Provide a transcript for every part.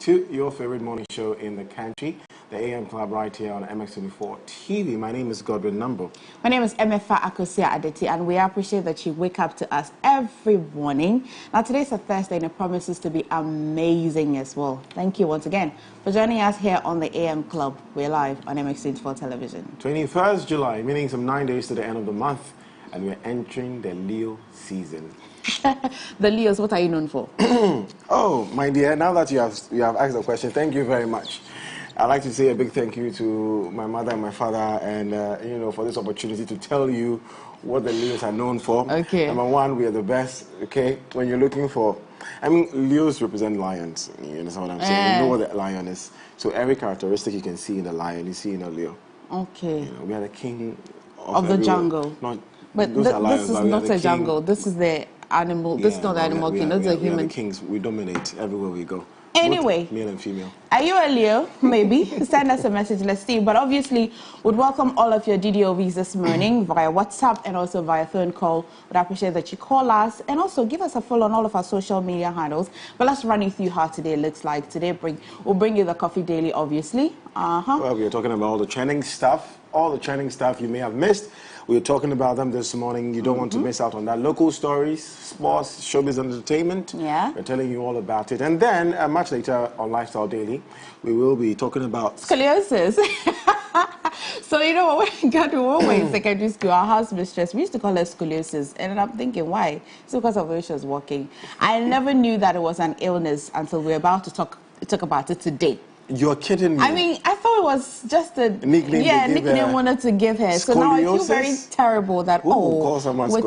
to your favorite morning show in the country, the AM Club, right here on MX24 TV. My name is Godwin. My name is Emefa and we appreciate that you wake up to us every morning. Now, today's a Thursday and it promises to be amazing as well. Thank you once again for joining us here on the AM Club. We're live on MX24 television. 21st July, meaning some 9 days to the end of the month, and we're entering the Leo season. The Leos, what are you known for? Oh, my dear, now that you have asked the question, thank you very much. I'd like to say a big thank you to my mother and my father, and for this opportunity to tell you what the Leos are known for. Okay. Number one, we are the best. Okay, when you're looking for, Leos represent lions. You understand what I'm saying? You know what the lion is. So every characteristic you can see in the lion, you see in a Leo. Okay. We are the king of the jungle. But this is not a jungle. This is the animal. This is not the animal king. That's a human. We are the kings. We dominate everywhere we go. Anyway, both male and female. Are you a Leo? Maybe. Send us a message. Let's see. But obviously, would welcome all of your DDOVs this morning via WhatsApp and also via phone call. Would appreciate that you call us and also give us a follow on all of our social media handles. But let's run you through how today looks like. Today, we'll bring you the Coffee Daily, obviously. Well, we are talking about all the trending stuff. All the trending stuff you may have missed. We were talking about them this morning. You don't want to miss out on that. Local stories, sports, showbiz, and entertainment. Yeah. We're telling you all about it. And then, much later on Lifestyle Daily, we will be talking about scoliosis. So, when we were in secondary school, our house mistress, we used to call her scoliosis. And I'm thinking, why? It's because of the way she was walking. I never knew that it was an illness until we were about to talk about it today. You're kidding me. I thought it was just a nickname. Yeah, nickname wanted to give her. Scoliosis? So now I feel very terrible that we're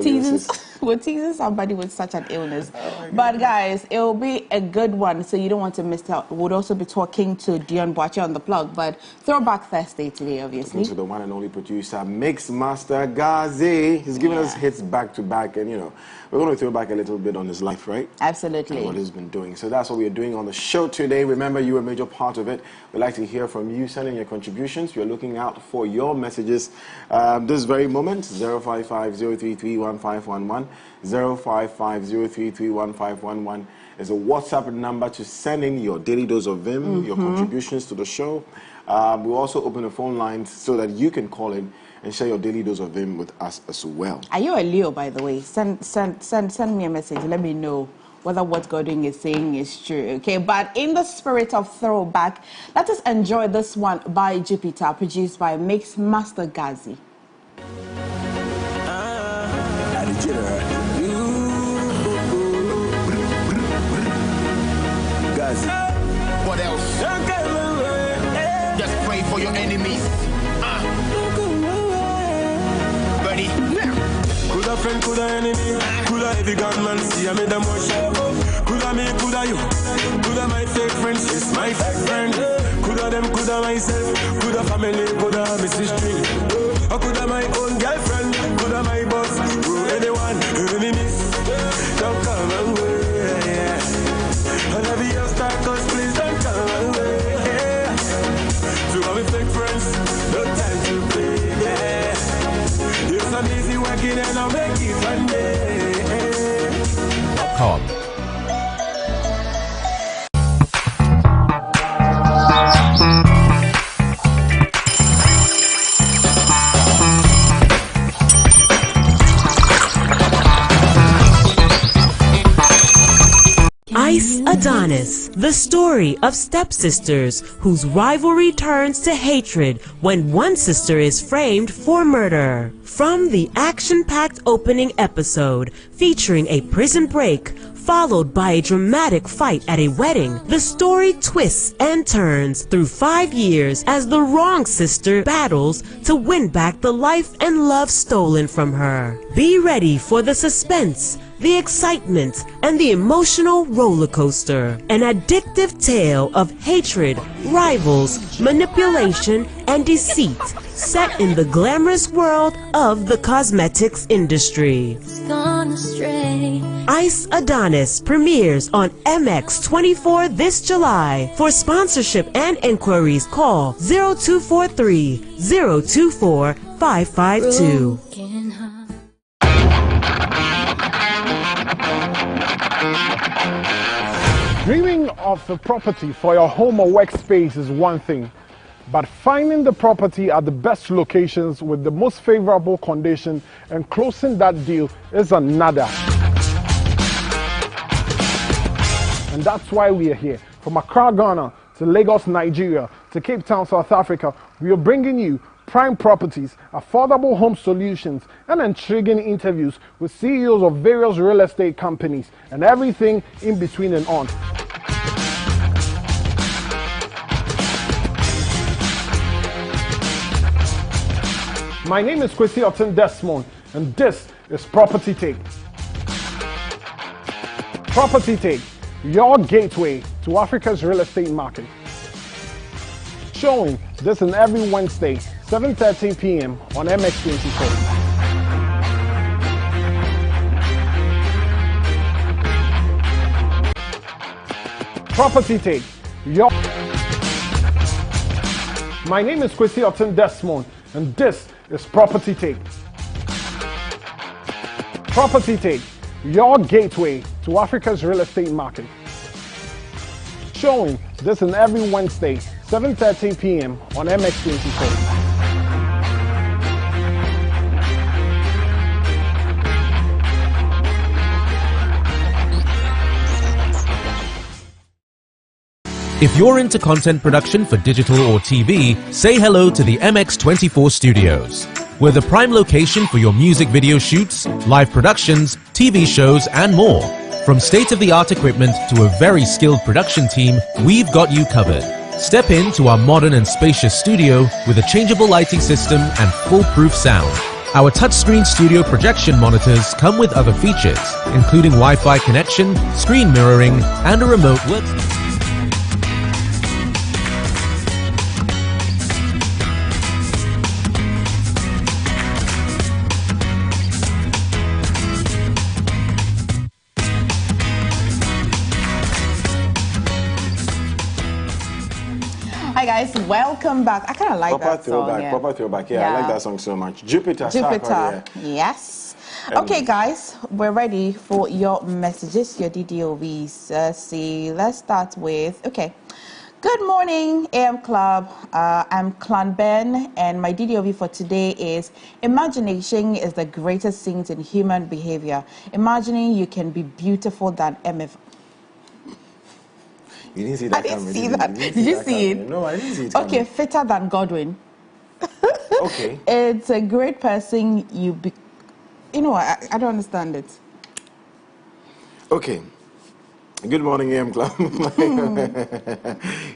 teasing somebody with such an illness. But guys, it will be a good one, so you don't want to miss out. We'll also be talking to Dion Boache on the plug, but Throwback Thursday today, obviously. Talking to the one and only producer, Mix Master Gazi. He's giving us hits back to back, and we're going to throw back a little bit on his life, right? Absolutely. And what he's been doing. So that's what we're doing on the show today. Remember, you're a major part of it. We'd like to hear from you. Send in your contributions. We're looking out for your messages this very moment. 055-033-1511. 055-033-1511 is a WhatsApp number to send in your daily dose of Vim, your contributions to the show. We'll also open the phone lines so that you can call in and share your daily dose of Vim with us as well. Are you a Leo, by the way? Send me a message. Let me know whether what Godwin is saying is true, okay? But in the spirit of throwback, let us enjoy this one by Jupiter, produced by Mix Master Gazi. What else? Just pray for your enemies. Ready? Coulda friend, coulda enemy, coulda heavy gunman, see I made them more show. Coulda me, coulda you, coulda my fake friends, she's my fake friend. Coulda them, coulda myself, coulda family, coulda Mrs. String. Or coulda my own girlfriend, coulda my boss, anyone, enemies, don't come away. Whenever you start, cause please don't come away. To all my fake friends, no time to play. It's not easy working and I'll make it one day. Come. Ice Adonis, the story of stepsisters whose rivalry turns to hatred when one sister is framed for murder. From the action-packed opening episode featuring a prison break followed by a dramatic fight at a wedding, the story twists and turns through 5 years as the wrong sister battles to win back the life and love stolen from her. Be ready for the suspense, the excitement, and the emotional roller coaster. An addictive tale of hatred, rivals, manipulation, and deceit, set in the glamorous world of the cosmetics industry. Ice Adonis premieres on MX24 this July. For sponsorship and inquiries, call 0243-024-552. Dreaming of a property for your home or workspace is one thing, but finding the property at the best locations with the most favorable condition and closing that deal is another. And that's why we are here. From Accra, Ghana, to Lagos, Nigeria, to Cape Town, South Africa, we are bringing you prime properties, affordable home solutions, and intriguing interviews with CEOs of various real estate companies and everything in between and on. My name is Kwesi Otten Desmond, and this is Property Take. Property Take, your gateway to Africa's real estate market. Showing this on every Wednesday, 7:30 p.m. on MX24. Property Take, your... My name is Kwesi Otten Desmond, and this is Property Take. Property Take, your gateway to Africa's real estate market. Showing this on every Wednesday, 7:30 p.m. on MX24. If you're into content production for digital or TV, say hello to the MX24 Studios. We're the prime location for your music video shoots, live productions, TV shows, and more. From state-of-the-art equipment to a very skilled production team, we've got you covered. Step into our modern and spacious studio with a changeable lighting system and foolproof sound. Our touchscreen studio projection monitors come with other features, including Wi-Fi connection, screen mirroring, and a remote workstation. Hi guys, welcome back. I kind of like that song. Proper throwback. Yeah, I like that song so much. Jupiter. Yes. Okay, guys, we're ready for your messages, your DDOVs. Let's start with, okay. Good morning, AM Club. I'm Clan Ben, and my DDOV for today is: imagination is the greatest thing in human behavior. Imagining you can be beautiful than Emefa. You didn't see that I didn't see that. Did you see it? No, I didn't see it. Okay, fitter than Godwin. Okay. It's a great person you be. You know, I don't understand it. Okay. Good morning, AM Club.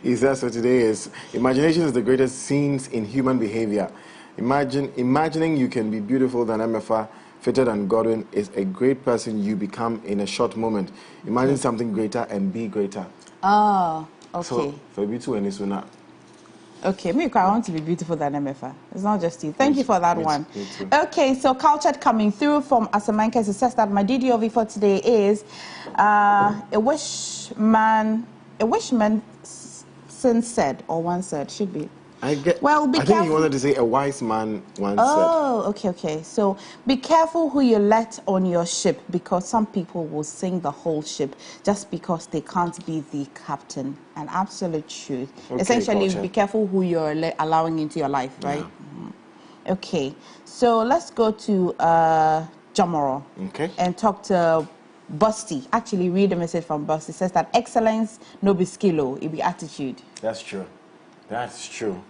He says so today is: imagination is the greatest scenes in human behavior. Imagining you can be beautiful than Emefa, fitter than Godwin is a great person you become in a short moment. Imagine something greater and be greater. Oh, okay. So, for you two and this one. Okay, maybe I want to be beautiful than Emefa. It's not just you. Thank you for that one. Me too. Okay, so cultured coming through from Asamankes. It says that my DDOV for today is a wishman since said, or once said, should be. Well, I think you wanted to say a wise man once said. Oh, okay. So be careful who you let on your ship, because some people will sink the whole ship just because they can't be the captain. An absolute truth. Okay, essentially, culture. Be careful who you're allowing into your life, right? Yeah. Okay. So let's go to Jamoro and talk to Busty. Actually, read the message from Busty. It says that excellence no be skill, it be attitude. That's true. That's true.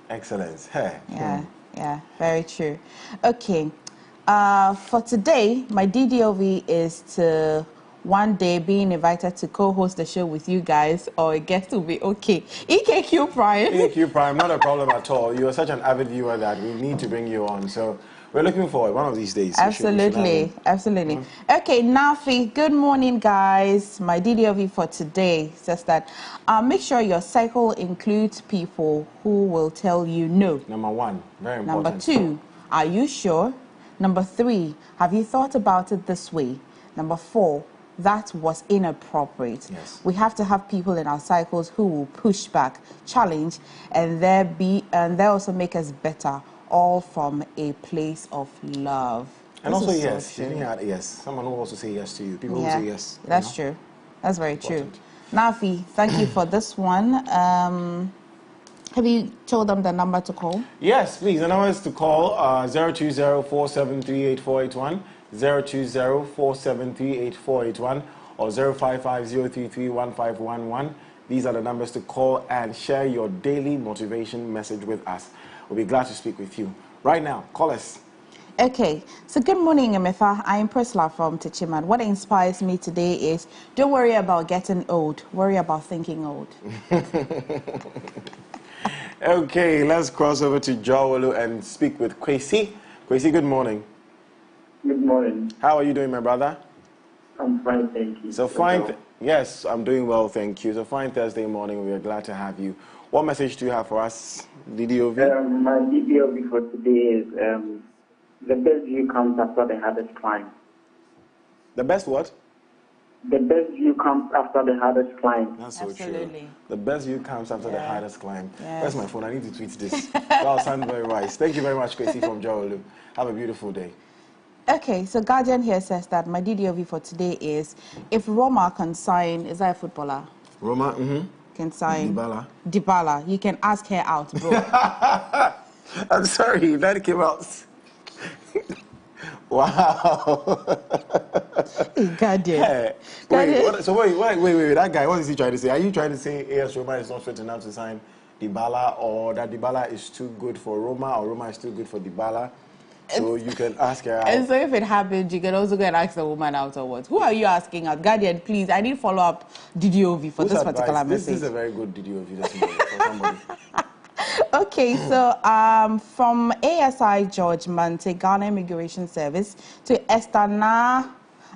Excellence. Hey. Yeah, very true. Okay. For today, my DDOV is to one day being invited to co-host the show with you guys, or a guest will be okay. EKQ Prime. EKQ Prime, not a problem at all. You are such an avid viewer that we need to bring you on. So we're looking forward one of these days. Absolutely. Okay, Nafi, good morning, guys. My DDOV for today says that make sure your cycle includes people who will tell you no. Number one, very important. Number two, are you sure? Number three, have you thought about it this way? Number four, that was inappropriate. Yes. We have to have people in our cycles who will push back, challenge, and they also make us better, all from a place of love. And This also is so yes. true. Yes. Someone who also say yes to you. People who say yes. That's true. That's very true. Nafi, thank you for this one. Have you told them the number to call? Yes, please. The number is to call 020-4738-481, 020-4738-481, or 055-033-1511. These are the numbers to call and share your daily motivation message with us. We'll be glad to speak with you. Right now, call us. Okay, so good morning, Emefa. I am Priscilla from Techiman. What inspires me today is don't worry about getting old, worry about thinking old. Okay, let's cross over to Jawolu and speak with Kwesi. Kwesi, good morning. Good morning. How are you doing, my brother? I'm fine, thank you. So fine. Yes, I'm doing well, thank you. So fine Thursday morning. We are glad to have you. What message do you have for us, DDOV? My DDOV for today is the best view comes after the hardest climb. The best what? The best view comes after the hardest climb. That's so Absolutely. true. The best view comes after the hardest climb. Yes. Where's my phone? I need to tweet this. That sounds very wise. Thank you very much, Kwesi from Jawolu. Have a beautiful day. Okay, so Guardian here says that my DDOV for today is if Roma can sign, is that a footballer? Roma, Can sign Dybala. You can ask her out, bro. I'm sorry, that came out. Wow. Guardian. Hey, wait, that guy, what is he trying to say? Are you trying to say AS Roma is not fit enough to sign Dybala, or that Dybala is too good for Roma, or Roma is too good for Dybala? So you can ask her out. And so if it happens, you can also go and ask the woman out or what? Who are you asking out? Guardian, please, I need follow-up DDOV for this particular message. This is a very good DDOV this morning for somebody. Okay, so from ASI George Mante, Ghana Immigration Service, to Esther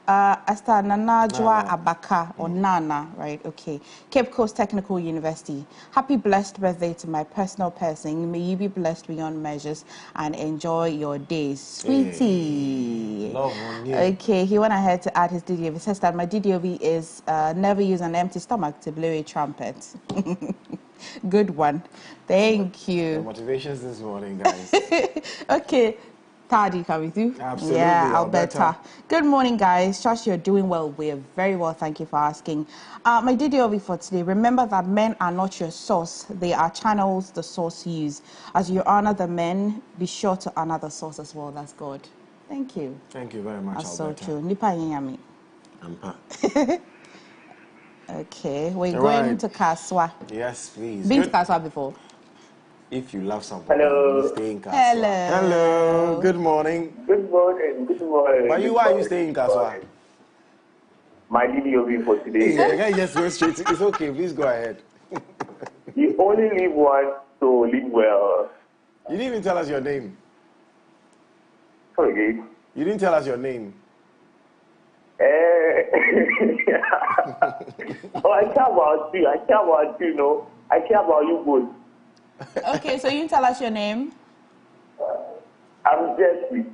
Nanajwa Abaka, or Nana, right? Okay. Cape Coast Technical University. Happy blessed birthday to my personal person. May you be blessed beyond measures and enjoy your days. Sweetie. Love on you. Okay, he went ahead to add his DDOV. He says that my DDOV is never use an empty stomach to blow a trumpet. Good one. Thank you. The motivations this morning, guys. Okay. Tadi, come with you? Absolutely. Yeah, Alberta. Good morning, guys. Josh, you're doing well. We're very well. Thank you for asking. My DDOV for today, remember that men are not your source. They are channels the source use. As you honor the men, be sure to honor the source as well. That's God. Thank you. Thank you very much, That's Alberta. so true. Nipa Yami. Ampa. Okay, we're going to Kaswa. Yes, please. Been to Kaswa before? If you love someone, Hello. stay in Kaswa. Hello. Hello. Good morning. Good morning. Good morning. Why are you staying in Kaswa? My DDOV for today. Yeah, guys, just go straight. It's okay. Please go ahead. You only live once, so live well. You didn't even tell us your name. Sorry. You didn't tell us your name. Oh, I care about you. I care about you, no. I care about you both. Okay, so you can tell us your name? I'm Jeffrey.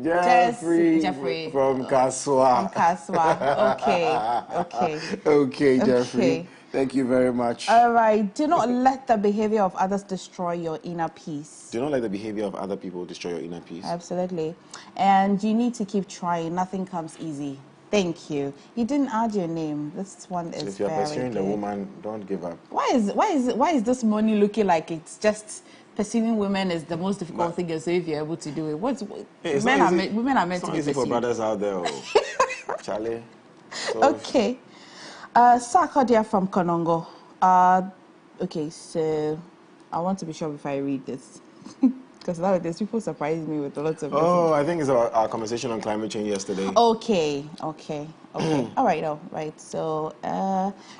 Jeffrey. From Kaswa. From Kaswa. Okay. Okay, Jeffrey. Okay. Thank you very much. All right. Do not let the behavior of others destroy your inner peace. Do not let the behavior of other people destroy your inner peace. Absolutely. And you need to keep trying. Nothing comes easy. Thank you. You didn't add your name. This one is So if you're very pursuing good. the woman, don't give up. Why is this money looking like it's just pursuing women is the most difficult thing? So if you're able to do it, women are meant to be easy for pursued. brothers out there, Charlie. So Okay. Sarkodia from Konongo. Okay, so I want to be sure before I read this. Because nowadays people surprise me with a lot of Oh, I think it's our conversation on climate change yesterday. Okay. All right. So,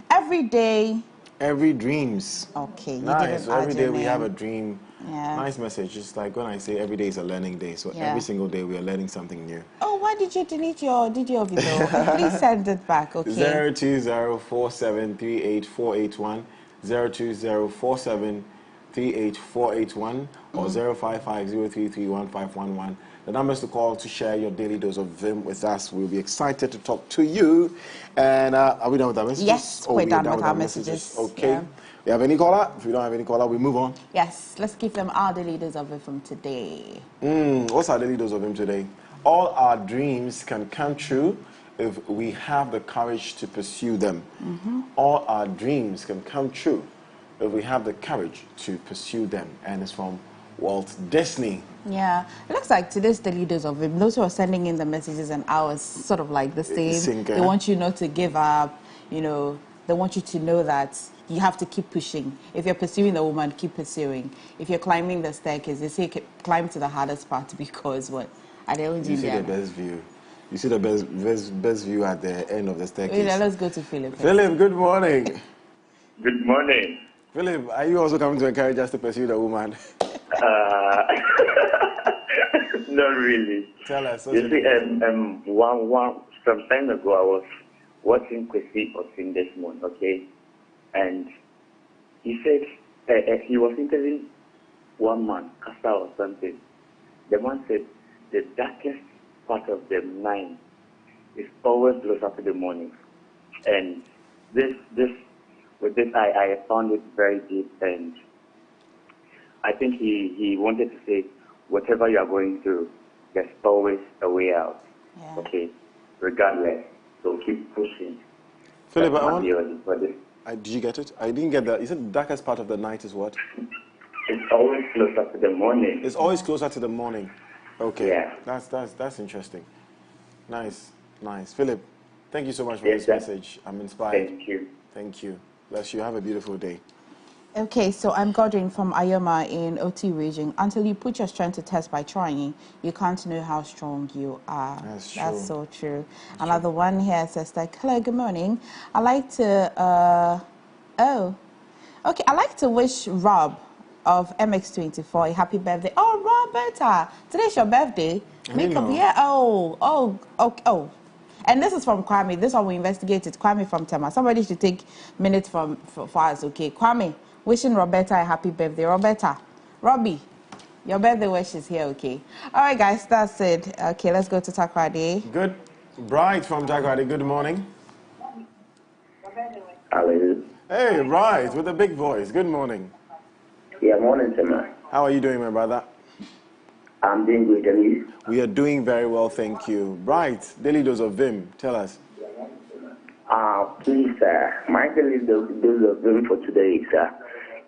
every day. Every dreams. Okay. You Nice. So every day we have a name. dream. Yeah. Nice message. Just like when I say every day is a learning day. So Yeah. every single day we are learning something new. Oh, why did you delete your video? Please send it back, okay? 02047384881, 02047384881, or 05503315111. The numbers to call to share your daily dose of Vim with us. We'll be excited to talk to you. And are we done with our messages? Yes, we're done with our messages. Okay. Yeah. We have any caller? If we don't have any caller, we move on. Yes, let's give them our daily dose of it from today. What's our daily dose of Vim today? All our dreams can come true if we have the courage to pursue them. All our dreams can come true if we have the courage to pursue them. And it's from Walt Disney. Yeah, it looks like today's the leaders of him. Those who are sending in the messages and ours, sort of like the same. They want you not to give up. You know, they want you to know that you have to keep pushing. If you're pursuing the woman, keep pursuing. If you're climbing the staircase, they say climb to the hardest part because what? You see the best view. You see the best view at the end of the staircase. Yeah, let's go to Philip. Philip, good morning. Good morning. Philip, are you also coming to encourage us to pursue the woman? Not really. Tell us. You see, some time ago, I was watching Kwesi Osin this morning, okay? And he said, he was interviewing one man, Kasa or something. The man said, the darkest part of the night is always closer to the morning. And with this, I found it very deep, and I think he wanted to say, whatever you are going through, there's always a way out. Yeah. Okay, regardless. So keep pushing. Philip, did you get it? I didn't get that. You said the darkest part of the night is what? It's always closer to the morning. It's always closer to the morning. Okay. Yeah. That's interesting. Nice. Philip, thank you so much for this message. I'm inspired. Thank you. Thank you. Bless you. Have a beautiful day. Okay, so I'm Godwin from Ayoma in OT region. Until you put your strength to test by trying, you can't know how strong you are. That's true. That's so true. Another one here says like, hello, good morning. I like to, I like to wish Rob of MX24 a happy birthday. Oh, Roberta, today's your birthday. Yeah. Oh. And this is from Kwame. This one we investigated. Kwame from Tema. Somebody should take minutes for us, okay? Kwame, wishing Roberta a happy birthday. Roberta, Robbie, your birthday wish is here, okay? All right, guys, that's it. Okay, let's go to Takrade. Good. Bright from Takrade, good morning. Hello. Hey, Bright, with a big voice. Good morning. Yeah, morning, Tema. How are you doing, my brother? I'm doing good, and you? We are doing very well, thank you. Bright, daily dose of Vim, tell us. Please, my daily dose of Vim for today is,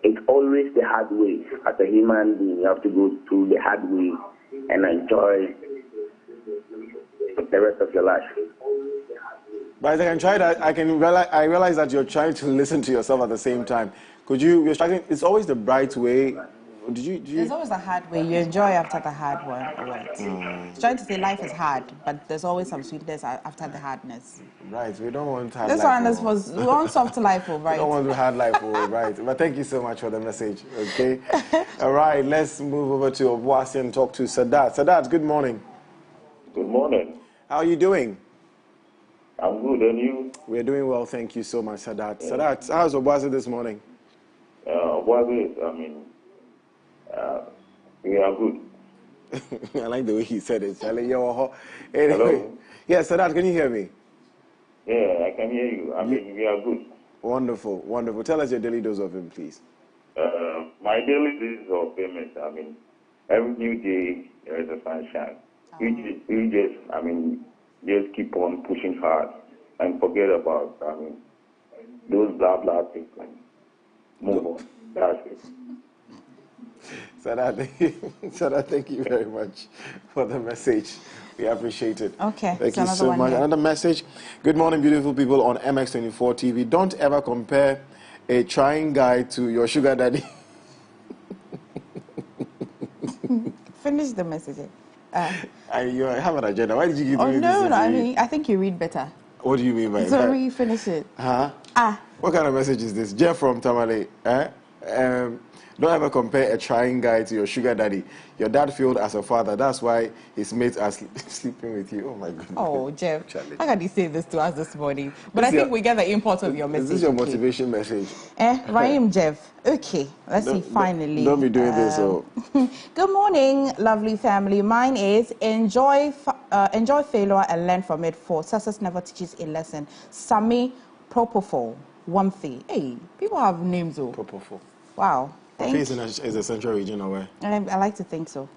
it's always the hard way. As a human being, you have to go through the hard way and enjoy the rest of your life. But I can try that. I realize that you're trying to listen to yourself at the same time. You're trying, it's always the bright way. There's always a hard way. You enjoy after the hard one. Right. Trying to say life is hard, but there's always some sweetness after the hardness. Right. We don't want hard life. We want soft life, right? We don't want hard life, right? But thank you so much for the message. Okay. All right. Let's move over to Obuasi and talk to Sadat. Sadat, good morning. Good morning. How are you doing? I'm good, and you? We are doing well, thank you so much, Sadat. Yeah. Sadat, how's Obuasi this morning? We are good. I like the way he said it. Anyway. Hello? Yes, Sadat, can you hear me? Yeah, I can hear you. We are good. Wonderful. Tell us your daily dose of him, please. My daily dose of him is, every new day there is a sunshine. Just keep on pushing hard and forget about, those blah things and move on. That's it. Sadat, thank you very much for the message. We appreciate it. Okay. Thank you so much. Another message. Good morning, beautiful people on MX24 TV. Don't ever compare a trying guy to your sugar daddy. Finish the message. You have an agenda. Why did you give me this? No, I think you read better. What do you mean by that? Sorry, finish it. What kind of message is this? Jeff from Tamale. Don't ever compare a trying guy to your sugar daddy. Your dad failed as a father. That's why his mates are sleeping with you. Oh, my goodness. Oh, Jeff. Charlie. How can you say this to us this morning? But I think we get the import of your message. Is this your motivation message? Raheem, Jeff. Okay, let's see, finally. Don't be doing this. Good morning, lovely family. Mine is enjoy failure and learn from it, for success never teaches a lesson. Sami Propofol, Wamthi. Hey, people have names. Propofol. Wow. Peace is a central region away. I like to think so.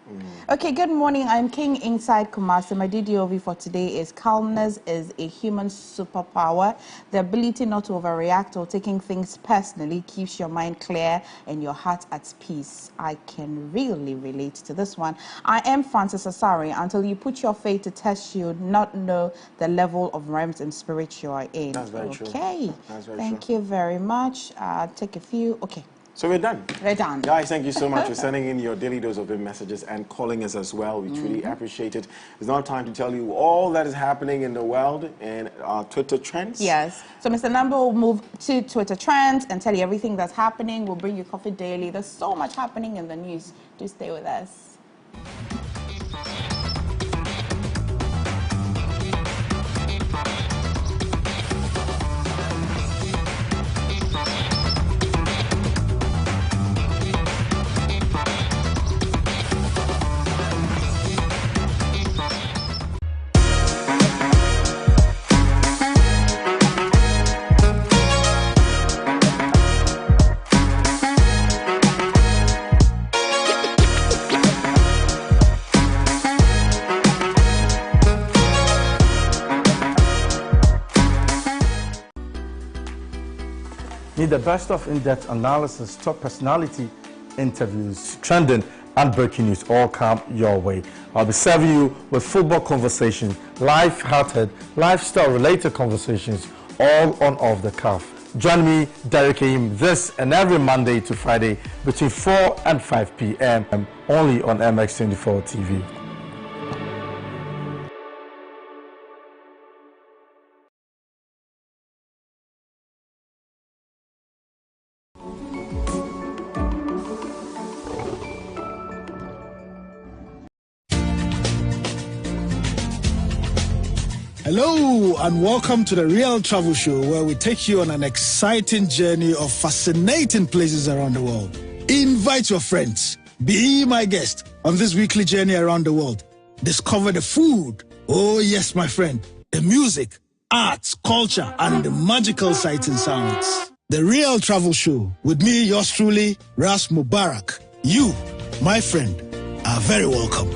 Okay, good morning. I'm King inside Kumasi. My DDOV for today is calmness is a human superpower. The ability not to overreact or taking things personally keeps your mind clear and your heart at peace. I can really relate to this one. I am Francis Asari. Until you put your faith to test, you not know the level of realms and spirit you are in. That's very true. Okay. That's very Thank true. you very much. Take a few. Okay. So we're done. We're done. Guys, thank you so much for sending in your daily dose of Vim messages and calling us as well. We truly appreciate it. It's now time to tell you all that is happening in the world and our Twitter trends. Yes. So Mr. Number will move to Twitter trends and tell you everything that's happening. We'll bring you coffee daily. There's so much happening in the news. Do stay with us. Need the best of in-depth analysis, top personality interviews, trending and breaking news all come your way. I'll be serving you with football conversations, life-hearted, lifestyle-related conversations, all on Off the Cuff. Join me, Derek Aim, this and every Monday to Friday between 4 and 5 p.m. only on MX24 TV. Hello and welcome to the Real Travel Show, where we take you on an exciting journey of fascinating places around the world. Invite your friends. Be my guest on this weekly journey around the world. Discover the food. Oh yes, my friend. The music, arts, culture, and the magical sights and sounds. The Real Travel Show with me, yours truly, Ras Mubarak. You, my friend, are very welcome.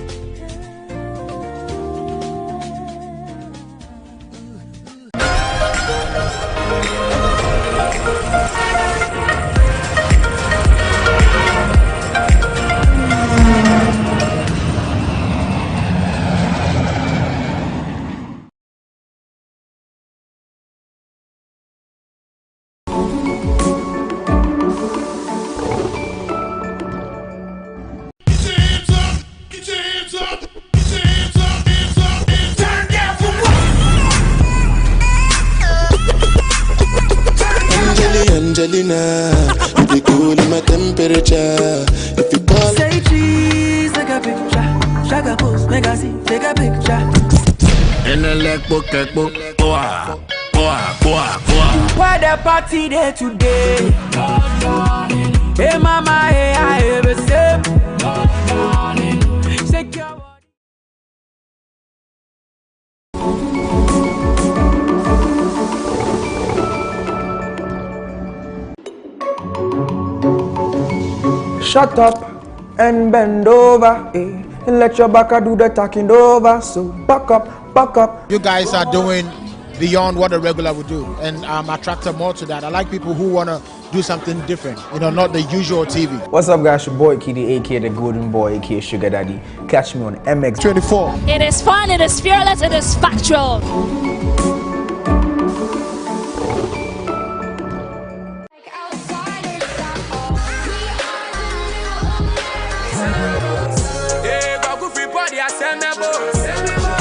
Angelina, you be cool in my temperature. If you call, say cheese, take a picture. Shaka post, make a see, take a picture. In the leg book, boa. Where the party there today? Hey mama, hey I ever say. Secure. Shut up and bend over, and let your backer do the talking over. So back up. You guys are doing beyond what a regular would do, and I'm attracted more to that. I like people who want to do something different, not the usual TV. What's up, guys? Your boy Kiddy, aka the Golden Boy, aka Sugar Daddy. Catch me on MX24. It is fun, it is fearless, it is factual.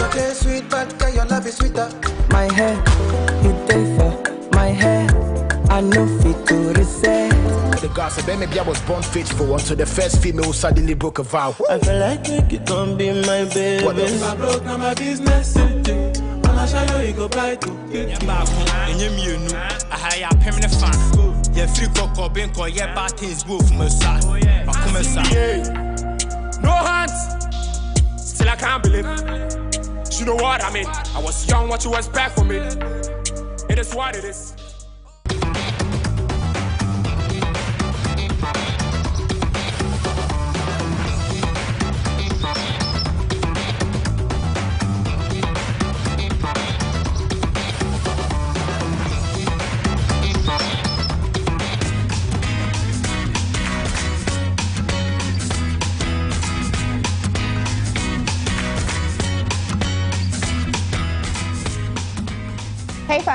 Okay, sweet, but your love is sweeter. My hair, you take for my hair. I know fit to reset. The gossip, maybe I was born faithful until the first female suddenly broke a vow. I feel like you can be my baby. What else? If I broke, now my business. I'll show you go buy to. And you know, I hire a permanent fan. You're free cocoa, being called your bad things, both from a side. No hands. Still I can't believe it. You know what I mean? I was young, what you expect from me? It is what it is.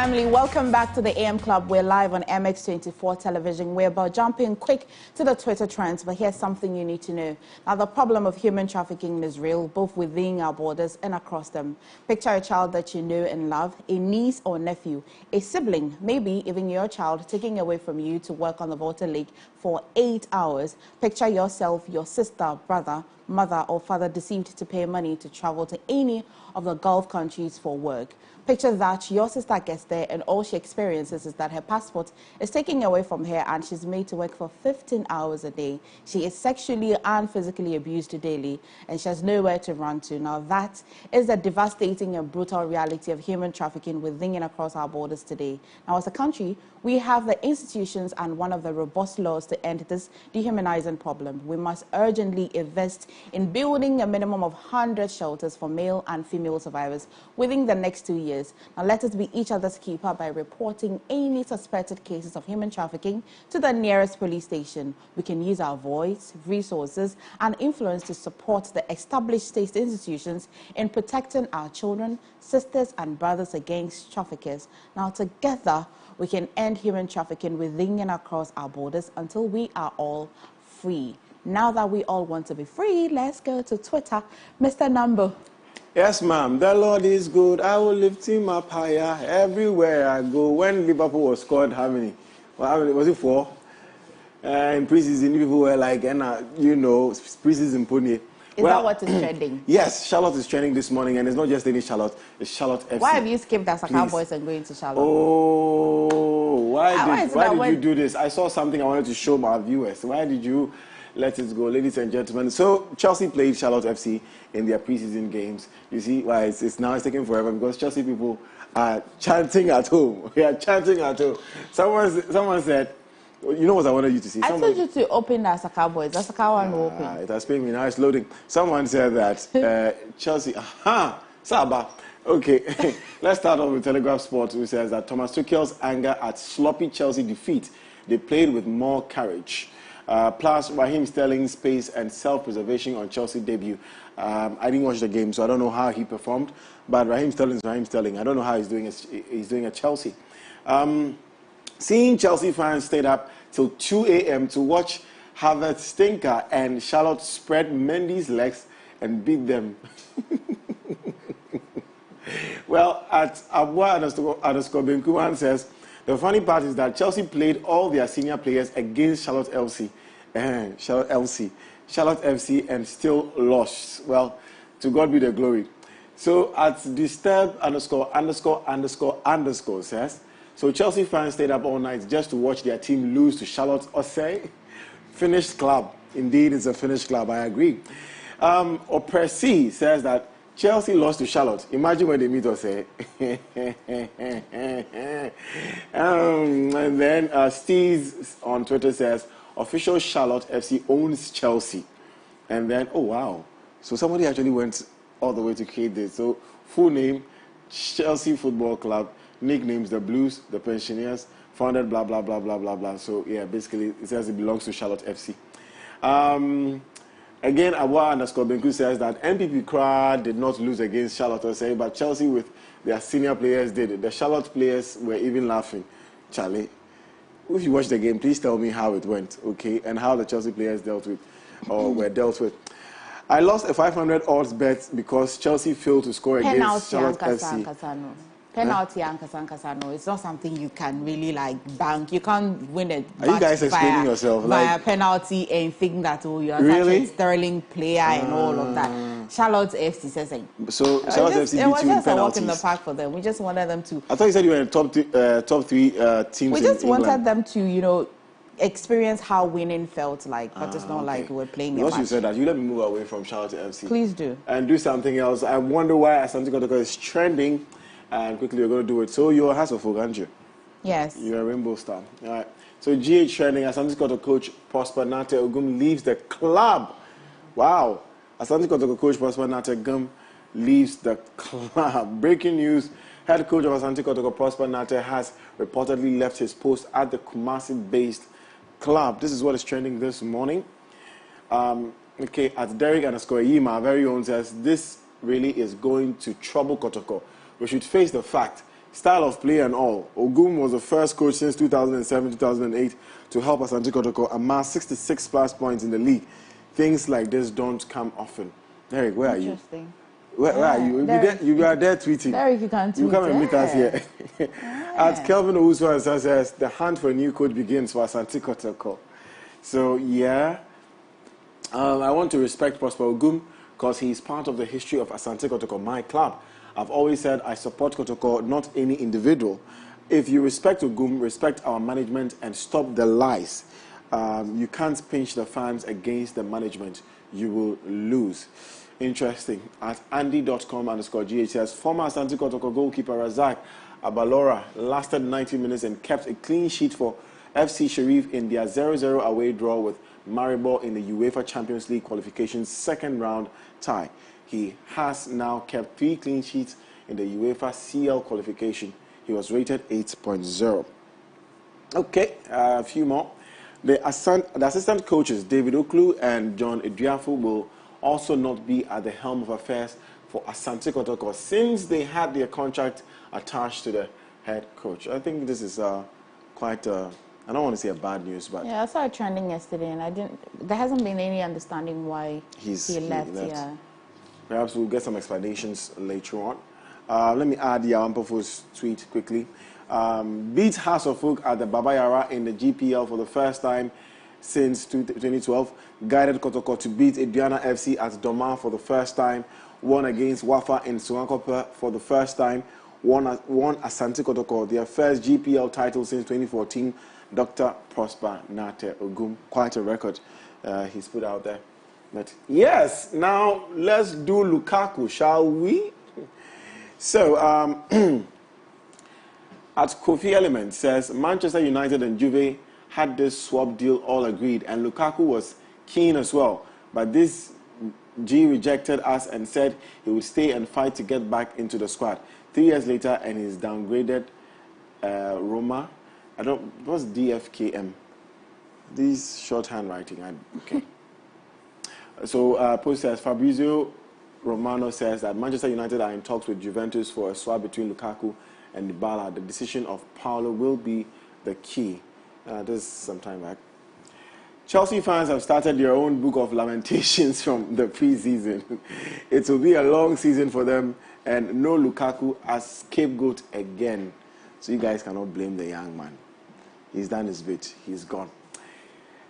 family, welcome back to the AM Club. We're live on MX24 television. We're about jumping quick to the Twitter trends, but here's something you need to know. Now, the problem of human trafficking is real, both within our borders and across them. Picture a child that you know and love, a niece or nephew, a sibling, maybe even your child taking away from you to work on the Water Lake for 8 hours. Picture yourself, your sister, brother, mother or father deceived to pay money to travel to any of the Gulf countries for work. Picture that your sister gets there and all she experiences is that her passport is taken away from her and she's made to work for 15 hours a day. She is sexually and physically abused daily and she has nowhere to run to. Now that is the devastating and brutal reality of human trafficking within and across our borders today. Now as a country, we have the institutions and one of the robust laws to end this dehumanizing problem. We must urgently invest in building a minimum of 100 shelters for male and female survivors within the next 2 years. Now let us be each other's keeper by reporting any suspected cases of human trafficking to the nearest police station. We can use our voice, resources, and influence to support the established state institutions in protecting our children, sisters, and brothers against traffickers. Now together, we can end human trafficking within and across our borders until we are all free. Now that we all want to be free, let's go to Twitter. Mr. Nambo. Yes, ma'am. The Lord is good. I will lift him up higher everywhere I go. When Liverpool was scored, how many? Well, how many? Was it 4? In preseason, people were like, you know, preseason pony. Is that what is trending? Yes, Charlotte is trending this morning, and it's not just any Charlotte, it's Charlotte FC. Why have you skipped the Cowboys and going to Charlotte? Oh, why did you do this? I saw something I wanted to show my viewers. Why did you let it go, ladies and gentlemen? So Chelsea played Charlotte FC in their preseason games. You see why it's now taking forever, because Chelsea people are chanting at home. They are chanting at home. Someone said, you know what I wanted you to see? I told you to open as a Cowboys. That's a Cowboy open. It has paid me. Now it's loading. Someone said that Chelsea. Saba. Okay. Let's start off with Telegraph Sports, who says that Thomas Tuchel's anger at sloppy Chelsea defeat. They played with more courage. Plus, Raheem Sterling's pace and self-preservation on Chelsea debut. I didn't watch the game, so I don't know how he performed. But Raheem Sterling's Raheem Sterling. I don't know how he's doing at Chelsea. Seeing Chelsea fans stayed up till 2 a.m. to watch Havertz stinker and Charlotte spread Mendy's legs and beat them. Well, at Abua_Benkuman says, the funny part is that Chelsea played all their senior players against Charlotte FC and still lost. Well, to God be the glory. So at Disturb____ says, so Chelsea fans stayed up all night just to watch their team lose to Charlotte Osei. Finished club. Indeed, it's a finished club. I agree. Opersi says that Chelsea lost to Charlotte. Imagine when they meet Osei. And then Steez on Twitter says, official Charlotte FC owns Chelsea. And then, oh wow. So somebody actually went all the way to create this. So full name, Chelsea Football Club. Nicknames, the Blues, the Pensioners, founded blah, blah, blah, blah, blah, blah. So, yeah, basically, it says it belongs to Charlotte FC. Again, Abua_Benku says that NPP crowd did not lose against Charlotte Osei, but Chelsea with their senior players did it. The Charlotte players were even laughing. Charlie, if you watch the game, please tell me how it went, okay, and how the Chelsea players dealt with, or were dealt with. I lost a 500 odds bet because Chelsea failed to score against Charlotte FC. Penalty and Kasankasano. It's not something you can really like bank. You can't win it. Are you guys explaining yourself? Via penalty and think that you are really? such a sterling player and all of that. Charlotte FC says. So Charlotte FC beat you in penalties. It was just a walk in the park for them. We just wanted them to. I thought you said you were in top three teams. We just wanted them to, you know, experience how winning felt like, but it's not like we're playing a match. You said that, you let me move away from Charlotte FC. Please do. And do something else. I wonder why Asante Kotoko is trending. And quickly, we're going to do it. So, you're a House of Oganjo. Yes. You're a Rainbow Star. All right. So, GH trending. Asante Kotoko coach Prosper Nate Ogum leaves the club. Wow. Asante Kotoko coach Prosper Nate Ogum leaves the club. Breaking news. Head coach of Asante Kotoko Prosper Nate has reportedly left his post at the Kumasi-based club. This is what is trending this morning. Okay, at Derek_Yima, our very own says, this really is going to trouble Kotoko. We should face the fact style of play and all. Ogum was the first coach since 2007-2008 to help Asante Kotoko amass 66 plus points in the league. Things like this don't come often. Derek, where are you? Interesting. Where are you? You are there tweeting. Derek, you can tweet. You come and meet us here. At Kelvin Owusu says, the hunt for a new coach begins for Asante Kotoko. So, yeah. I want to respect Prosper Ogum because he's part of the history of Asante Kotoko, my club. I've always said I support Kotoko, not any individual. If you respect Ogum, respect our management and stop the lies. You can't pinch the fans against the management. You will lose. Interesting. At andy.com_gh says, former Asante Kotoko goalkeeper Razak Abalora lasted 90 minutes and kept a clean sheet for FC Sharif in their 0-0 away draw with Maribor in the UEFA Champions League qualifications second round tie. He has now kept 3 clean sheets in the UEFA CL qualification. He was rated 8.0. Okay, a few more. The assistant coaches, David Oklu and John Eduafo, will also not be at the helm of affairs for Asante Kotoko since they had their contract attached to the head coach. I think this is quite, I don't want to say a bad news, but... Yeah, I saw it trending yesterday, and there hasn't been any understanding why he left. Yeah. Perhaps we'll get some explanations later on. Let me add Yawampofo's tweet quickly. Beat House of Folk at the Baba Yara in the GPL for the first time since 2012. Guided Kotoko to beat Aduana FC at Doma for the first time. Won against Wafa in Suankope for the first time. Won Asante Kotoko, their first GPL title since 2014. Dr. Prosper Nate Ogum. Quite a record he's put out there. But yes, now let's do Lukaku, shall we? So, at Kofi Element says, Manchester United and Juve had this swap deal all agreed, and Lukaku was keen as well. But this G rejected us and said he would stay and fight to get back into the squad. 3 years later, and he's downgraded Roma. What's DFKM? This shorthand writing, okay. So, post says, Fabrizio Romano says that Manchester United are in talks with Juventus for a swap between Lukaku and Dybala. The decision of Paulo will be the key. This is some time back. Chelsea fans have started their own book of lamentations from the pre-season. It will be a long season for them, and no Lukaku as scapegoat again. So you guys cannot blame the young man. He's done his bit. He's gone.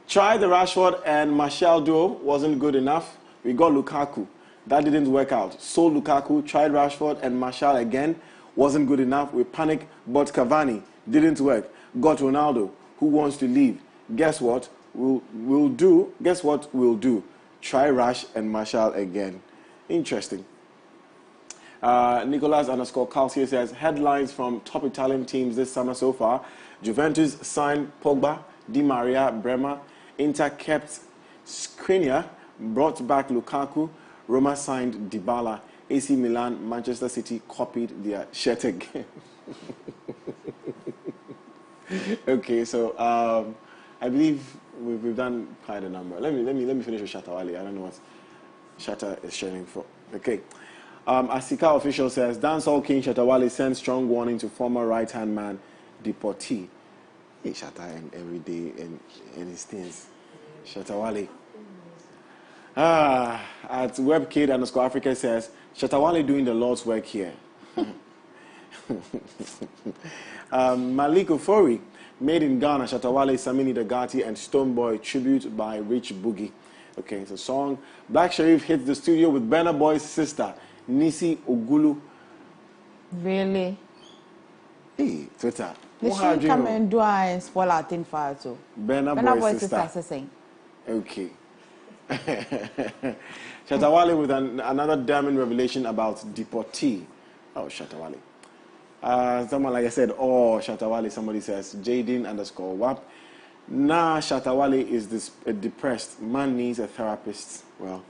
Tried the Rashford and Martial duo, wasn't good enough. We got Lukaku. That didn't work out. Sold Lukaku, tried Rashford and Martial again, wasn't good enough. We panicked, bought Cavani, didn't work. Got Ronaldo, who wants to leave. Guess what? We'll do. Guess what we'll do? Try Rash and Martial again. Interesting. Nicolas_Calcio says, headlines from top Italian teams this summer so far. Juventus signed Pogba, Di Maria, Bremer. Inter kept Skriniar, brought back Lukaku. Roma signed Dybala. AC Milan, Manchester City copied their shirt again. Okay, so I believe we've done quite a number. Let me finish with Shatawale. I don't know what Shatta is sharing for. Okay. Asika official says, Dancehall King Shatawale sends strong warning to former right-hand man Deportee. Hey, Shatta every day and his things. Shatawale. At WebKid_Africa says, Shatawale doing the Lord's work here. Malik Ofori, made in Ghana, Shatawale, Samini Dagati, and Stoneboy, tribute by Rich Boogie. Okay, it's a song. Black Sharif hits the studio with Burna Boy's sister, Nisi Ogulu. Really? Hey, Twitter. Did she come and do and spoil our thing for her too? Burna Boy's sister. Saying. Okay. Shatawale with another damning revelation about Deportee. Oh, Shatawale. Someone, like I said, Shatawale, somebody says, Jaden_WAP. Nah, Shatawale is depressed. Man needs a therapist. Well,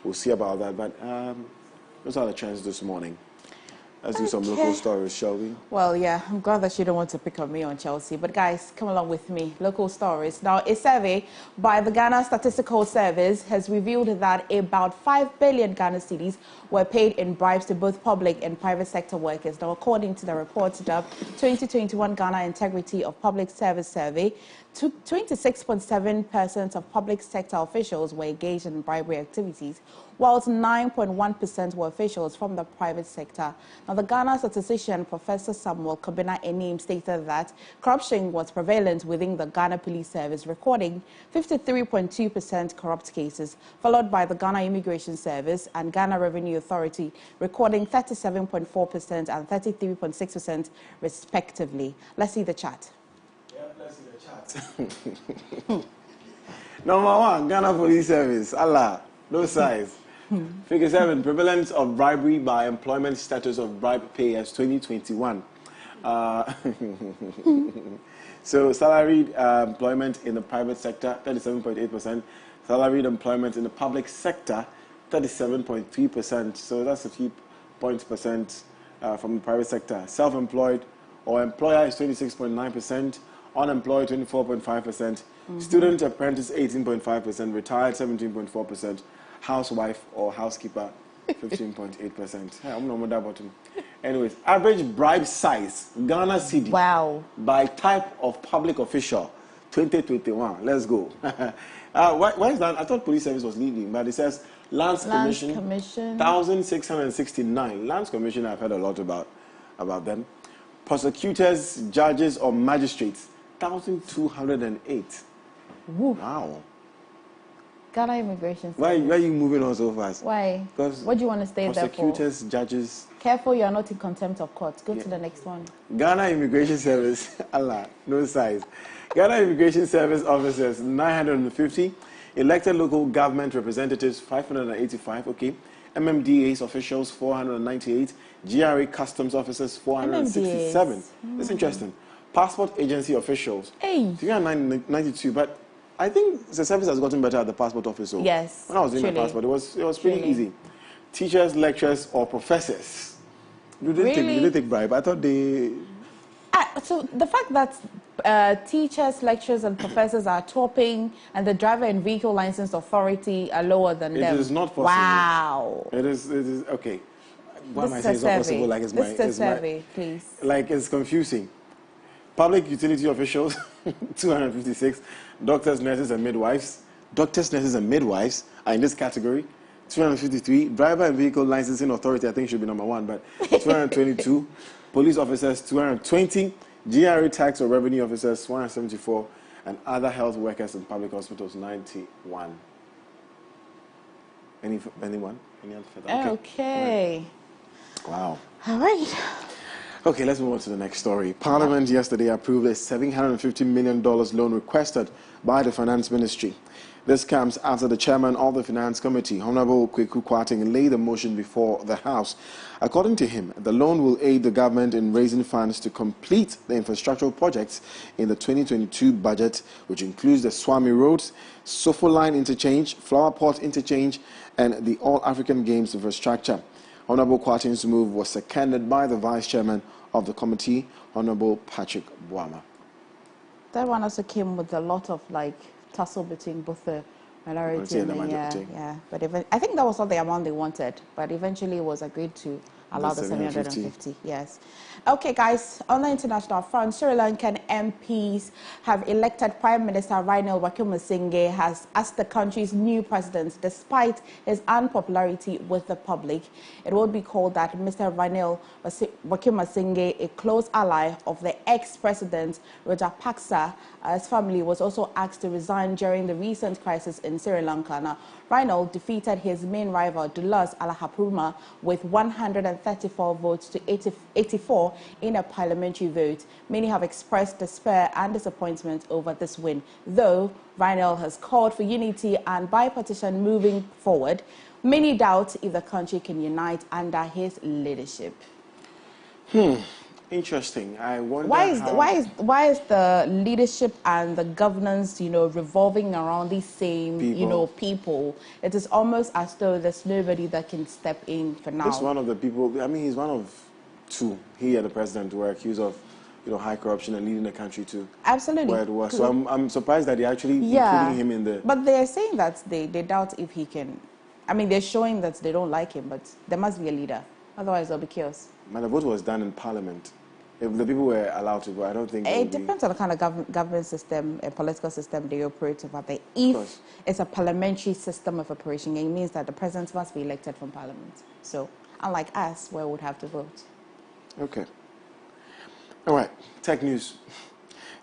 we'll see about that. But those are the trends this morning. Let's do some local stories, shall we? Well, yeah, I'm glad that you don't want to pick on me on Chelsea. But guys, come along with me. Local stories. Now, a survey by the Ghana Statistical Service has revealed that about 5 billion Ghana cedis were paid in bribes to both public and private sector workers. Now, according to the report dubbed 2021 Ghana Integrity of Public Service Survey, 26.7% of public sector officials were engaged in bribery activities, whilst 9.1% were officials from the private sector. Now, the Ghana statistician, Professor Samuel Kobina Enim, stated that corruption was prevalent within the Ghana Police Service, recording 53.2% corrupt cases, followed by the Ghana Immigration Service and Ghana Revenue Authority, recording 37.4% and 33.6% respectively. Let's see the chat. Number 1, Ghana Police Service. Allah, no size. Figure 7, prevalence of bribery by employment status of bribe payers 2021. So salaried employment in the private sector, 37.8%. Salaried employment in the public sector, 37.3%. So that's a few points percent from the private sector. Self-employed or employer is 26.9%. Unemployed 24.5%, student apprentice 18.5%, retired 17.4%, housewife or housekeeper 15.8%. I'm not that bottom. Anyways, average bribe size, Ghana cedi. Wow. By type of public official, 2021. Let's go. Why is that? I thought police service was leading, but it says Lands Commission. 1,669. Lands Commission, I've heard a lot about them. Prosecutors, judges, or magistrates, 1,208. Wow. Ghana Immigration Service. Why are you moving on so fast? Why? Because what do you want to stay there for? Prosecutors, judges. Careful, you are not in contempt of court. Go to the next one. Ghana Immigration Service. Allah, no size. Ghana Immigration Service officers, 950. Elected local government representatives, 585. Okay. MMDA's officials, 498. GRA customs officers, 467. That's interesting. Passport agency officials, 392. But I think the service has gotten better at the passport office. So yes. When I was doing my passport, it was pretty easy. Teachers, lecturers, or professors. Did they take bribe? I thought they... So the fact that teachers, lecturers, and professors are topping and the driver and vehicle license authority are lower than them. It is not possible. Wow. It is okay. Why am I This saying is it's not possible? a survey. Like This is a survey, please. Like it's confusing. Public utility officials, 256. Doctors, nurses, and midwives. Doctors, nurses, and midwives are in this category. 253. Driver and vehicle licensing authority, I think should be number 1, but 222. Police officers, 220. GRA tax or revenue officers, 174. And other health workers in public hospitals, 91. Anyone? Any other further? Okay. Wow. All right. Okay, let's move on to the next story. Parliament yesterday approved a $750 million loan requested by the Finance Ministry. This comes after the chairman of the Finance Committee, Honorable Kweku Kwarteng, laid the motion before the House. According to him, the loan will aid the government in raising funds to complete the infrastructural projects in the 2022 budget, which includes the Swami Roads, Sofo Line Interchange, Flower Pot Interchange, and the All African Games infrastructure. Honorable Kwarteng's move was seconded by the Vice Chairman of the committee, Honorable Patrick Boama. That one also came with a lot of tussle between both the minority and the majority. Yeah. But I think that was not the amount they wanted, but eventually it was agreed to allow the 750. Yes. Okay, guys, on the international front, Sri Lankan MPs have elected Prime Minister Ranil Wickremesinghe as the country's new president, despite his unpopularity with the public. It will be called that Mr. Ranil Wickremesinghe, a close ally of the ex-president Rajapaksa, his family was also asked to resign during the recent crisis in Sri Lanka. Now, Ranil defeated his main rival, Dulas Alahapruma, with 134 votes to 84 in a parliamentary vote. Many have expressed despair and disappointment over this win, though Ranil has called for unity and bipartisan moving forward. Many doubt if the country can unite under his leadership. Interesting. I wonder why is the leadership and the governance, revolving around these same, people? It is almost as though there's nobody that can step in for now. He's one of the people. I mean, he's one of too. He and the president were accused of, high corruption and leading the country to absolutely where it was. So I'm surprised that they actually including him in the. But they're saying that they doubt if he can. I mean, they're showing that they don't like him, but there must be a leader. Otherwise, there'll be chaos. Man, the vote was done in Parliament. If the people were allowed to vote, I don't think it depends on the kind of government system, a political system they operate over there. If it's a parliamentary system of operation, it means that the president must be elected from Parliament. So, unlike us, where we would have to vote. Okay. All right. Tech news.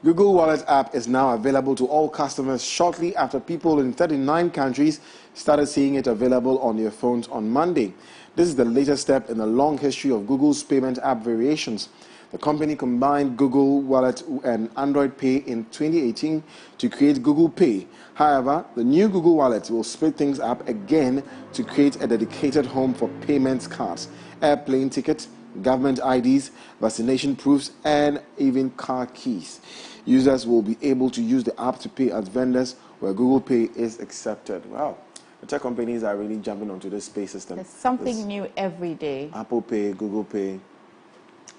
Google Wallet app is now available to all customers shortly after people in 39 countries started seeing it available on their phones on Monday. This is the latest step in a long history of Google's payment app variations. The company combined Google Wallet and Android Pay in 2018 to create Google Pay. However, the new Google Wallet will split things up again to create a dedicated home for payments cards, airplane tickets, government IDs, vaccination proofs, and even car keys. Users will be able to use the app to pay at vendors where Google Pay is accepted. Wow. The tech companies are really jumping onto this pay system. There's something new every day. Apple Pay, Google Pay.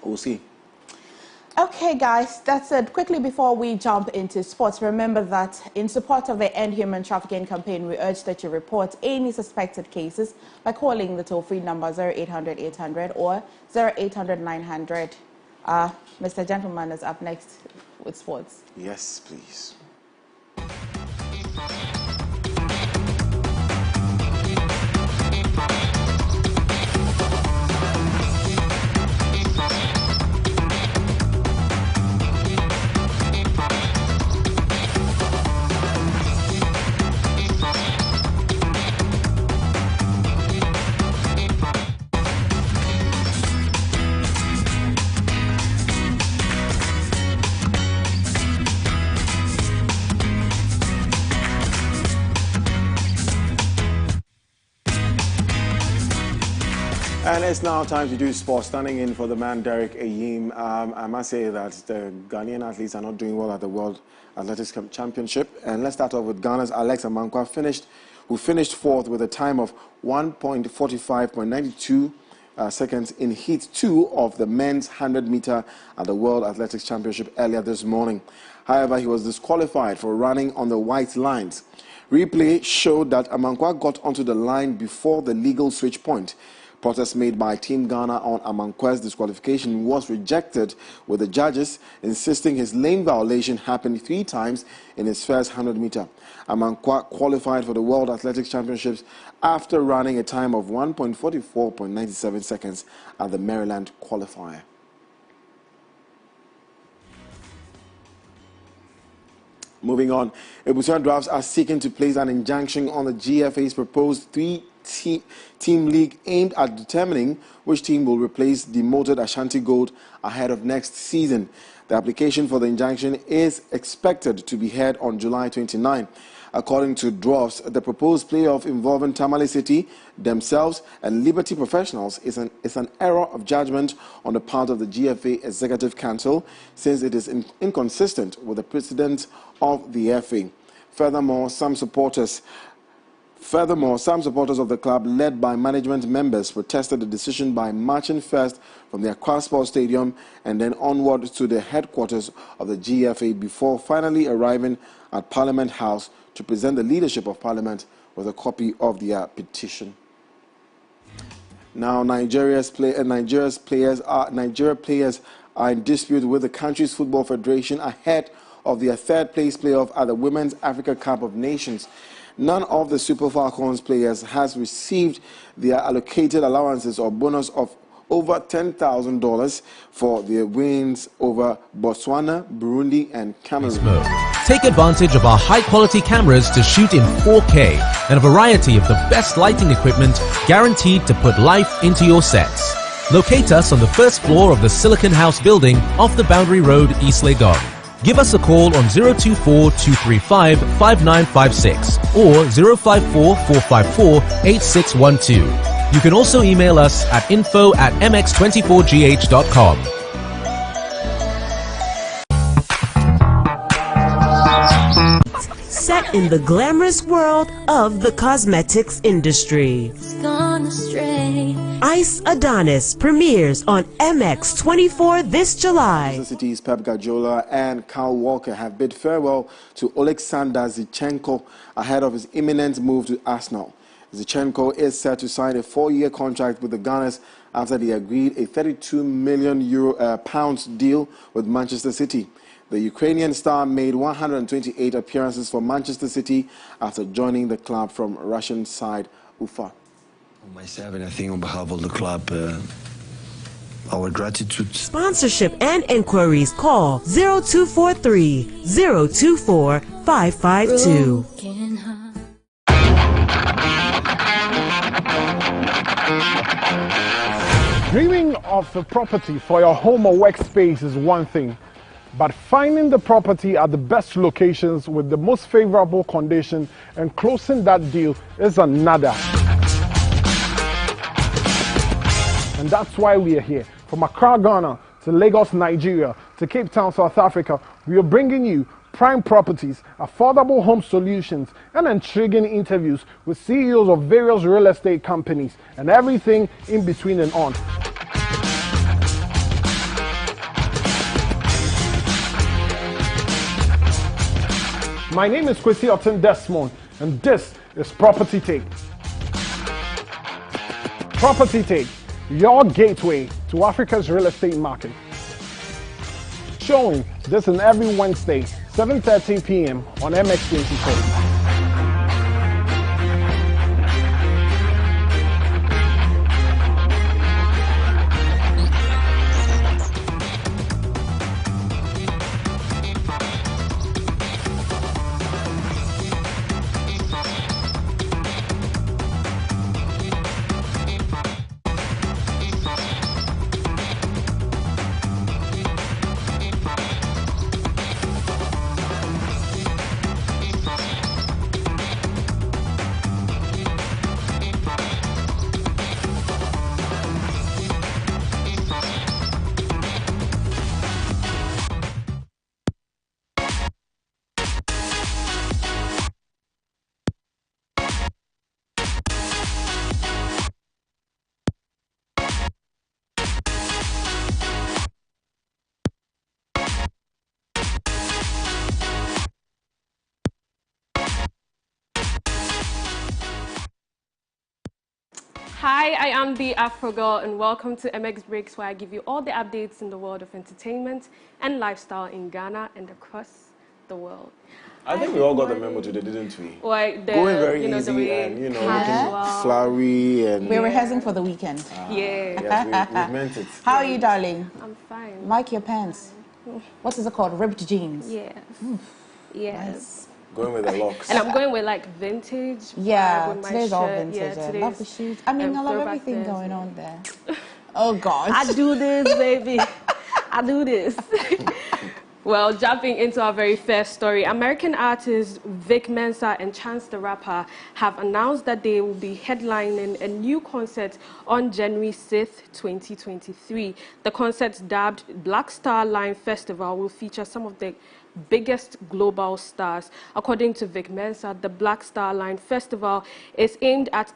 We'll see. Okay, guys, that's it. Quickly before we jump into sports, remember that in support of the End Human Trafficking campaign, we urge that you report any suspected cases by calling the toll-free number 0800-800 or 0800-900. Mr. Gentleman is up next with sports. Yes, please. And it's now time to do sports. Standing in for the man Derek Ayim. I must say that the Ghanaian athletes are not doing well at the World Athletics Championship. And let's start off with Ghana's Alex Amankwa, who finished fourth with a time of 1:45.92 seconds in Heat 2 of the men's 100-meter at the World Athletics Championship earlier this morning. However, he was disqualified for running on the white lines. Replay showed that Amankwa got onto the line before the legal switch point. Protest made by Team Ghana on Amankwa's disqualification was rejected, with the judges insisting his lane violation happened 3 times in his first 100-meter. Amankwa qualified for the World Athletics Championships after running a time of 1:44.97 seconds at the Maryland qualifier. Moving on, Ebusian Drafts are seeking to place an injunction on the GFA's proposed 3-team league aimed at determining which team will replace demoted Ashanti Gold ahead of next season. The application for the injunction is expected to be heard on July 29. According to Drafts, the proposed playoff involving Tamale City, themselves, and Liberty Professionals is an error of judgment on the part of the GFA Executive Council, since it is inconsistent with the precedent of the FA. Furthermore, some supporters of the club, led by management members, protested the decision by marching first from the Accra Sports Stadium and then onward to the headquarters of the GFA before finally arriving at Parliament House to present the leadership of Parliament with a copy of their petition. Now, Nigeria players are in dispute with the country's football federation ahead of their third-place playoff at the Women's Africa Cup of Nations. None of the Super Falcons players has received their allocated allowances or bonus of over $10,000 for their wins over Botswana, Burundi, and Cameroon. Take advantage of our high-quality cameras to shoot in 4K and a variety of the best lighting equipment guaranteed to put life into your sets. Locate us on the first floor of the Silicon House building off the Boundary Road, East Legon. Give us a call on 024-235-5956 or 054-454-8612. You can also email us at info@mx24gh.com. Set in the glamorous world of the cosmetics industry. Gone astray. Ice Adonis premieres on MX24 this July. Manchester City's Pep Guardiola and Kyle Walker have bid farewell to Alexander Zinchenko ahead of his imminent move to Arsenal. Zinchenko is set to sign a 4-year contract with the Gunners after they agreed a £32 million pounds deal with Manchester City. The Ukrainian star made 128 appearances for Manchester City after joining the club from Russian side Ufa. On myself, and I think on behalf of the club, our gratitude. Sponsorship and inquiries call 0243 024 552. Dreaming of a property for your home or workspace is one thing, but finding the property at the best locations with the most favorable condition and closing that deal is another. And that's why we are here. From Accra, Ghana, to Lagos, Nigeria, to Cape Town, South Africa, we are bringing you prime properties, affordable home solutions, and intriguing interviews with CEOs of various real estate companies and everything in between and on. My name is Kwesi Otten Desmond, and this is Property Take. Property Take, your gateway to Africa's real estate market. Showing this and every Wednesday, 7:30 p.m. on MX24. Hi, I am The Afrogirl, and welcome to MX Breaks, where I give you all the updates in the world of entertainment and lifestyle in Ghana and across the world. I think we all got the memo today, didn't we? Like going very easy and, looking flowery. And we're rehearsing for the weekend. Yeah. Yes, we meant it. How are you, darling? I'm fine. Like your pants. What is it called? Ripped jeans? Yes. Yes. Nice. Going with the locks. And I'm going with like vintage. Yeah, with my today's all shirt. vintage. Yeah, I love the shoes. I mean, I love everything going on there. Oh, God. I do this, baby. I do this. Well, jumping into our very first story, American artists Vic Mensa and Chance the Rapper have announced that they will be headlining a new concert on January 6th, 2023. The concert, dubbed Black Star Line Festival, will feature some of the biggest global stars. According to Vic Mensa, the Black Star Line Festival is aimed at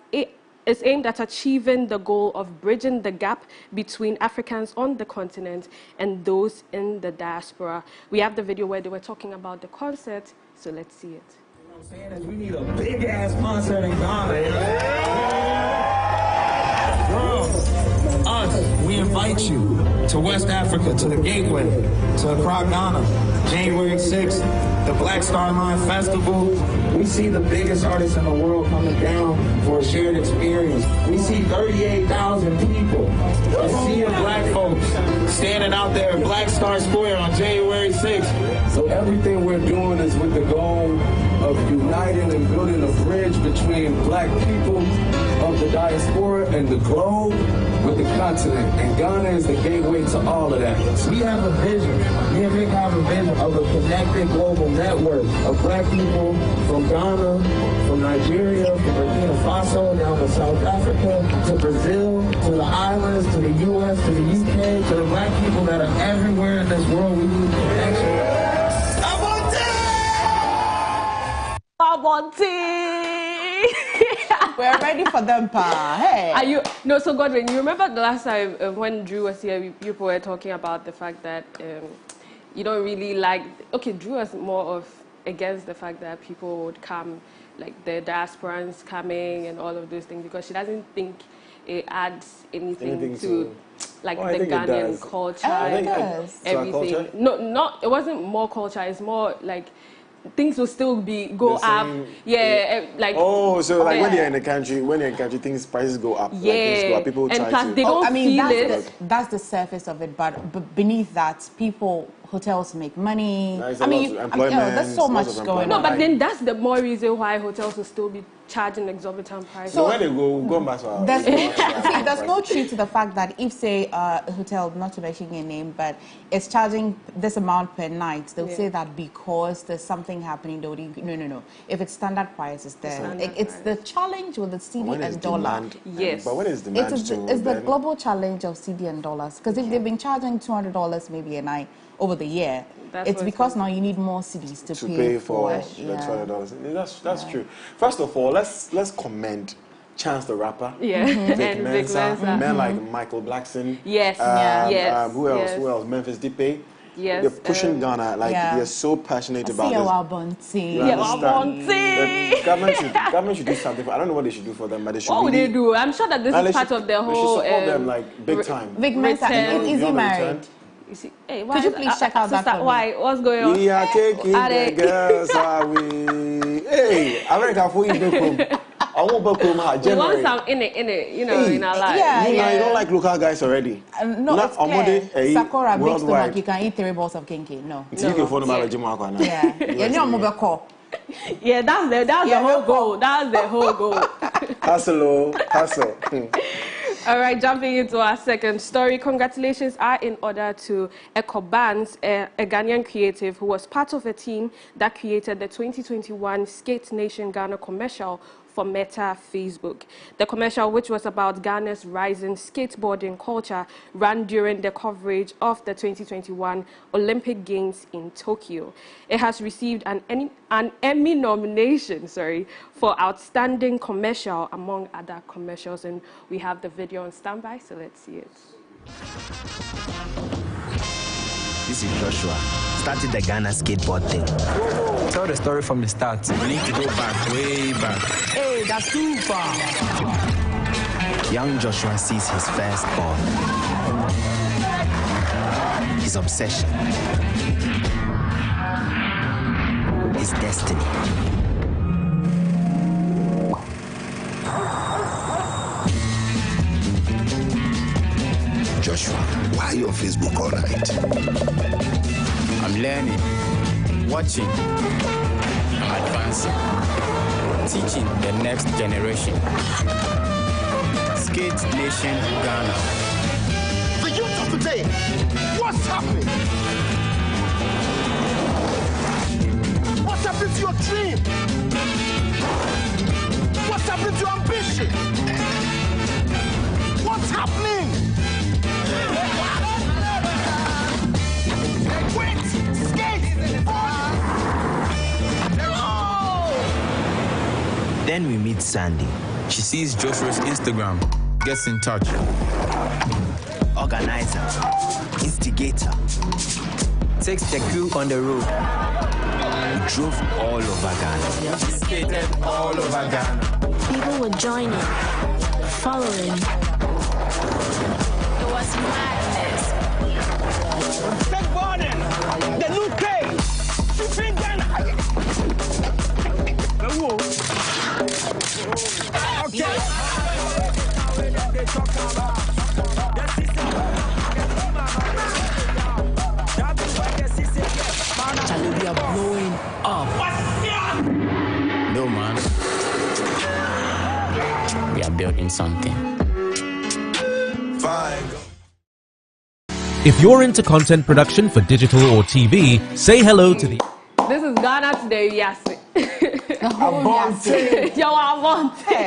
achieving the goal of bridging the gap between Africans on the continent and those in the diaspora. We have the video where they were talking about the concert, so let's see it. What I'm saying is we need a big-ass concert in Ghana. Us, we invite you to West Africa, to the Gateway, to Accra, Ghana, January 6th, the Black Star Line Festival. We see the biggest artists in the world coming down for a shared experience. We see 38,000 people, a sea of black folks standing out there at Black Star Square on January 6th. So everything we're doing is with the goal of uniting and building a bridge between black people of the diaspora and the globe with the continent. And Ghana is the gateway to all of that. We have a vision. Me and Vic have a vision of a connected global network of black people from Ghana, from Nigeria, from Burkina Faso, down to South Africa, to Brazil, to the islands, to the US, to the UK, to the black people that are everywhere in this world. We need connection. We're ready for them, pa. Hey. Are you? No, so Godwin, you remember the last time when Drew was here, people were talking about the fact that you don't really like. Okay, Drew was more of against the fact that people would come, like the diasporans coming and all of those things, because she doesn't think it adds anything to like the Ghanaian culture and everything. No, it wasn't more culture. It's more like things will still go up. Yeah, like so like when you're in the country, things prices go up. Yeah, like things go up. People and try plus to. they don't feel it. That's the surface of it, but beneath that, hotels make money. There's so much going on. No, but then that's the more reason why hotels will still be charging exorbitant prices. So when they go back to there's no truth to the fact that if, say, a hotel, not to mention your name, but it's charging this amount per night, they'll say that because there's something happening. No. If it's standard price, it's there. It's the challenge with the CD and dollar. Yes. But when is demand? It's the global challenge of CD and dollars. Because if they've been charging $200 maybe a night over the year, it's because now you need more CDs to pay for $200. That's true. First of all, let's commend Chance the Rapper. Yeah. Vic Mensa. Men like Michael Blackson. Yes. Who else? Memphis Depay. Yes. They're pushing Ghana. They're so passionate about this. The government should do something. I don't know what they should do for them, but they should. What would they do? I'm sure that this is part of their whole. They should support them like big time. Vic Mensa, is he married? You see, hey, could you please check out that? Why? What's going on? We are taking the girls away. Hey, America for you back I won't back home. We want some in it, in our life. You don't like local guys already. No, it's clear. Sakura big stomach, you can eat 3 balls of kinky. No. You can phone about the now. Yeah, that's the whole goal. That's the whole goal. Hustle. All right, jumping into our second story. Congratulations are in order to Eko Banks, a Ghanaian creative who was part of a team that created the 2021 Skate Nation Ghana commercial for Meta Facebook. The commercial, which was about Ghana's rising skateboarding culture, ran during the coverage of the 2021 Olympic Games in Tokyo. It has received an Emmy nomination, for Outstanding Commercial, among other commercials, and we have the video on standby, so let's see it. This is Joshua. Started the Ghana skateboard thing. Tell the story from the start. We need to go back, way back. Hey, that's too far. Young Joshua sees his first ball. His obsession. His destiny. Joshua, why are you on Facebook all night? I'm learning, watching, I'm advancing, teaching the next generation. Skate Nation Ghana. The youth of today, what's happening? What's happening to your dream? What's happening to your ambition? What's happening? Quit! Skate! Then we meet Sandy. She sees Joshua's Instagram, gets in touch. Organizer, instigator, takes the crew on the road. We drove all over Ghana. We skated all over Ghana. People were joining, following. It was madness. Skateboarding! The new craze! Supreme Ghana! Okay. Charlie, we are blowing up. No, man. We are building something. If you're into content production for digital or TV, say hello to the... This is Ghana today, yes.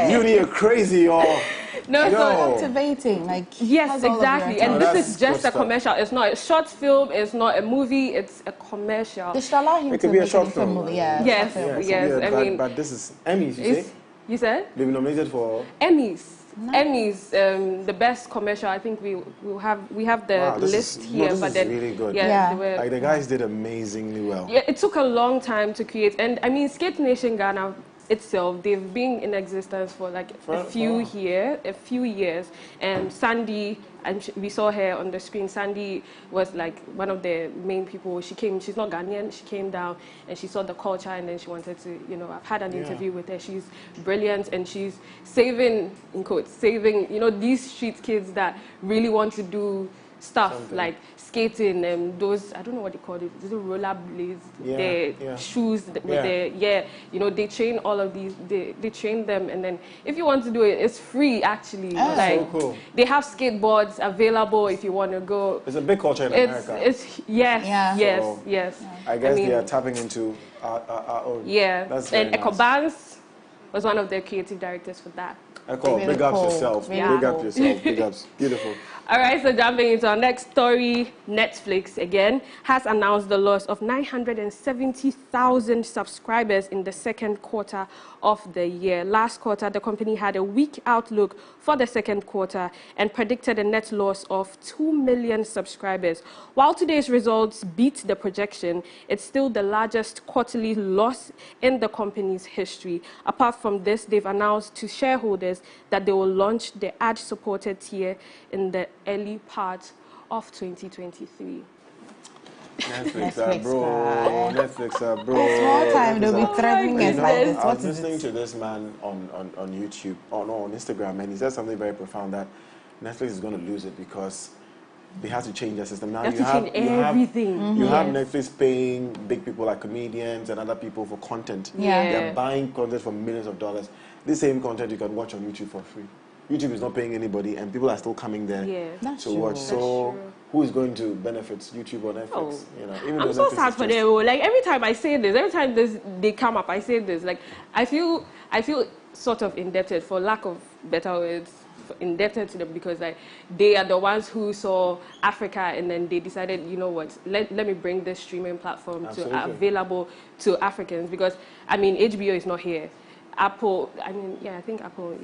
You need a crazy, y'all. No, it's so captivating. Like yes, exactly. And this is just a stuff. commercial. It's not a short film. It's not a movie. It's a commercial. They should allow him It to could be a make short it into a film. movie. Yeah. Yes, short film. yes. I mean, but this is Emmys. You say? You said? They've been nominated for Emmys. Emmys, the best commercial. I think we have the list here, this but is then really good. Yeah, like the guys did amazingly well. Yeah, it took a long time to create, and I mean, Skate Nation Ghana itself, they've been in existence for like a few years. And Sandy, and we saw her on the screen. Sandy was like one of the main people. She came. She's not Ghanaian. She came down and she saw the culture, and then she wanted to. You know, I've had an interview with her. She's brilliant, and she's saving, in quotes, saving. You know, these street kids that really want to do stuff like skating and those, I don't know what they call it, is it roller blades, the shoes with the, you know, they train all of these, they train them, and then if you want to do it, it's free actually. Like, so cool. They have skateboards available if you want to go. It's a big culture in America. Yes. I guess they are tapping into our own. Yeah, That's and very Echo nice. Barnes was one of the creative directors for that. Echo, big ups yourself. Big up yourself. Big ups. Beautiful. All right, so jumping into our next story, Netflix again has announced the loss of 970,000 subscribers in the second quarter of the year. Last quarter, the company had a weak outlook for the second quarter and predicted a net loss of 2 million subscribers. While today's results beat the projection, it's still the largest quarterly loss in the company's history. Apart from this, they've announced to shareholders that they will launch the ad-supported tier in the early part of 2023. Netflix, bro. Netflix, bro. Small time, they'll be threatening us like this. I was listening to this man on YouTube, on Instagram, and he said something very profound that Netflix is going to lose it because they have to change their system. Now you have Netflix paying big people like comedians and other people for content. They're buying content for millions of dollars. This same content you can watch on YouTube for free. YouTube is not paying anybody, and people are still coming there to watch. So, who is going to benefit, YouTube or Netflix? You know, even I'm so sad for them. Like every time I say this, every time they come up, I say this. Like I feel sort of indebted, for lack of better words, indebted to them because like they are the ones who saw Africa, and then they decided, you know what, let me bring this streaming platform to available to Africans, because I mean HBO is not here. Apple, I mean, I think Apple,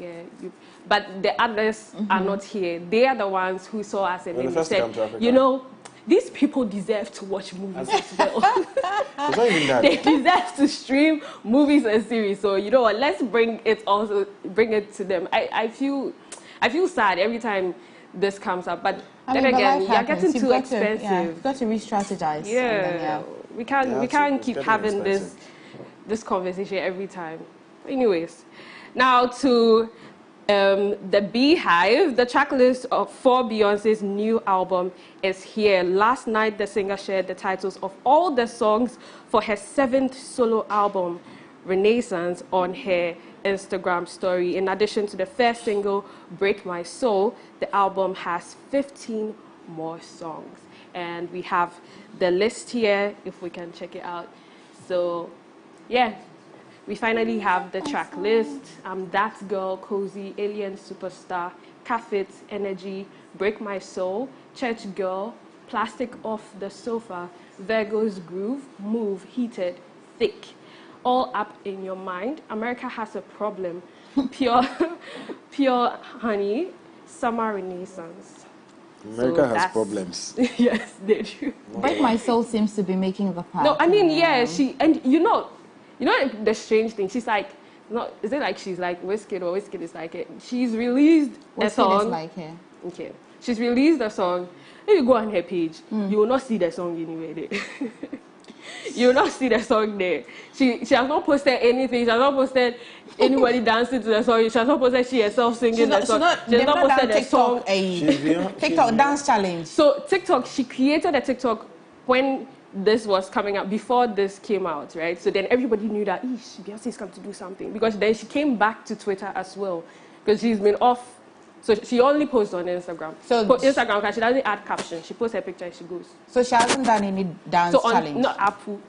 but the others are not here. They are the ones who saw us and then said, you know, these people deserve to watch movies as well. They deserve to stream movies and series. So, you know what, let's bring it to them. I feel sad every time this comes up, but then again, you're getting too expensive. You've got to re-strategize. We can't keep having this conversation every time. Anyways, now to the Beehive. The track list for Beyonce's new album is here. Last night, the singer shared the titles of all the songs for her 7th solo album, Renaissance, on her Instagram story. In addition to the first single, Break My Soul, the album has 15 more songs. And we have the list here, if we can check it out. So, yeah. We finally have the track list. That Girl, Cozy, Alien Superstar, Cafit, Energy, Break My Soul, Church Girl, Plastic Off the Sofa, Virgo's Groove, Move, Heated, Thick, All Up in Your Mind, America Has a Problem, Pure Honey, Summer Renaissance. America has problems. Yes, they do. Break My Soul seems to be making the part. No, I mean, and you know the strange thing, she's like, is it like she's like Wizkid, or Wizkid is like it? She's released a song. Is like her. Okay. She's released a song. If you go on her page, you will not see the song anywhere there. You will not see the song there. She has not posted anything. She has not posted anybody dancing to the song. She has not posted she herself singing the song. She has not posted the song. TikTok dance challenge. So TikTok, she created a TikTok when this was coming out, before this came out, right? So then everybody knew that Beyonce is coming to do something, because then she came back to Twitter as well, because she's been off So she only posts on Instagram. So Instagram, she doesn't add caption. She posts her picture and she goes. So she hasn't done any dance challenge? Not Apple.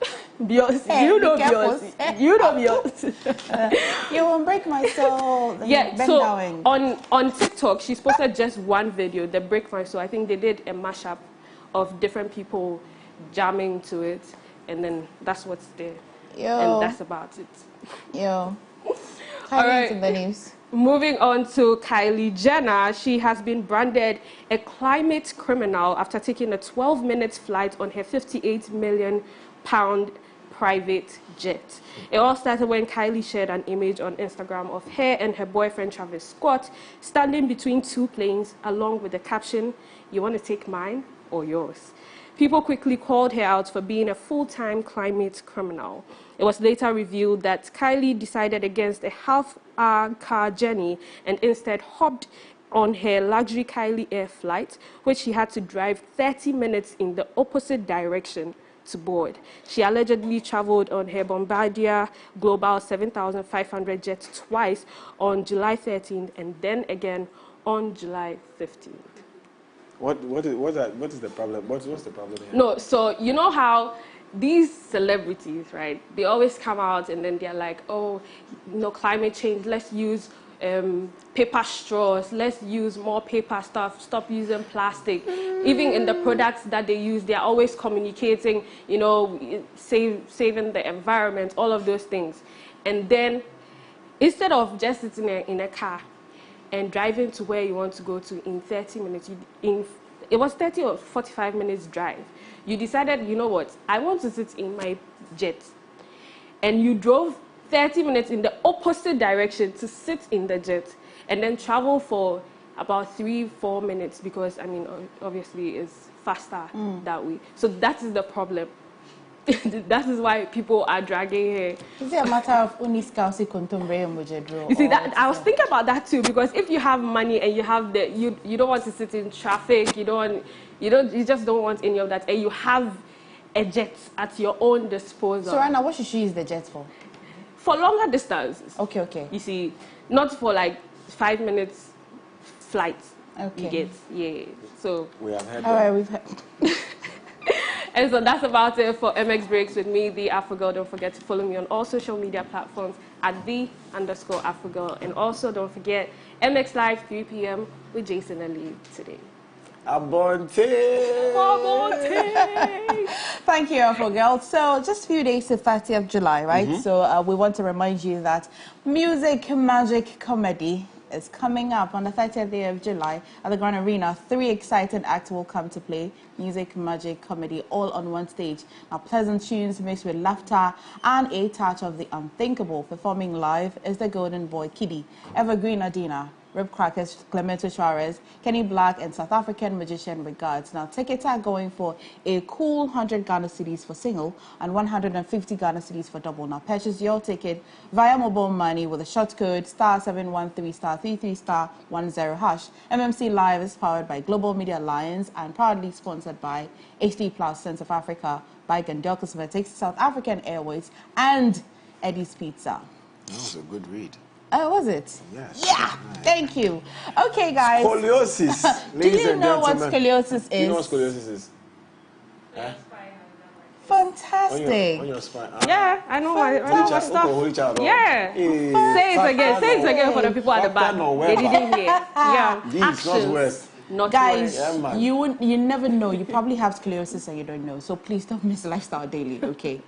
Beyonce. Hey, You know Beyonce. You know Beyonce. You won't break my soul. Yeah, so on TikTok, she's posted just one video, the Break My Soul. I think they did a mashup of different people jamming to it, and then that's what's there. And that's about it. All right. To the news. Moving on to Kylie Jenner, she has been branded a climate criminal after taking a 12-minute flight on her £58 million private jet. It all started when Kylie shared an image on Instagram of her and her boyfriend Travis Scott standing between two planes along with the caption, "You want to take mine or yours?" People quickly called her out for being a full-time climate criminal. It was later revealed that Kylie decided against a half-hour car journey and instead hopped on her luxury Kylie Air flight, which she had to drive 30 minutes in the opposite direction to board. She allegedly traveled on her Bombardier Global 7500 jet twice on July 13th and then again on July 15th. What is the problem? What's the problem here? No, so you know how these celebrities, right, they always come out and then they're like, oh, climate change, let's use paper straws, let's use more paper stuff, stop using plastic. Even in the products that they use, they're always communicating, saving the environment, all of those things. And then instead of just sitting in a car and driving to where you want to go to in 30 minutes, it was 30 or 45 minutes drive. You decided, you know what, I want to sit in my jet. And you drove 30 minutes in the opposite direction to sit in the jet and then travel for about 3-4 minutes because, I mean, obviously it's faster that way. So that is the problem. That is why people are dragging her. Is it a matter of uniskausi kontombre mujadro? You see, that I was thinking about that too, because if you have money and you have you don't want to sit in traffic, you just don't want any of that, and you have a jet at your own disposal. So right now, what should she use the jet for? For longer distances. Okay. You see, not for like 5 minutes flight. Okay. You get, So we have had. All right, we've had. And so that's about it for MX Breaks with me, The Afrogirl. Don't forget to follow me on all social media platforms at @the_Afrogirl. And also don't forget MX Live 3 p.m. with Jason Ali today. Abonte! Thank you, Afrogirl. So just a few days to 30th July, right? So we want to remind you that Music Magic Comedy is coming up on the 30th day of July at the Grand Arena. 3 exciting acts will come to play Music Magic Comedy all on one stage. Now, pleasant tunes mixed with laughter and a touch of the unthinkable. Performing live is the Golden Boy Kiddy, Evergreen Adina, Rib Crackers, Clemente Suarez, Kenny Black, and South African magician Regards. Now, tickets are going for a cool 100 Ghana cedis for single and 150 Ghana cedis for double. Now, purchase your ticket via mobile money with a short code *713*33*10#. MMC Live is powered by Global Media Alliance and proudly sponsored by HD Plus, Sense of Africa, by Gandel Cosmetics, South African Airways, and Eddie's Pizza. That was a good read. Oh, was it? Yes. Yeah, thank you. Okay, guys. Scoliosis. Do you know what scoliosis is? Do you know what scoliosis is? Huh? Fantastic. On your spine. Yeah, I know my stuff. Yeah. Say it again for the people at the back. They didn't hear. Yeah. Northwest. Guys, you never know. You probably have scoliosis and you don't know. So please don't miss Lifestyle Daily, okay?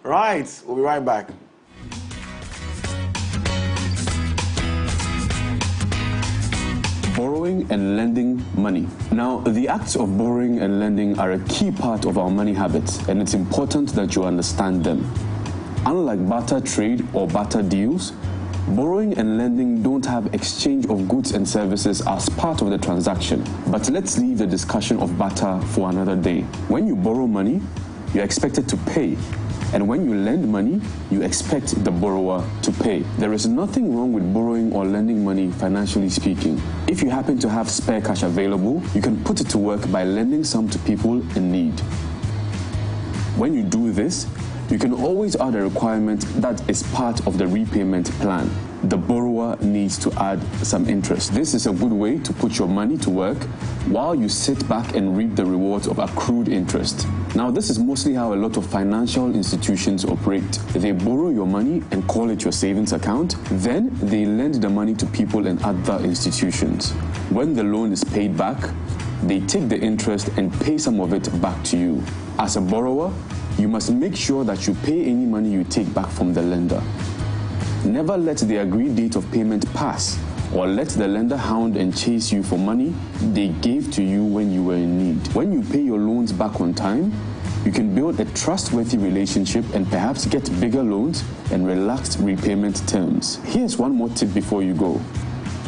Right. We'll be right back. Borrowing and lending money. Now, the acts of borrowing and lending are a key part of our money habits, and it's important that you understand them. Unlike barter trade or barter deals, borrowing and lending don't have exchange of goods and services as part of the transaction. But let's leave the discussion of barter for another day. When you borrow money, you're expected to pay. And when you lend money, you expect the borrower to pay. There is nothing wrong with borrowing or lending money, financially speaking. If you happen to have spare cash available, you can put it to work by lending some to people in need. When you do this, You can always add a requirement that is part of the repayment plan. The borrower needs to add some interest. This is a good way to put your money to work while you sit back and reap the rewards of accrued interest. Now, this is mostly how a lot of financial institutions operate. They borrow your money and call it your savings account. Then they lend the money to people in other institutions. When the loan is paid back, they take the interest and pay some of it back to you. As a borrower, you must make sure that you pay any money you take back from the lender. Never let the agreed date of payment pass, or let the lender hound and chase you for money they gave to you when you were in need. When you pay your loans back on time, you can build a trustworthy relationship and perhaps get bigger loans and relaxed repayment terms. Here's one more tip before you go.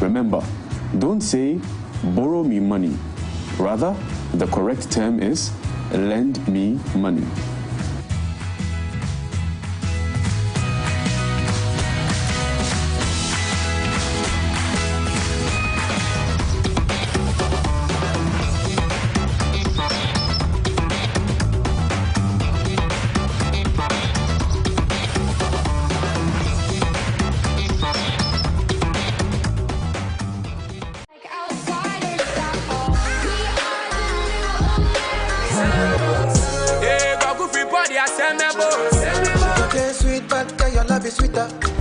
Remember, don't say, borrow me money. Rather, the correct term is, lend me money.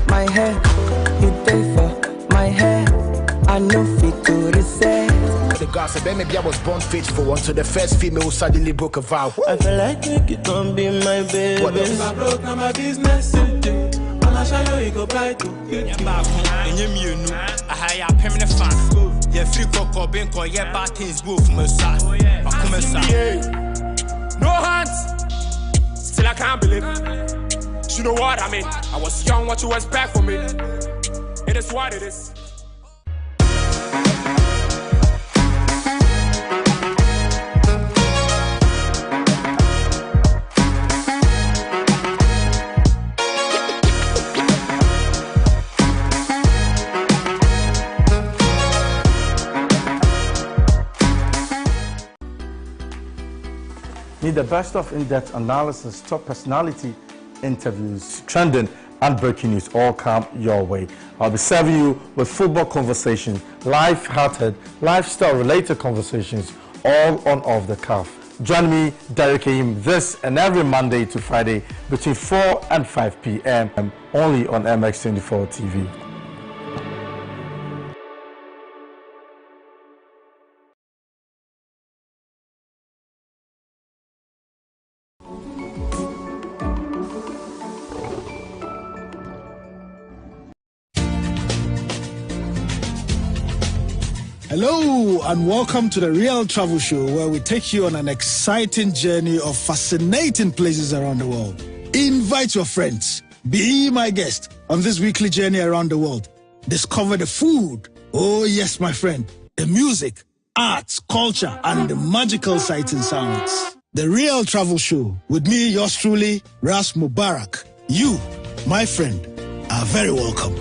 My hair, you take for my hair. I know fit to reset. The gossip, maybe I was born faithful until the first female suddenly broke a vow. I feel like you don't be my baby. What If I broke, now my business. I'll show you, you go buy to. Yeah, back home, and you knew I had a permanent fan. Yeah, free cocoa, being called, yeah, bad things go from a side. No hands. Still, I can't believe it. You know what I mean? I was young, what you expect from me? It is what it is. Need the best of in-depth analysis, top personality interviews, trending and breaking news all come your way. I'll be serving you with football conversations, life-hearted, lifestyle-related conversations, all on Off the Cuff. Join me, Derek Aim, this and every Monday to Friday between 4 and 5 p.m. only on MX24 TV. Hello and welcome to the Real Travel Show, where we take you on an exciting journey of fascinating places around the world. Invite your friends. Be my guest on this weekly journey around the world. Discover the food. Oh yes, my friend. The music, arts, culture, and the magical sights and sounds. The Real Travel Show with me, yours truly, Ras Mubarak. You, my friend, are very welcome.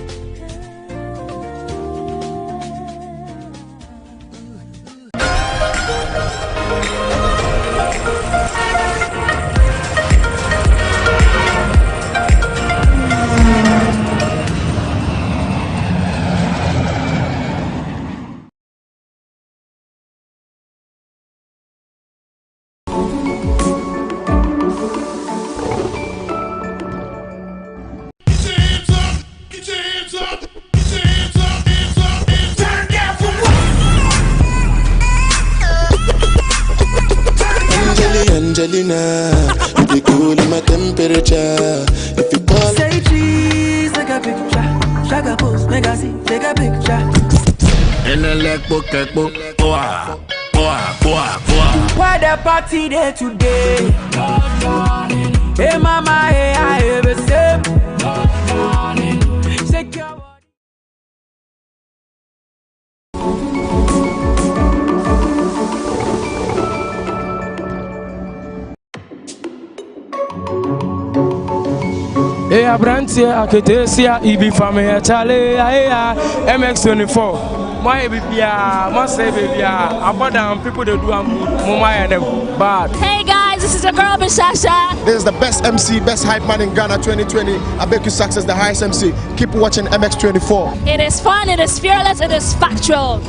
Angelina, you be cool in my temperature. If you call, Say cheese, take a picture. Shaka post, make a see, take a picture. In the leg book, Why the party there today? Hey mama, hey I have a same. Shake your body. Hey, Abrantia, Aketesia, Ibi Family, Charlie, MX24. My baby, must say, baby, about them people that do good, Mama and bad. Hey guys, this is is your girl, Bishasha. This is the best MC, best hype man in Ghana 2020. I beg you success, the highest MC. Keep watching MX24. It is fun, it is fearless, it is factual.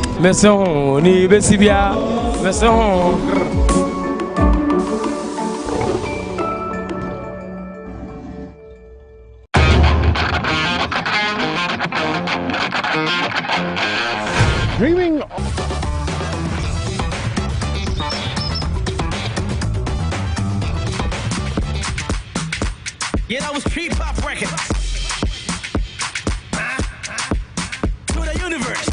Dreaming Yeah, that was Street Pop Records. To the universe.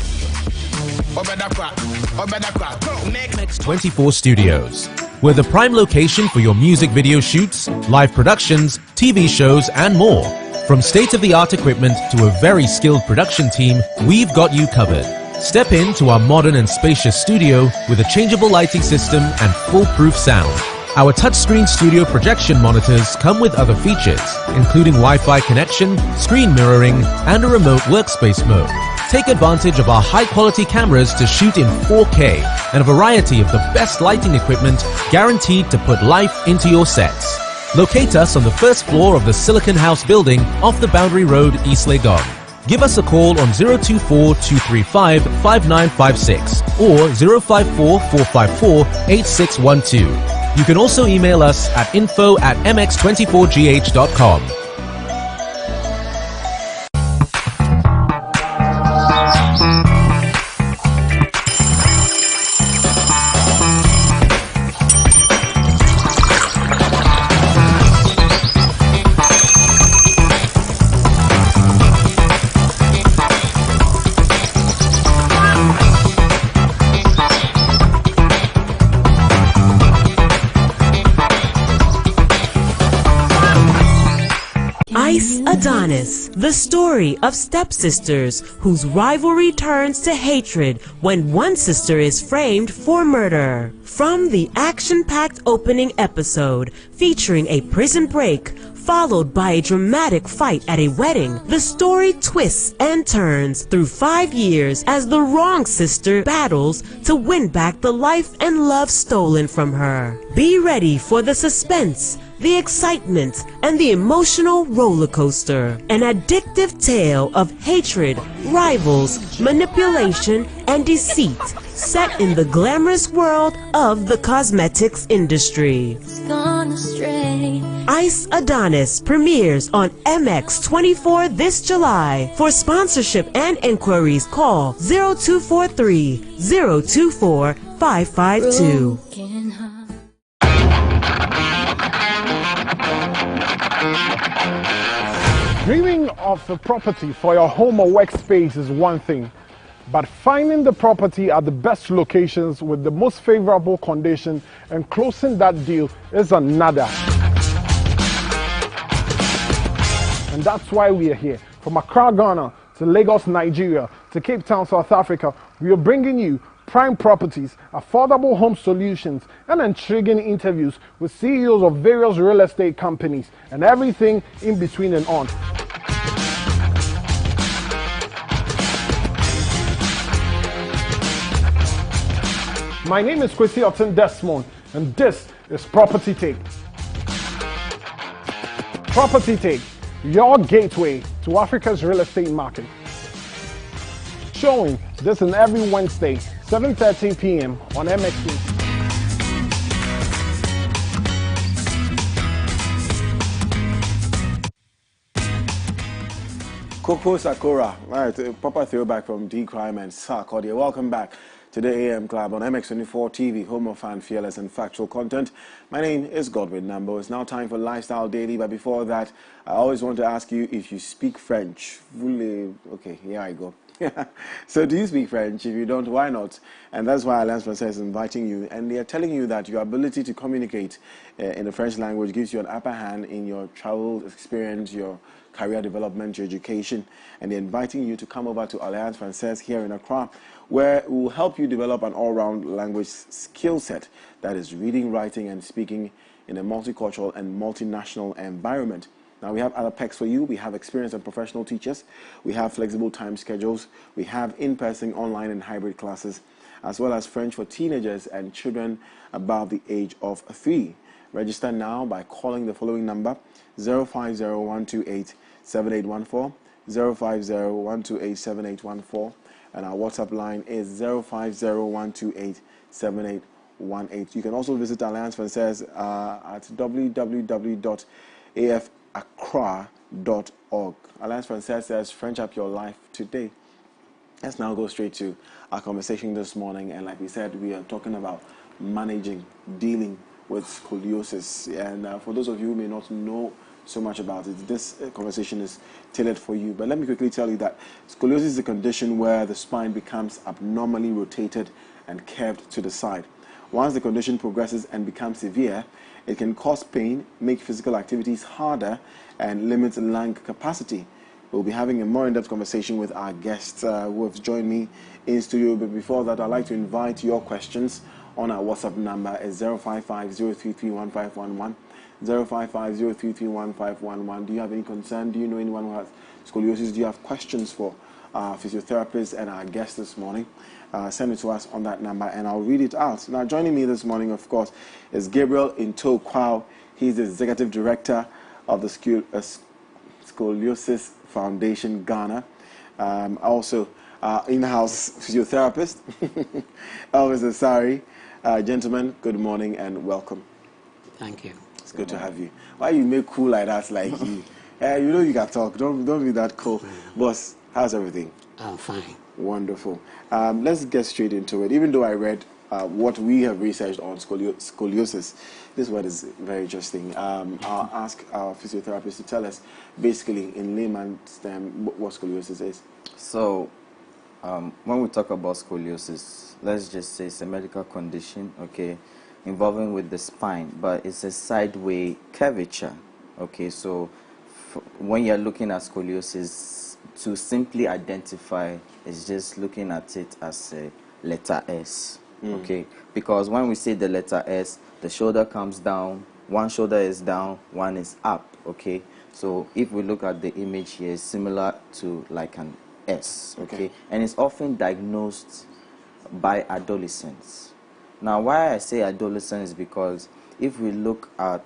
MX 24 Studios. We're the prime location for your music video shoots, live productions, TV shows, and more. From state-of-the-art equipment to a very skilled production team, we've got you covered. Step into our modern and spacious studio with a changeable lighting system and foolproof sound. Our touchscreen studio projection monitors come with other features, including Wi-Fi connection, screen mirroring, and a remote workspace mode. Take advantage of our high-quality cameras to shoot in 4K and a variety of the best lighting equipment guaranteed to put life into your sets. Locate us on the first floor of the Silicon House building off the Boundary Road, East Legon. Give us a call on 024-235-5956 or 054-454-8612. You can also email us at info@mx24gh.com. Adonis, the story of stepsisters whose rivalry turns to hatred when one sister is framed for murder. From the action-packed opening episode featuring a prison break followed by a dramatic fight at a wedding, the story twists and turns through 5 years as the wrong sister battles to win back the life and love stolen from her. Be ready for the suspense, the excitement, and the emotional roller coaster. An addictive tale of hatred, rivals, manipulation, and deceit set in the glamorous world of the cosmetics industry. Ice Adonis premieres on MX24 this July. For sponsorship and inquiries, call 0243-024-552. Dreaming of a property for your home or workspace is one thing, but finding the property at the best locations with the most favorable condition and closing that deal is another. And that's why we are here. From Accra, Ghana, to Lagos, Nigeria, to Cape Town, South Africa, we are bringing you prime properties, affordable home solutions, and intriguing interviews with CEOs of various real estate companies and everything in between and on. My name is Kwesi Otten Desmond, and this is Property Take. Property Take, your gateway to Africa's real estate market. Showing this and every Wednesday, 7:30 p.m. on MXT. Coco Sakura, right, a proper throwback from D Crime and Sarkodia. Welcome back to the AM Club on MX24 TV, home of fan, fearless and factual content. My name is Godwin Nambo. It's now time for Lifestyle Daily, but before that, I always want to ask you if you speak French. Okay, here I go. So do you speak French? If you don't, why not? And that's why Alliance Française is inviting you, and they are telling you that your ability to communicate in the French language gives you an upper hand in your travel experience, your career development, your education, and they're inviting you to come over to Alliance Française here in Accra, where we will help you develop an all-round language skill set that is reading, writing, and speaking in a multicultural and multinational environment. Now, we have other perks for you. We have experienced and professional teachers. We have flexible time schedules. We have in-person, online, and hybrid classes, as well as French for teenagers and children above the age of 3. Register now by calling the following number: 050-128-7814, 050-128-7814, and our WhatsApp line is 050-128-7818. You can also visit Alliance Francaise at www.afacra.org. Alliance Francaise says, French up your life today. Let's now go straight to our conversation this morning. And like we said, we are talking about dealing with scoliosis. And for those of you who may not know so much about it, this conversation is tailored for you. But let me quickly tell you that scoliosis is a condition where the spine becomes abnormally rotated and curved to the side. Once the condition progresses and becomes severe, it can cause pain, make physical activities harder, and limit lung capacity. We'll be having a more in-depth conversation with our guests who have joined me in studio. But before that, I'd like to invite your questions on our WhatsApp number is 055-033-1511, 055-033-1511. Do you have any concern? Do you know anyone who has scoliosis? Do you have questions for our physiotherapists and our guests this morning? Send it to us on that number and I'll read it out. Now, joining me this morning, of course, is Gabriel Into-Kwao. He's the Executive Director of the Scoliosis Foundation Ghana. Also, in-house physiotherapist, Elvis Asari. Gentlemen, good morning and welcome. Thank you. It's good to have you. Why you make cool like that, like you? You know you can talk. Don't be that cool. Boss, how's everything? I'm fine. Wonderful. Let's get straight into it. Even though I read what we have researched on scoliosis, this word is very interesting. I'll ask our physiotherapist to tell us, basically, in layman's terms, what scoliosis is. So, when we talk about scoliosis, let's just say it's a medical condition, okay, involving with the spine, but it's a sideways curvature, okay. So, when you're looking at scoliosis, to simply identify is just looking at it as a letter S, okay, because when we say the letter S, the shoulder comes down, one shoulder is down, one is up, okay. So if we look at the image here, it's similar to like an S, okay, and it's often diagnosed by adolescents. Now, why I say adolescents is because if we look at,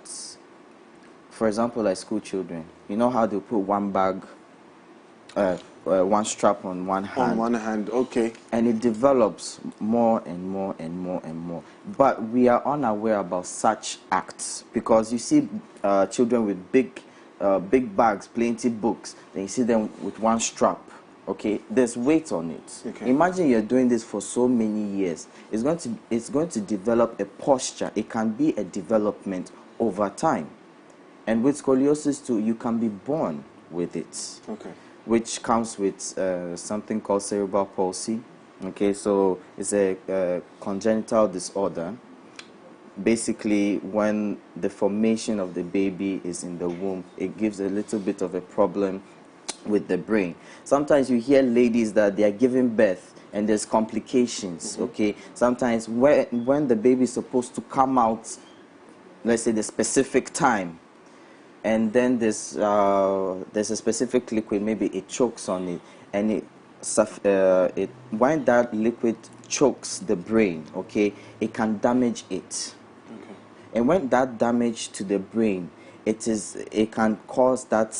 for example, like school children, you know how they put one bag, one strap on one hand. On one hand, okay. And it develops more and more and more and more. But we are unaware about such acts because you see children with big bags, plenty books, then you see them with one strap. Okay, there's weight on it. Okay. Imagine you're doing this for so many years. It's going to develop a posture. It can be a development over time. And with scoliosis too, you can be born with it. Okay. Which comes with something called cerebral palsy. Okay, so it's a congenital disorder. Basically, when the formation of the baby is in the womb, it gives a little bit of a problem with the brain. Sometimes you hear ladies that they are giving birth and there's complications, okay? Sometimes when the baby is supposed to come out, let's say the specific time, and then there's a specific liquid, maybe it chokes on it, and when that liquid chokes the brain, okay, it can damage it. Okay. And when that damage to the brain, it can cause that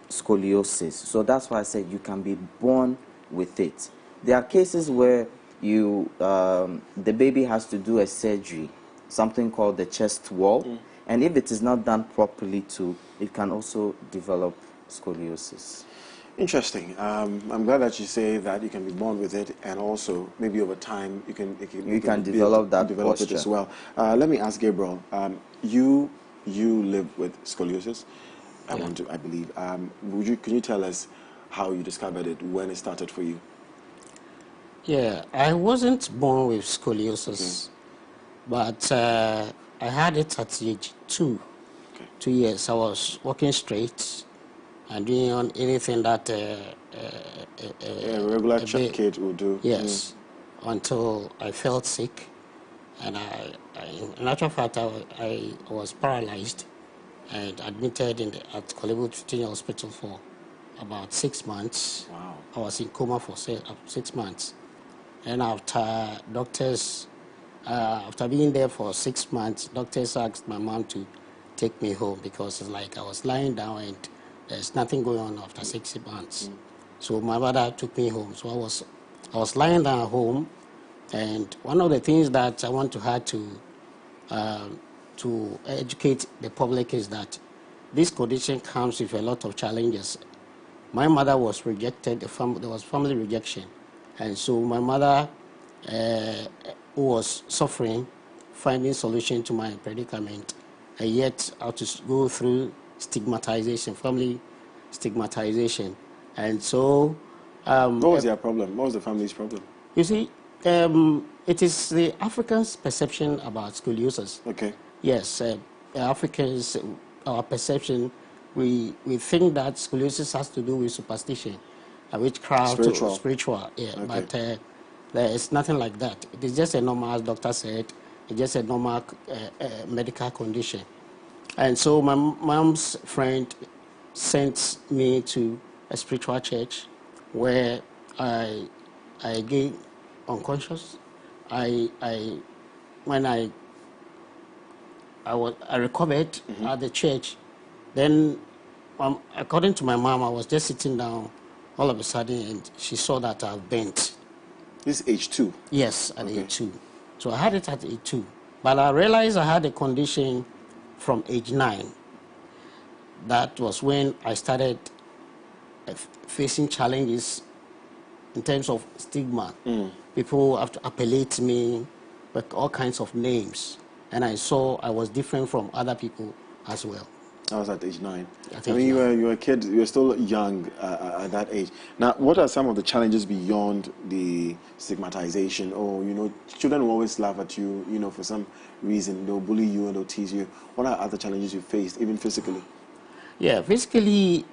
scoliosis. So that's why I said you can be born with it. There are cases where the baby has to do a surgery, something called the chest wall. And if it is not done properly too, it can also develop scoliosis. Interesting. I'm glad that you say that you can be born with it, and also maybe over time you can develop it as well. Let me ask Gabriel. You live with scoliosis. I believe. Can you tell us how you discovered it, when it started for you? Yeah, I wasn't born with scoliosis, but I had it at age 2. 2 years. I was walking straight and doing on anything that a regular kid would do. Yes, until I felt sick, and in actual fact, I was paralyzed and admitted at Kolebu Teaching Hospital for about 6 months. Wow. I was in coma for 6 months. And after doctors After being there for 6 months, doctors asked my mom to take me home because it's like I was lying down and there's nothing going on after 6 months. So my mother took me home. So I was lying down at home, and one of the things that I want to have to educate the public is that this condition comes with a lot of challenges. My mother was rejected, there was family rejection. And so my mother, who was suffering, finding solution to my predicament, and yet I had to go through stigmatization, family stigmatization. And so... what was their problem? What was the family's problem? You see, it is the Africans' perception about scoliosis. Okay. Yes, Africans, our perception, we think that scoliosis has to do with superstition, witchcraft, or spiritual. Yeah, okay. But there is nothing like that. It is just a normal, as doctor said, it's just a normal medical condition. And so my mom's friend sent me to a spiritual church where I get unconscious. When I recovered at the church. Then, according to my mom, I was just sitting down all of a sudden, and she saw that I've bent. This is age 2? Yes, at age 2. So I had it at age 2. But I realized I had a condition from age 9. That was when I started facing challenges in terms of stigma. People have to appellate me with all kinds of names. And I saw I was different from other people as well. I was at age 9. I mean, you were a kid, you were still young at that age. Now, what are some of the challenges beyond the stigmatization? Or, children will always laugh at you, for some reason. They'll bully you and they'll tease you. What are other challenges you faced, even physically? Yeah, physically,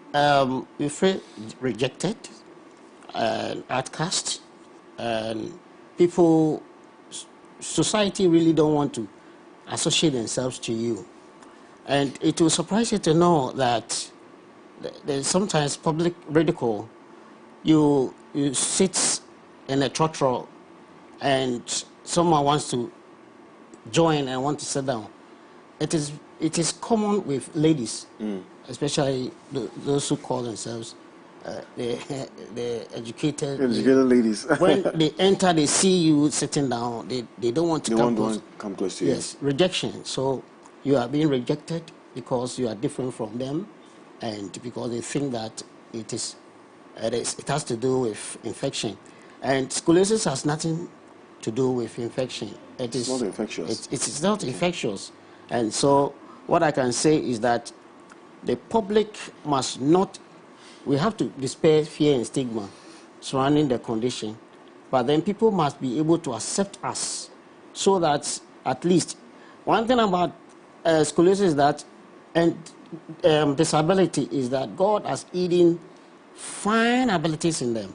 we felt rejected, outcast, and people, society really don't want to associate themselves to you. And it will surprise you to know that there's sometimes public ridicule. You sit in a trotro and someone wants to join and want to sit down. It is common with ladies, especially those who call themselves the educated ladies. When they enter, they see you sitting down. They don't want to come close to you. Yes, rejection. So you are being rejected because you are different from them, and because they think that it has to do with infection. And scoliosis has nothing to do with infection. It's not infectious. It's not infectious. And so what I can say is that the public must not, we have to dispel fear and stigma surrounding the condition, but then people must be able to accept us so that at least, one thing about scoliosis is that, and disability is that God has hidden fine abilities in them,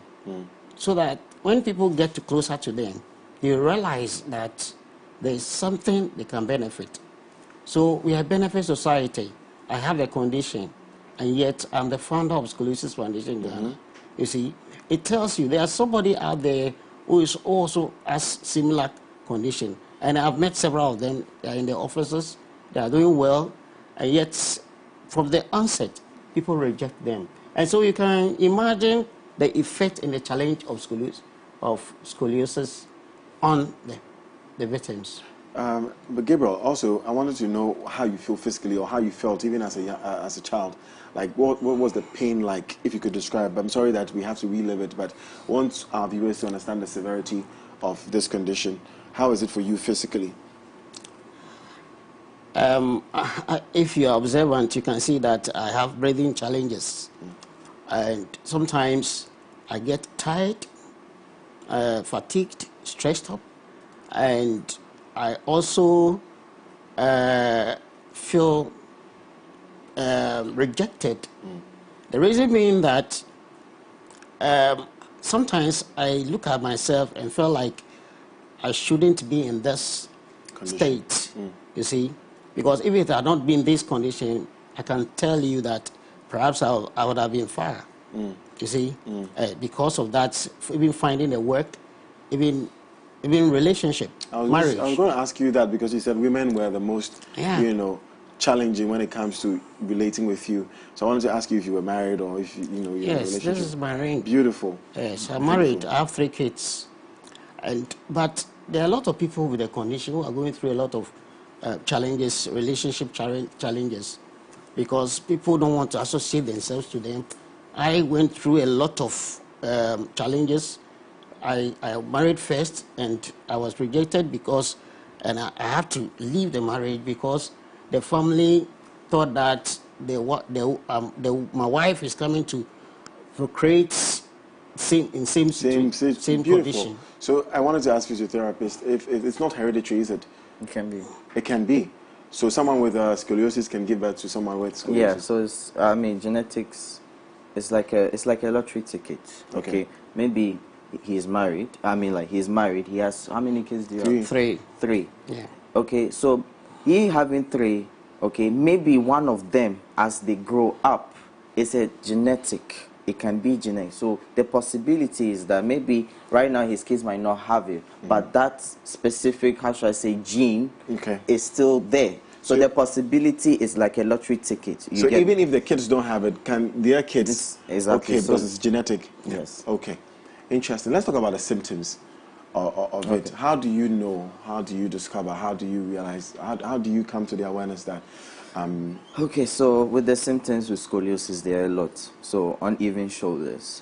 so that when people get closer to them, they realize that there is something they can benefit. So we are benefit society. I have a condition, and yet I'm the founder of Scoliosis Foundation Ghana. You see, it tells you there's somebody out there who is also has similar condition. And I've met several of them. They're in the offices. They are doing well. And yet, from the onset, people reject them. And so you can imagine the effect and the challenge of scoliosis on the victims. But Gabriel, also, I wanted to know how you feel physically, or how you felt even as a child. Like, what was the pain like, if you could describe? I'm sorry that we have to relive it, but I want our viewers to understand the severity of this condition. How is it for you physically? If you are observant, you can see that I have breathing challenges. And sometimes I get tired, fatigued, stressed up, and I also feel rejected. The reason being that sometimes I look at myself and feel like I shouldn't be in this state, you see. Because if it had not been this condition, I can tell you that perhaps I would have been far, you see. Because of that, even finding a work, even even relationship, marriage. I was going to ask you that because you said women were the most, you know, challenging when it comes to relating with you. So I wanted to ask you if you were married or if you know you had a relationship. Yes, this is my ring. Beautiful. Yes, I'm married. I have 3 kids, but there are a lot of people with a condition who are going through a lot of challenges, relationship challenges, because people don't want to associate themselves to them. I went through a lot of challenges. I married first, and I was rejected because, and I had to leave the marriage because the family thought that my wife is coming to procreate same condition. So I wanted to ask physiotherapist if it's not hereditary, is it? It can be. It can be. So someone with scoliosis can give birth to someone with scoliosis. Yeah. So it's, I mean, genetics. It's like a lottery ticket. Okay. Maybe he is married. I mean, like he's married. He has how many kids do you have? 3. 3. Yeah. Okay. So he having 3. Okay. Maybe one of them, as they grow up, is a genetic. It can be genetic. So the possibility is that maybe right now his kids might not have it, but that specific, how should I say, gene is still there. So the possibility is like a lottery ticket. So even if the kids don't have it, can their kids? Exactly. Okay, because it's genetic. Yes. Okay. Interesting. Let's talk about the symptoms of it. How do you know? How do you discover? How do you realize? How do you come to the awareness that? Okay, so with the symptoms with scoliosis, there are a lot. So uneven shoulders.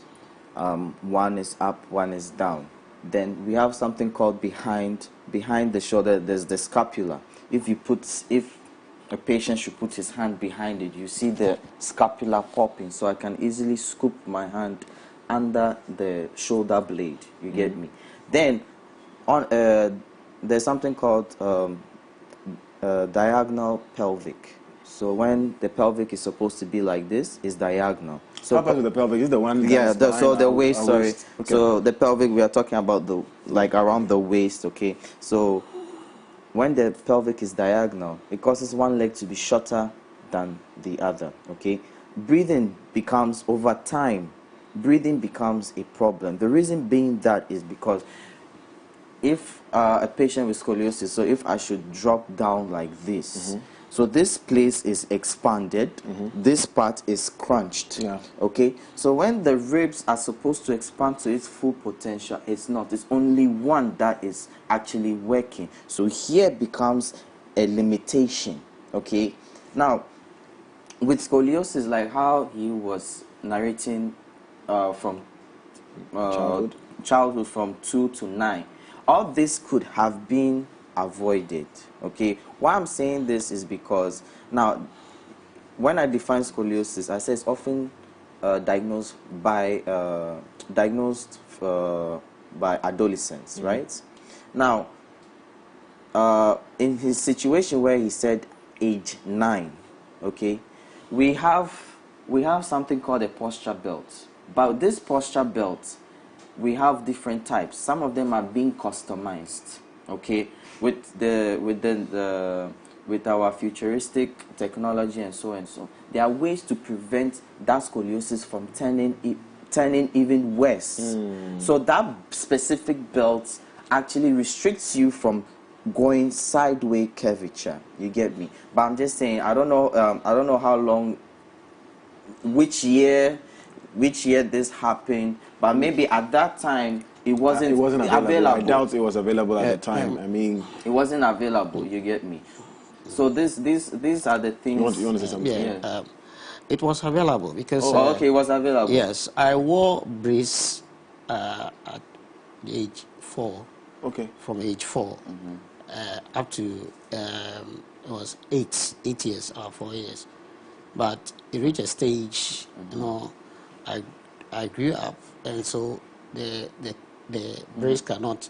One is up, one is down. Then we have something called behind the shoulder. There's the scapula. If a patient should put his hand behind it, you see the scapula popping. So I can easily scoop my hand under the shoulder blade. You get me? Then on there's something called diagonal pelvic. So when the pelvic is supposed to be like this, it's diagonal. So how about the pelvic? Is the one? Yeah. So the waist. Sorry. Waist. Okay. So the pelvic, we are talking about the around the waist. Okay. So when the pelvic is diagonal, it causes one leg to be shorter than the other. Okay. Breathing becomes over time. Breathing becomes a problem. The reason being that is because if a patient with scoliosis, so if I should drop down like this. So this place is expanded, this part is crunched, okay? So when the ribs are supposed to expand to its full potential, it's not. It's only one that is actually working. So here becomes a limitation, okay? Now, with scoliosis, like how he was narrating from childhood from 2 to 9, all this could have been avoided. Okay, why I'm saying this is because now when I define scoliosis, I say it's often diagnosed by adolescents, right? Now in his situation where he said age 9, okay, we have something called a posture belt. But this posture belt, we have different types. Some of them are being customized, okay, with our futuristic technology and so and so. There are ways to prevent that scoliosis from turning even worse. So that specific belt actually restricts you from going sideways curvature. You get me? But I'm just saying, I don't know how long, which year this happened, but maybe at that time it wasn't available. I doubt it was available at the time. I mean, it wasn't available. You get me? So these are the things. You want to say something? Yeah. It was available because. Okay, it was available. Yes, I wore brace at age 4. Okay. From age 4 up to it was 8 years or 4 years, but it reached a stage, you know, I grew up, and so the brace cannot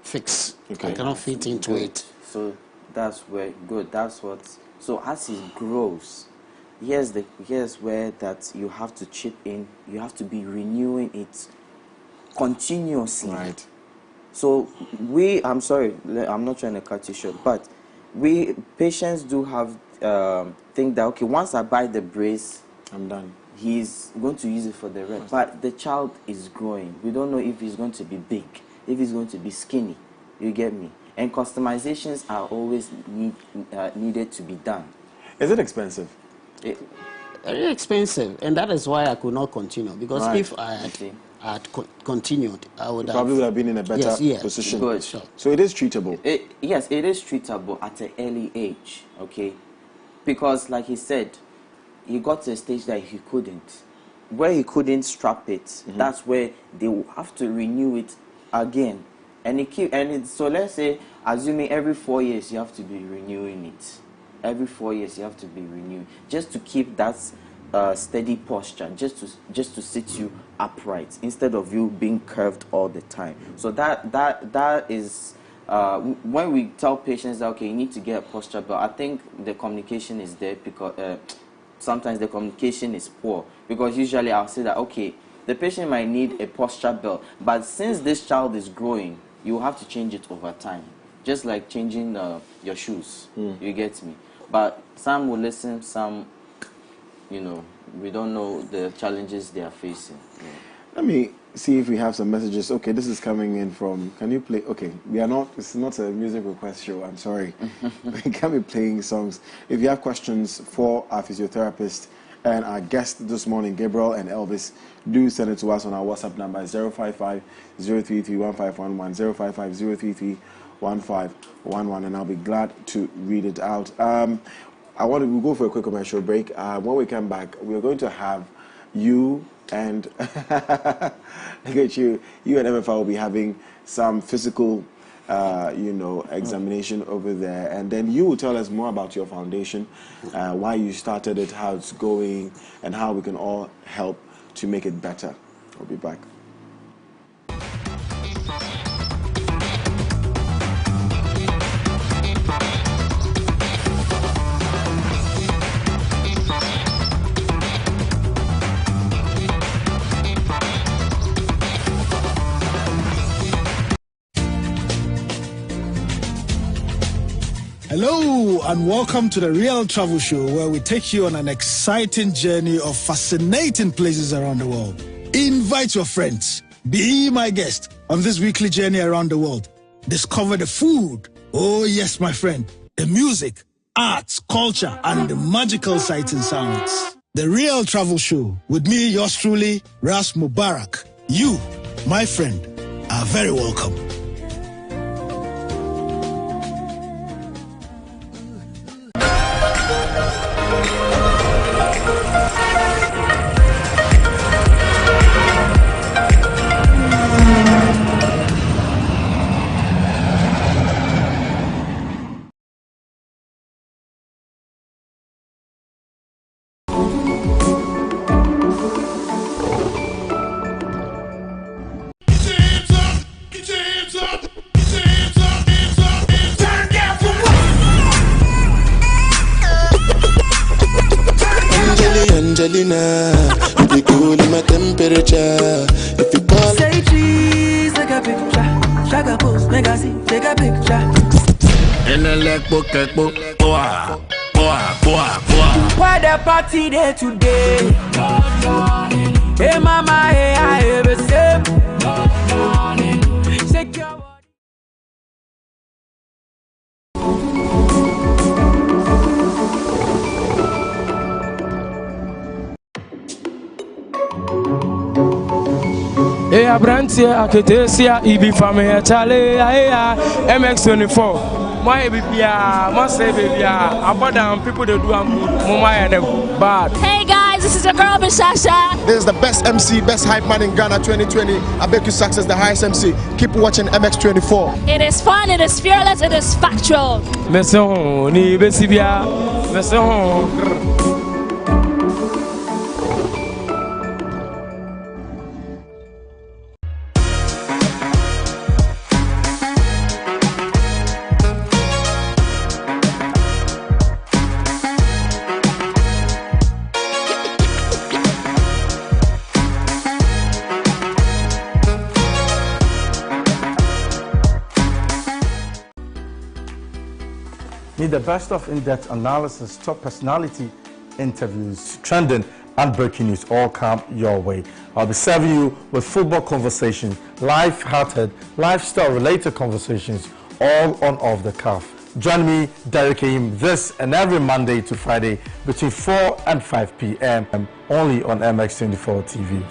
fix. I cannot fit into it. So that's where that's what. So as it grows, here's where that you have to chip in. You have to be renewing it continuously. Right. So I'm sorry, I'm not trying to cut you short, but patients do have think that, okay, once I buy the brace, I'm done. He's going to use it for the rest. But the child is growing. We don't know if he's going to be big, if he's going to be skinny. You get me? And customizations are always needed to be done. Is it expensive? Very expensive, and that is why I could not continue. Because Right. if I had continued, I would probably would have been in a better position. Good. So it is treatable. Yes, it is treatable at an early age. Okay, because like he said, he got to a stage that he couldn't. Where he couldn't strap it, that's where they will have to renew it again. So let's say, assuming every 4 years you have to be renewing it. Every 4 years you have to be renewing, just to keep that steady posture, just to sit you upright instead of you being curved all the time. So that is when we tell patients that okay, you need to get a posture belt. I think the communication is there because sometimes the communication is poor, because usually I'll say that okay, the patient might need a posture belt, but since this child is growing, you have to change it over time, just like changing your shoes. You get me? But some will listen, some, we don't know the challenges they are facing. Let me see if we have some messages. Okay, this is coming in from, can you play? Okay, it's not a music request show, I'm sorry. We can't be playing songs. If you have questions for our physiotherapist and our guest this morning, Gabriel and Elvis, do send it to us on our WhatsApp number, 055-033-1511, 055-033-1511, and I'll be glad to read it out. We'll go for a quick commercial break. When we come back, we're going to have you and look at you and Emefa will be having some physical examination over there, and then you will tell us more about your foundation, why you started it, how it's going, and how we can all help to make it better. I'll be back. Hello and welcome to the Real Travel Show, where we take you on an exciting journey of fascinating places around the world. Invite your friends. Be my guest on this weekly journey around the world. Discover the food. Oh yes, my friend. The music, arts, culture, and the magical sights and sounds. The Real Travel Show with me, yours truly, Ras Mubarak. You, my friend, are very welcome. Angelina, you be cool in my temperature. If you call, say cheese, take a picture. Shaka post, make a see, take a picture. In the leg book, boah. Why the party there today? Hey mama, hey I ever say. Shake your Hey, Abrantia, Aketesia, Emefa and The MX24. My baby, must say, baby, about them people that do bad. Hey guys, this is your girl Bashasha. This is the best MC, best hype man in Ghana 2020. I beg you success, the highest MC. Keep watching MX24. It is fun, it is fearless, it is factual. Meson, ni besibia, meson. Need the best of in-depth analysis, top personality interviews, trending and breaking news all come your way. I'll be serving you with football conversations, life-hearted, lifestyle-related conversations, all on Off the Cuff. Join me, Derek Aim, this and every Monday to Friday between 4 and 5 p.m. only on MX24 TV.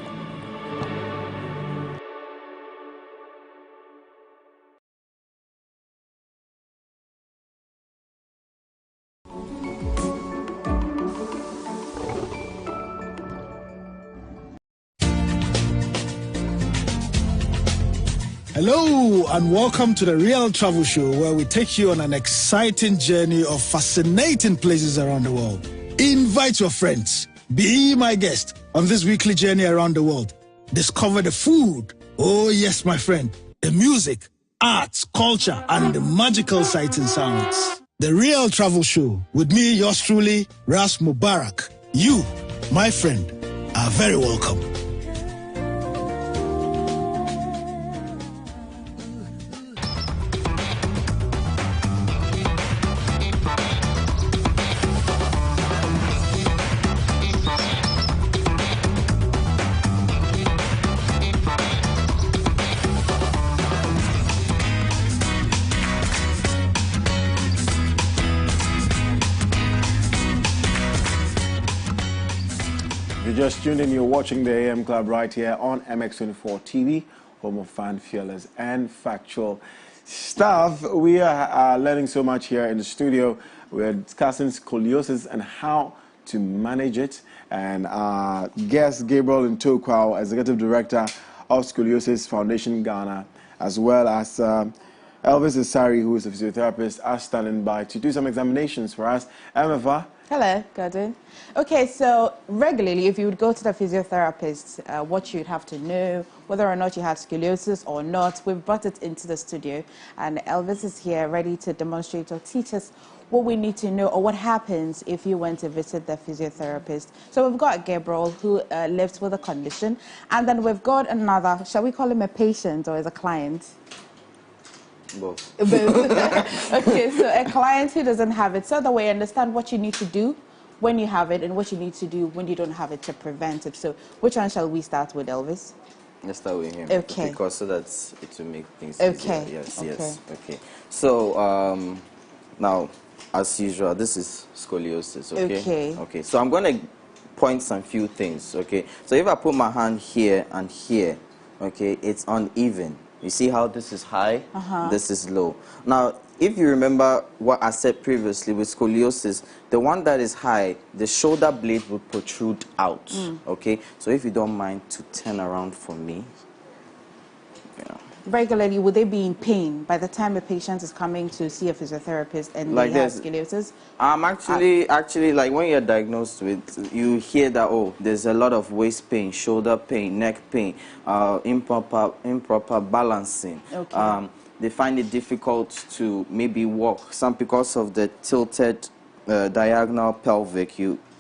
Hello and welcome to the Real Travel Show, where we take you on an exciting journey of fascinating places around the world. Invite your friends. Be my guest on this weekly journey around the world. Discover the food. Oh yes, my friend. The music, arts, culture, and the magical sights and sounds. The Real Travel Show with me, yours truly, Ras Mubarak. You, my friend, are very welcome. Just tuned in, you're watching the AM Club right here on MX24 TV, home of fun, fearless, and factual stuff. We are learning so much here in the studio. We're discussing scoliosis and how to manage it. And our guest, Gabriel Ntokwao, Executive Director of Scoliosis Foundation Ghana, as well as Elvis Asari, who is a physiotherapist, are standing by to do some examinations for us. Emefa. Hello, Godwin. Okay, so regularly, if you would go to the physiotherapist, what you'd have to know, whether or not you have scoliosis or not, we've brought it into the studio, and Elvis is here ready to demonstrate or teach us what we need to know or what happens if you went to visit the physiotherapist. So we've got Gabriel, who lives with a condition, and then we've got another, shall we call him a patient or as a client? Both. Okay, so a client who doesn't have it, so that way understand what you need to do when you have it and what you need to do when you don't have it to prevent it. So which one shall we start with, Elvis? Let's start with him. Okay. Because so that it will make things okay. easier. Yes, okay. yes. Okay. So now, as usual, this is scoliosis, okay? Okay. Okay. So I'm going to point some few things, okay? So if I put my hand here and here, okay, it's uneven. You see how this is high, this is low. Now, if you remember what I said previously with scoliosis, the one that is high, the shoulder blade will protrude out, okay? So if you don't mind to turn around for me. Yeah. Regularly, would they be in pain by the time a patient is coming to see a physiotherapist and like they have scoliosis? Actually, like when you're diagnosed with, you hear that, oh, there's a lot of waist pain, shoulder pain, neck pain, improper balancing. Okay. They find it difficult to maybe walk. Some because of the tilted diagonal pelvic,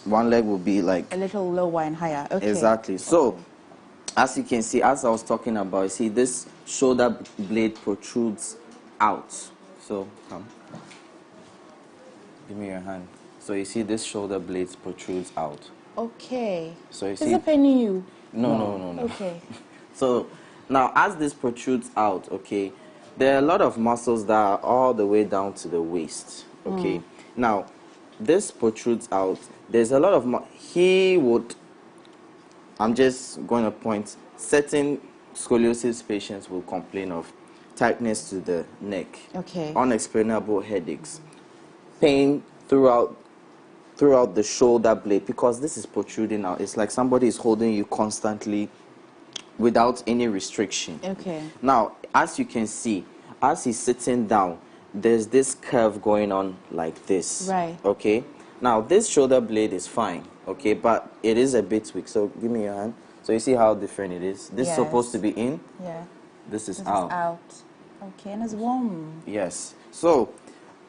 one leg will be like a little lower and higher. Okay. Exactly. So, as you can see, as I was talking about, you see this shoulder blade protrudes out. So, come. Give me your hand. So you see this shoulder blade protrudes out. Okay. So you Is see. it paining you? No. Okay. So now, as this protrudes out, okay, there are a lot of muscles that are all the way down to the waist. Okay. Now, this protrudes out. There's a lot of I'm just going to point, certain scoliosis patients will complain of tightness to the neck, unexplainable headaches, pain throughout the shoulder blade because this is protruding out. It's like somebody is holding you constantly without any restriction. Okay. Now, as you can see, as he's sitting down, there's this curve going on like this. Right. Okay. Now, this shoulder blade is fine, okay, but it is a bit weak. So give me your hand. So you see how different it is. This is supposed to be in. Yeah. This is out. Okay, and it's warm. Yes. So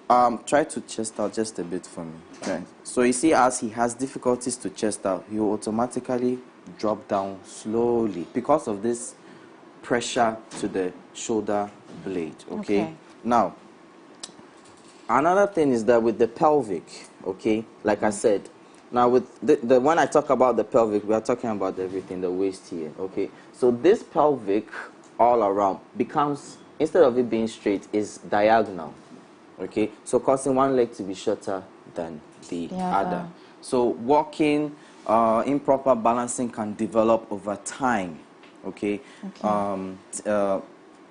try to chest out just a bit for me. Okay. So you see, as he has difficulties to chest out, he will automatically drop down slowly because of this pressure to the shoulder blade. Okay. Now, another thing is that with the pelvic, okay, like I said, Now, with when I talk about the pelvic, we are talking about everything, the waist here, okay? So this pelvic all around becomes, instead of it being straight, is diagonal, okay? So causing one leg to be shorter than the other. So walking, improper balancing can develop over time, okay?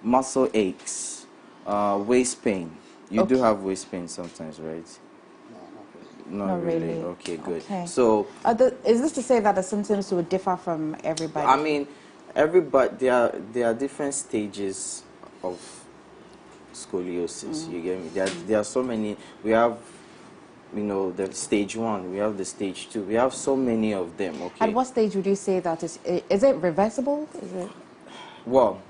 Muscle aches, waist pain. You do have waist pain sometimes, right? Not really. Okay, good. Okay. So, is this to say that the symptoms would differ from everybody? I mean, everybody, there are different stages of scoliosis. You get me? There are so many. We have, you know, the stage 1. We have the stage 2. We have so many of them. Okay. At what stage would you say that is it reversible? Is it? Well,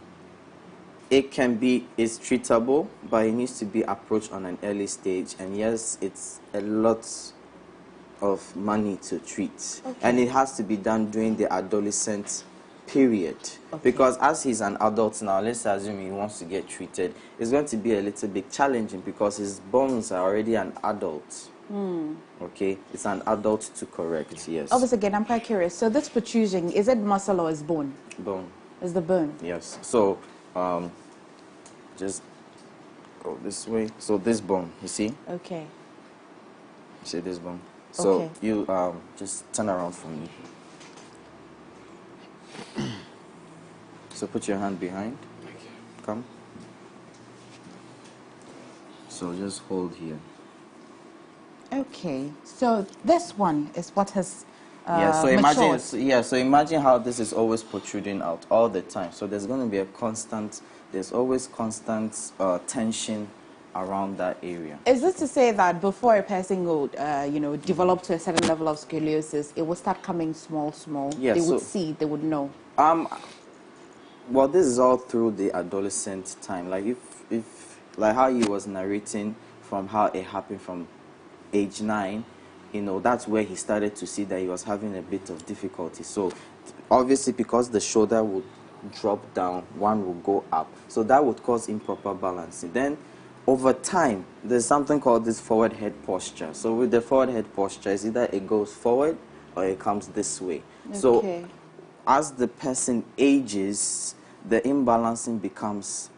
it can be, it's treatable, but it needs to be approached on an early stage. And yes, it's a lot of money to treat. And it has to be done during the adolescent period. Because as he's an adult now, let's assume he wants to get treated, it's going to be a little bit challenging because his bones are already an adult. Okay, it's an adult to correct, yes. Obviously, again, I'm quite curious. So this protrusion, is it muscle or is bone? Bone. It's the bone. Yes. So, just go this way. So this bone, you see? Okay. You see this bone? So you just turn around for me. So put your hand behind. Come. So just hold here. Okay. So this one is what has so imagine, so imagine how this is always protruding out all the time. So there's going to be a constant, there's always constant tension around that area. Is this to say that before a person would, you know, develop to a certain level of scoliosis, it will start coming small? Yeah, they would see, they would know. Well, this is all through the adolescent time. Like if like how he was narrating from how it happened from age 9. You know, that's where he started to see that he was having a bit of difficulty. So, obviously, because the shoulder would drop down, one will go up. So that would cause improper balancing. Then, over time, there's something called this forward head posture. So with the forward head posture, it's either it goes forward or it comes this way. So, as the person ages, the imbalancing becomes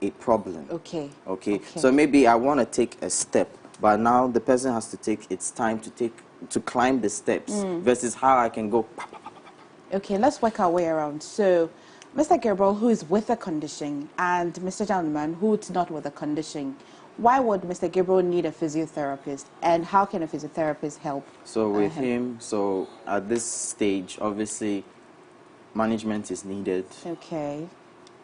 a problem. Okay. So maybe I want to take a step, but now the person has to take its time to climb the steps versus how I can go. Okay, let's work our way around. So, Mr. Gabriel, who is with a condition, and Mr. Gentleman, who is not with a condition, why would Mr. Gabriel need a physiotherapist, and how can a physiotherapist help? So with him, so at this stage, obviously, management is needed. Okay.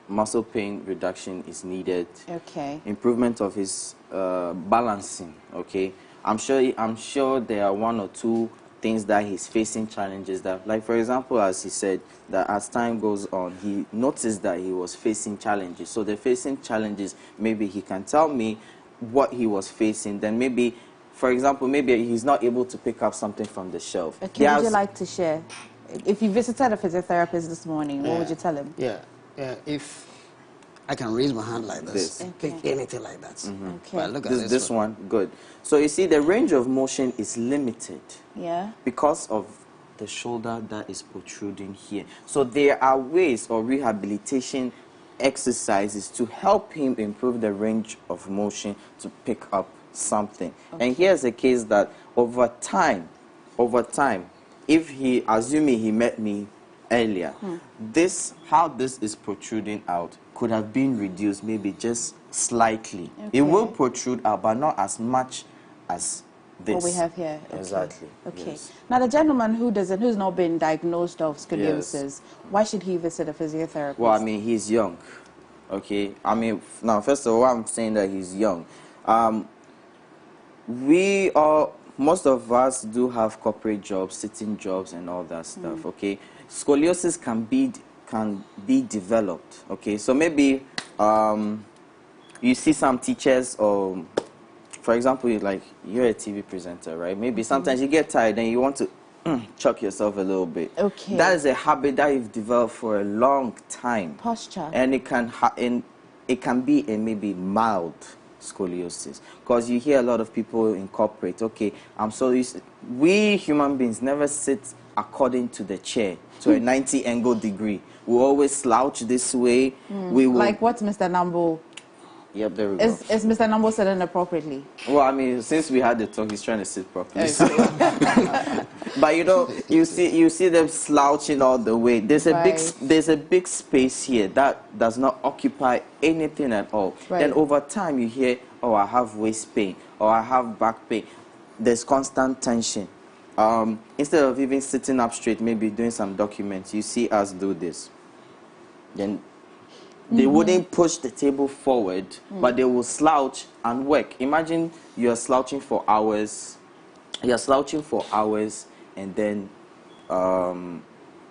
Muscle pain reduction is needed. Okay. Improvement of his balancing. Okay. I'm sure there are 1 or 2 things that he's facing challenges that, like for example, as he said, that as time goes on, he noticed that he was facing challenges. So the facing challenges, maybe he can tell me what he was facing. Then maybe, for example, maybe he's not able to pick up something from the shelf. Okay. Would you like to share? If you visited a physiotherapist this morning, what would you tell him? If I can raise my hand like this. Pick anything like that. But look at this one, good. So you see, the range of motion is limited. Yeah. Because of the shoulder that is protruding here. So there are ways or rehabilitation exercises to help him improve the range of motion to pick up something. And here's a case that over time, if he, assuming he met me earlier, how this is protruding out could have been reduced maybe just slightly. It will protrude out, but not as much as this. What we have here. Exactly. Okay. Now, the gentleman who's not been diagnosed of scoliosis, why should he visit a physiotherapist? Well, I mean, he's young. Okay. I mean, now, first of all, I'm saying that he's young. Most of us do have corporate jobs, sitting jobs, and all that stuff. Okay. Scoliosis can be developed. Okay. So maybe you see some teachers, or for example, like you're a TV presenter, right? Maybe sometimes you get tired and you want to chuck yourself a little bit. Okay. That is a habit that you've developed for a long time. Posture. And it can be a maybe mild scoliosis. Because you hear a lot of people incorporate, okay, we human beings never sit according to the chair, to a 90 angle degree. We always slouch this way. We will, like what's Mr. Nambo? Yep, there we go. Is Mr. Nambo sitting appropriately? Well, I mean, since we had the talk, he's trying to sit properly. Okay. But you see them slouching all the way. There's a big space here that does not occupy anything at all. Right. Then over time you hear, oh, I have waist pain, or I have back pain. There's constant tension. Instead of even sitting up straight, maybe doing some documents, you see us do this. Then they wouldn't push the table forward, but they will slouch and work. Imagine you're slouching for hours. You're slouching for hours, and then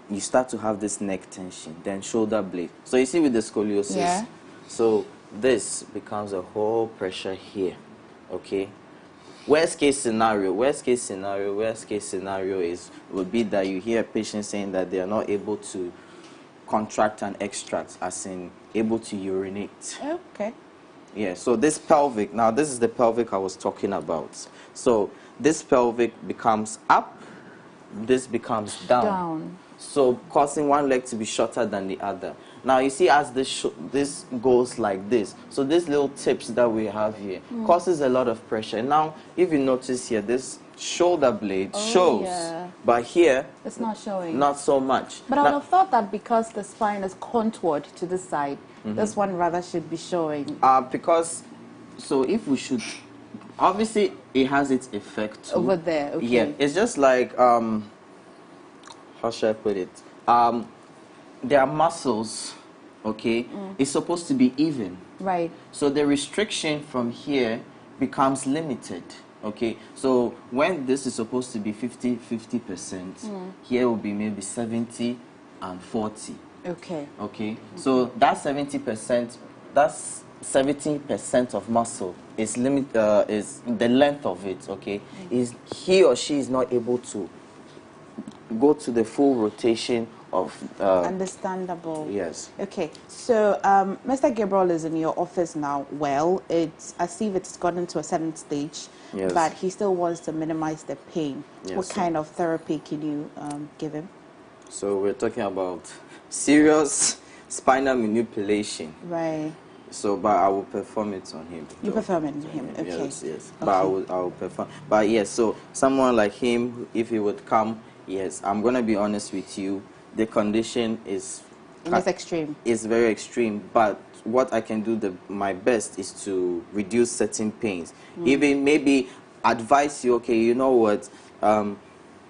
you start to have this neck tension, then shoulder blade. So you see with the scoliosis, so this becomes a whole pressure here, okay? Worst case scenario would be that you hear a patient saying that they are not able to contract and extract, as in able to urinate. Okay. Yeah, so this pelvic, now this is the pelvic I was talking about. So this pelvic becomes up, this becomes down. So causing one leg to be shorter than the other. Now you see as this goes like this, so these little tips that we have here causes a lot of pressure. Now if you notice here, this shoulder blade shows, but here it's not showing. Not so much. But I would have thought that because the spine is contoured to the side, this one rather should be showing. Because, so if we should, obviously it has its effect too. Over there, okay. Yeah, it's just like, how should I put it? There are muscles, okay? It's supposed to be even. Right. So the restriction from here becomes limited. Okay, so when this is supposed to be 50%, here will be maybe 70 and 40. Okay. Okay, so that 70%, that's 70% of muscle is is the length of it. Okay, is he or she is not able to go to the full rotation of understandable. Yes. Okay, so Mr. Gabriel is in your office now. Well, it's as if it's gotten to a certain stage, but he still wants to minimize the pain. Yes, what kind of therapy can you give him? So we're talking about serious spinal manipulation. Right. So, but I will perform it on him. You perform it on him, okay. Yes, yes. Okay. But I will perform. But yes, so someone like him, if he would come, yes, I'm going to be honest with you, the condition is extreme. It's very extreme, but what I can do my best is to reduce certain pains. Even maybe advise you, okay, you know what,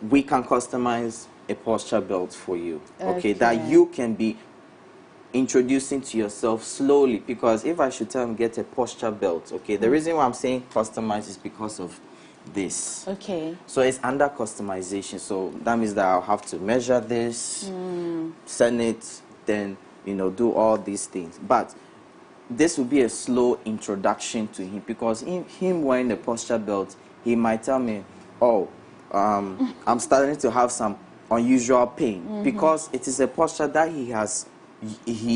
we can customize a posture belt for you, okay, that you can be introducing to yourself slowly. Because if I should tell him get a posture belt, okay, the reason why I'm saying customize is because of this. Okay. So it's under customization. So that means that I'll have to measure this, send it, then, you know, do all these things. But this will be a slow introduction to him, because him wearing the posture belt, he might tell me, oh, I'm starting to have some unusual pain, because it is a posture that he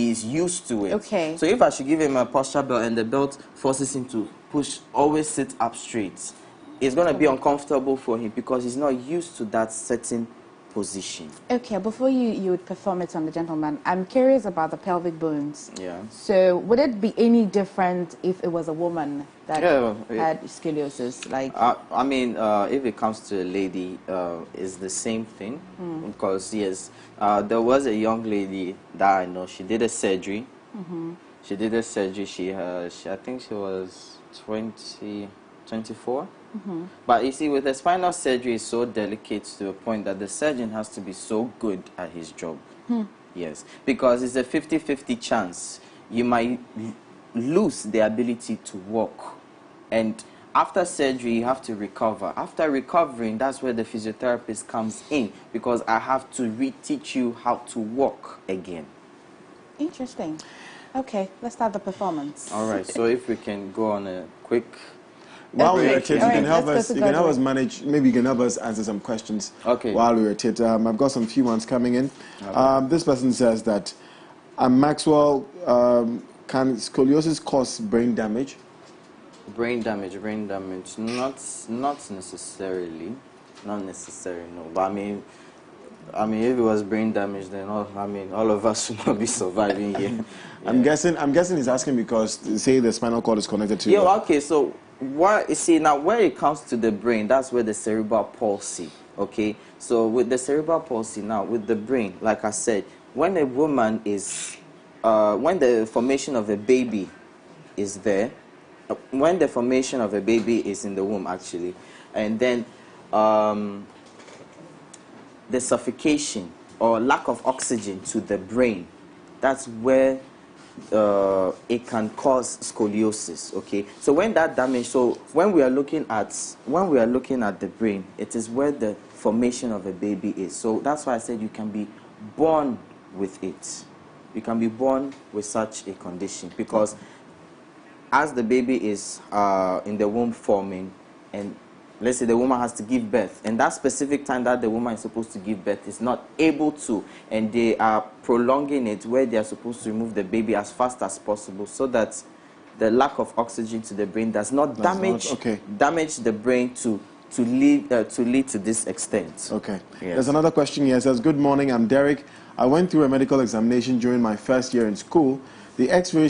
is used to it. Okay. So if I should give him a posture belt and the belt forces him to always sit up straight, it's going to be uncomfortable for him because he's not used to that certain position. Okay, before you would perform it on the gentleman, I'm curious about the pelvic bones. Yeah. So would it be any different if it was a woman that had scoliosis? Like, I mean, if it comes to a lady, it's the same thing. Because, yes, there was a young lady that I know, she did a surgery. She did a surgery, I think she was 24. But you see, with the spinal surgery, it's so delicate to a point that the surgeon has to be so good at his job. Yes, because it's a 50-50 chance. You might lose the ability to walk. And after surgery, you have to recover. After recovering, that's where the physiotherapist comes in, because I have to reteach you how to walk again. Interesting. Okay, let's start the performance. All right, so if we can go on a quick... While we rotate, you can help us manage, maybe you can help us answer some questions while we rotate. I've got some few ones coming in. This person says that, Maxwell, can scoliosis cause brain damage? Brain damage, not necessarily, no. But I mean, if it was brain damage, then all of us should not be surviving here. I'm guessing he's asking because say the spinal cord is connected to. Yeah, okay. So what you see now, when it comes to the brain, that's where the cerebral palsy. Okay, so with the cerebral palsy now, with the brain, like I said, when a woman is, when the formation of a baby is there, when the formation of a baby is in the womb actually, and then the suffocation or lack of oxygen to the brain, that's where it can cause scoliosis. Okay, so when that damage, so when we are looking at the brain, it is where the formation of a baby is. So that's why I said you can be born with it. You can be born with such a condition because as the baby is in the womb forming, and let's say the woman has to give birth, and that specific time that the woman is supposed to give birth is not able to, and they are prolonging it where they are supposed to remove the baby as fast as possible so that the lack of oxygen to the brain does not damage the brain to lead to this extent. Okay. Yes. There's another question here. It says, good morning, I'm Derek. I went through a medical examination during my first year in school. The x-ray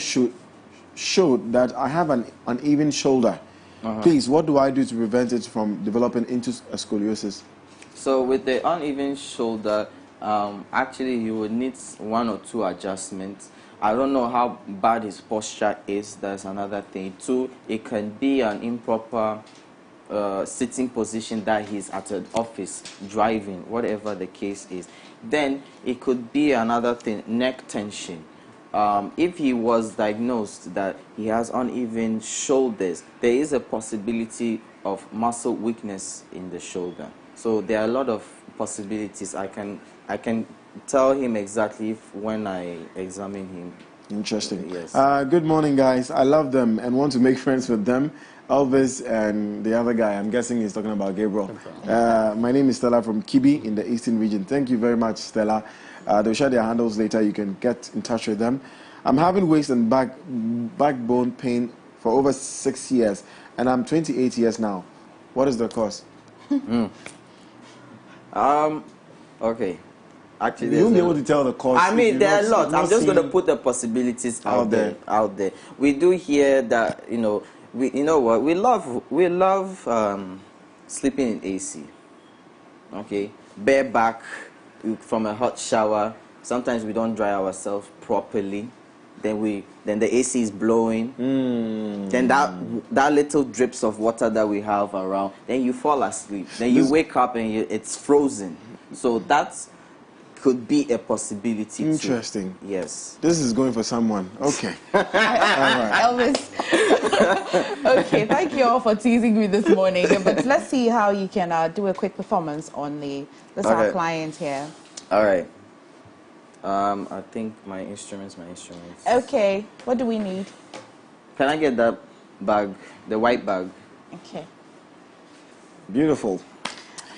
showed that I have an uneven shoulder. Please, what do I do to prevent it from developing into a scoliosis? So with the uneven shoulder, actually you would need 1 or 2 adjustments. I don't know how bad his posture is, that's another thing. 2, it can be an improper sitting position that he's at an office, driving, whatever the case is. Then it could be another thing, neck tension. If he was diagnosed that he has uneven shoulders, there is a possibility of muscle weakness in the shoulder. So there are a lot of possibilities. I can tell him exactly when I examine him. Interesting. Yes. Good morning, guys. I love them and want to make friends with them. Elvis and the other guy, I'm guessing he's talking about Gabriel. My name is Stella from Kibi in the Eastern region. Thank you very much, Stella. They'll share their handles later. You can get in touch with them. I'm having waist and backbone pain for over 6 years, and I'm 28 years now. What is the cause? Okay. Actually, you won't be able to tell the cause. I mean, there are a lot. I'm just going to put the possibilities out there. We do hear that, you know what? We love sleeping in AC. Okay, bare back from a hot shower. Sometimes we don't dry ourselves properly. Then the AC is blowing. Then that little drips of water that we have around. Then you fall asleep. Then you wake up and it's frozen. So that could be a possibility. Interesting. Too. Yes. This is going for someone. Okay. All right. Elvis. Okay, thank you all for teasing me this morning. But let's see how you can do a quick performance on our client here. All right. I think my instruments. Okay. What do we need? Can I get that bag, the white bag? Okay. Beautiful.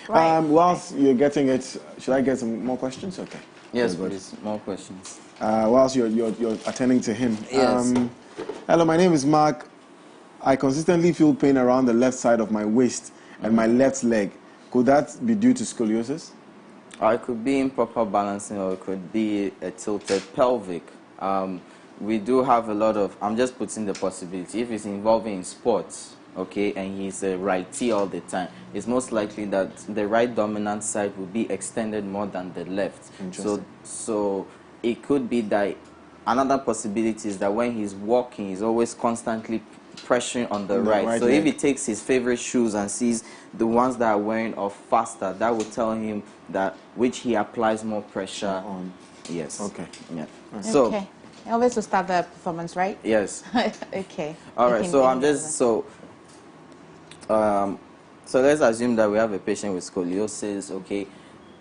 Right. Whilst you're getting it, should I get some more questions? Okay. Yes, please. More questions. Whilst you're attending to him. Yes. Hello, my name is Mark. I consistently feel pain around the left side of my waist and my left leg. Could that be due to scoliosis? It could be improper balancing, or it could be a tilted pelvic. We do have a lot of, I'm just putting the possibility, if it's involving in sports, okay, and he's a righty all the time, it's most likely that the right dominant side will be extended more than the left. So it could be that another possibility is that when he's walking, he's always constantly pressuring on the right. So if he takes his favorite shoes and sees the ones that are wearing off faster, that will tell him that which he applies more pressure on. Yes. Okay. Yeah. So okay. Elvis will start the performance, right? Yes. Okay. All right. So I'm just so let's assume that we have a patient with scoliosis. Okay.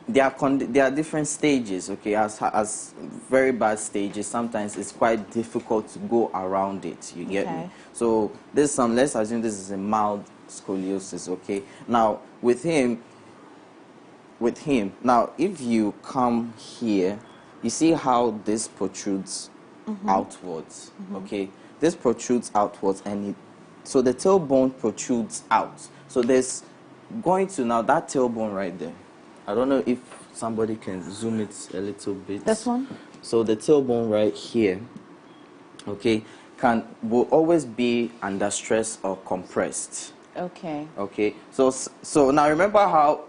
There are different stages. Okay. As very bad stages, sometimes it's quite difficult to go around it. You get me? So let's assume this is a mild scoliosis. Okay. Now with him, now if you come here, you see how this protrudes outwards. Okay. This protrudes outwards, and So the tailbone protrudes out. So there's going to now that tailbone right there. I don't know if somebody can zoom it a little bit. This one? So the tailbone right here, okay, will always be under stress or compressed. Okay. Okay. So now remember how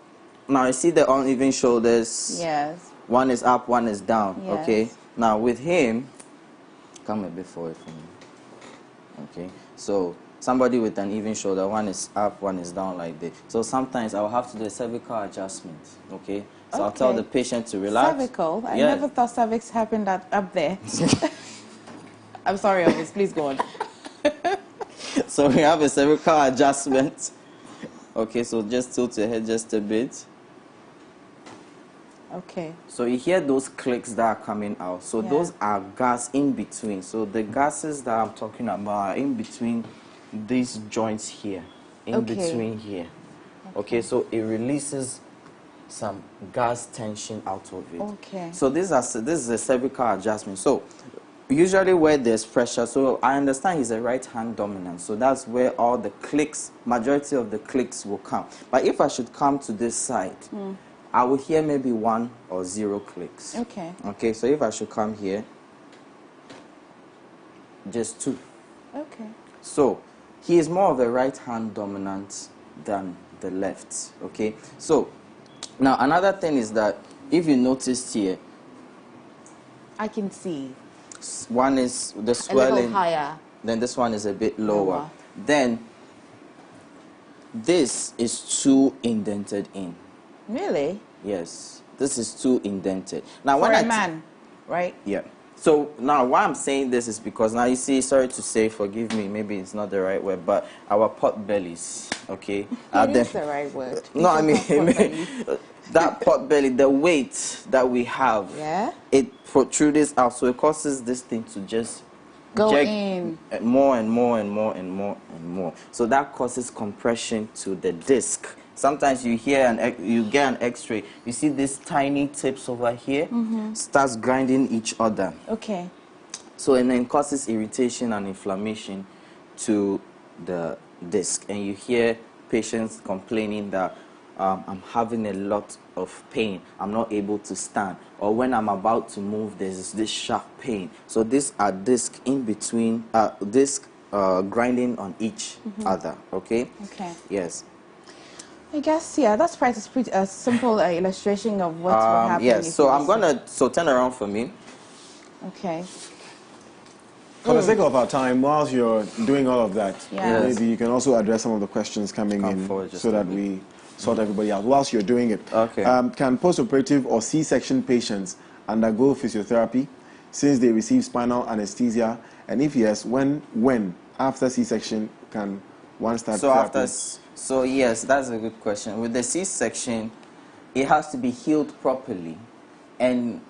now you see the uneven shoulders. Yes. One is up, one is down. Yes. Okay. Now with him, come a bit forward for me. Okay. So somebody with an even shoulder, one is up, one is down like this. So sometimes I'll have to do a cervical adjustment. Okay. So I'll tell the patient to relax. Cervical? I never thought cervix happened up there. I'm sorry, Elvis. Please go on. So we have a cervical adjustment. Okay, so just tilt your head just a bit. Okay. So you hear those clicks that are coming out. So those are gas in between. So the gases that I'm talking about are in between these joints here. In between here. Okay, so it releases some gas tension out of it. Okay. So this is a cervical adjustment. So usually where there's pressure, so I understand he's a right hand dominant, so that's where all the clicks, majority of the clicks will come. But if I should come to this side, I will hear maybe 1 or 0 clicks. Okay. Okay, so if I should come here, just 2. Okay. So he is more of a right hand dominant than the left. Okay, so now another thing is that if you notice here, I can see. One is the swelling, a little higher. Then this one is a bit lower. Then this is too indented in. Really? Yes, this is too indented. Now, For when a man, right? Yeah. So now why I'm saying this is because now you see, sorry to say, forgive me, maybe it's not the right word, but our pot bellies, okay? It is the right word. No, I mean that pot belly, the weight that we have, it protrudes out, so it causes this thing to just go in more and more and more and more and more. So that causes compression to the disc. Sometimes you hear you get an X-ray, you see these tiny tips over here starts grinding each other. Okay. So and then causes irritation and inflammation to the disc, and you hear patients complaining that I'm having a lot of pain, I'm not able to stand, or when I'm about to move there's this sharp pain. So these are discs in between, grinding on each other. Okay. Okay. Yes. I guess, yeah, that's pretty a simple illustration of what will happen. Yes, so I'm gonna turn around for me. Okay. For the sake of our time, whilst you're doing all of that, Yes. maybe you can also address some of the questions coming in so that we sort everybody out. Whilst you're doing it, can post-operative or C-section patients undergo physiotherapy since they receive spinal anesthesia? And if yes, when after C-section can one start therapy? So yes, that's a good question. With the C-section, it has to be healed properly. And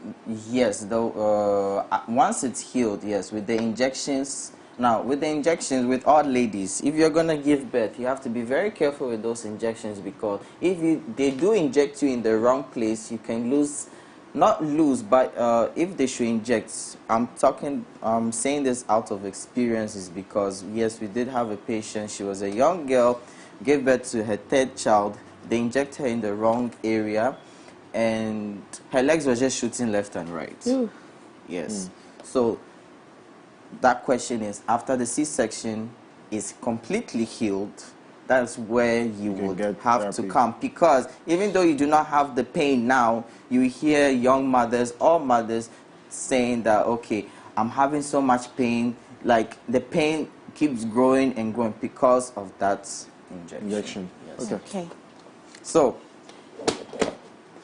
yes, though, once it's healed, yes, with the injections. Now, with the injections, with all ladies, if you're going to give birth, you have to be very careful with those injections, because if they do inject you in the wrong place, you can lose, not lose, but if they should inject, I'm saying this out of experience, is because, yes, we did have a patient, she was a young girl, gave birth to her 3rd child, they inject her in the wrong area, and her legs were just shooting left and right. Ooh. Yes. So that question is, after the C-section is completely healed, that's where you would have to come. Because even though you do not have the pain now, you hear young mothers or mothers saying that, okay, I'm having so much pain, like the pain keeps growing and growing because of that injection. Yes. Okay.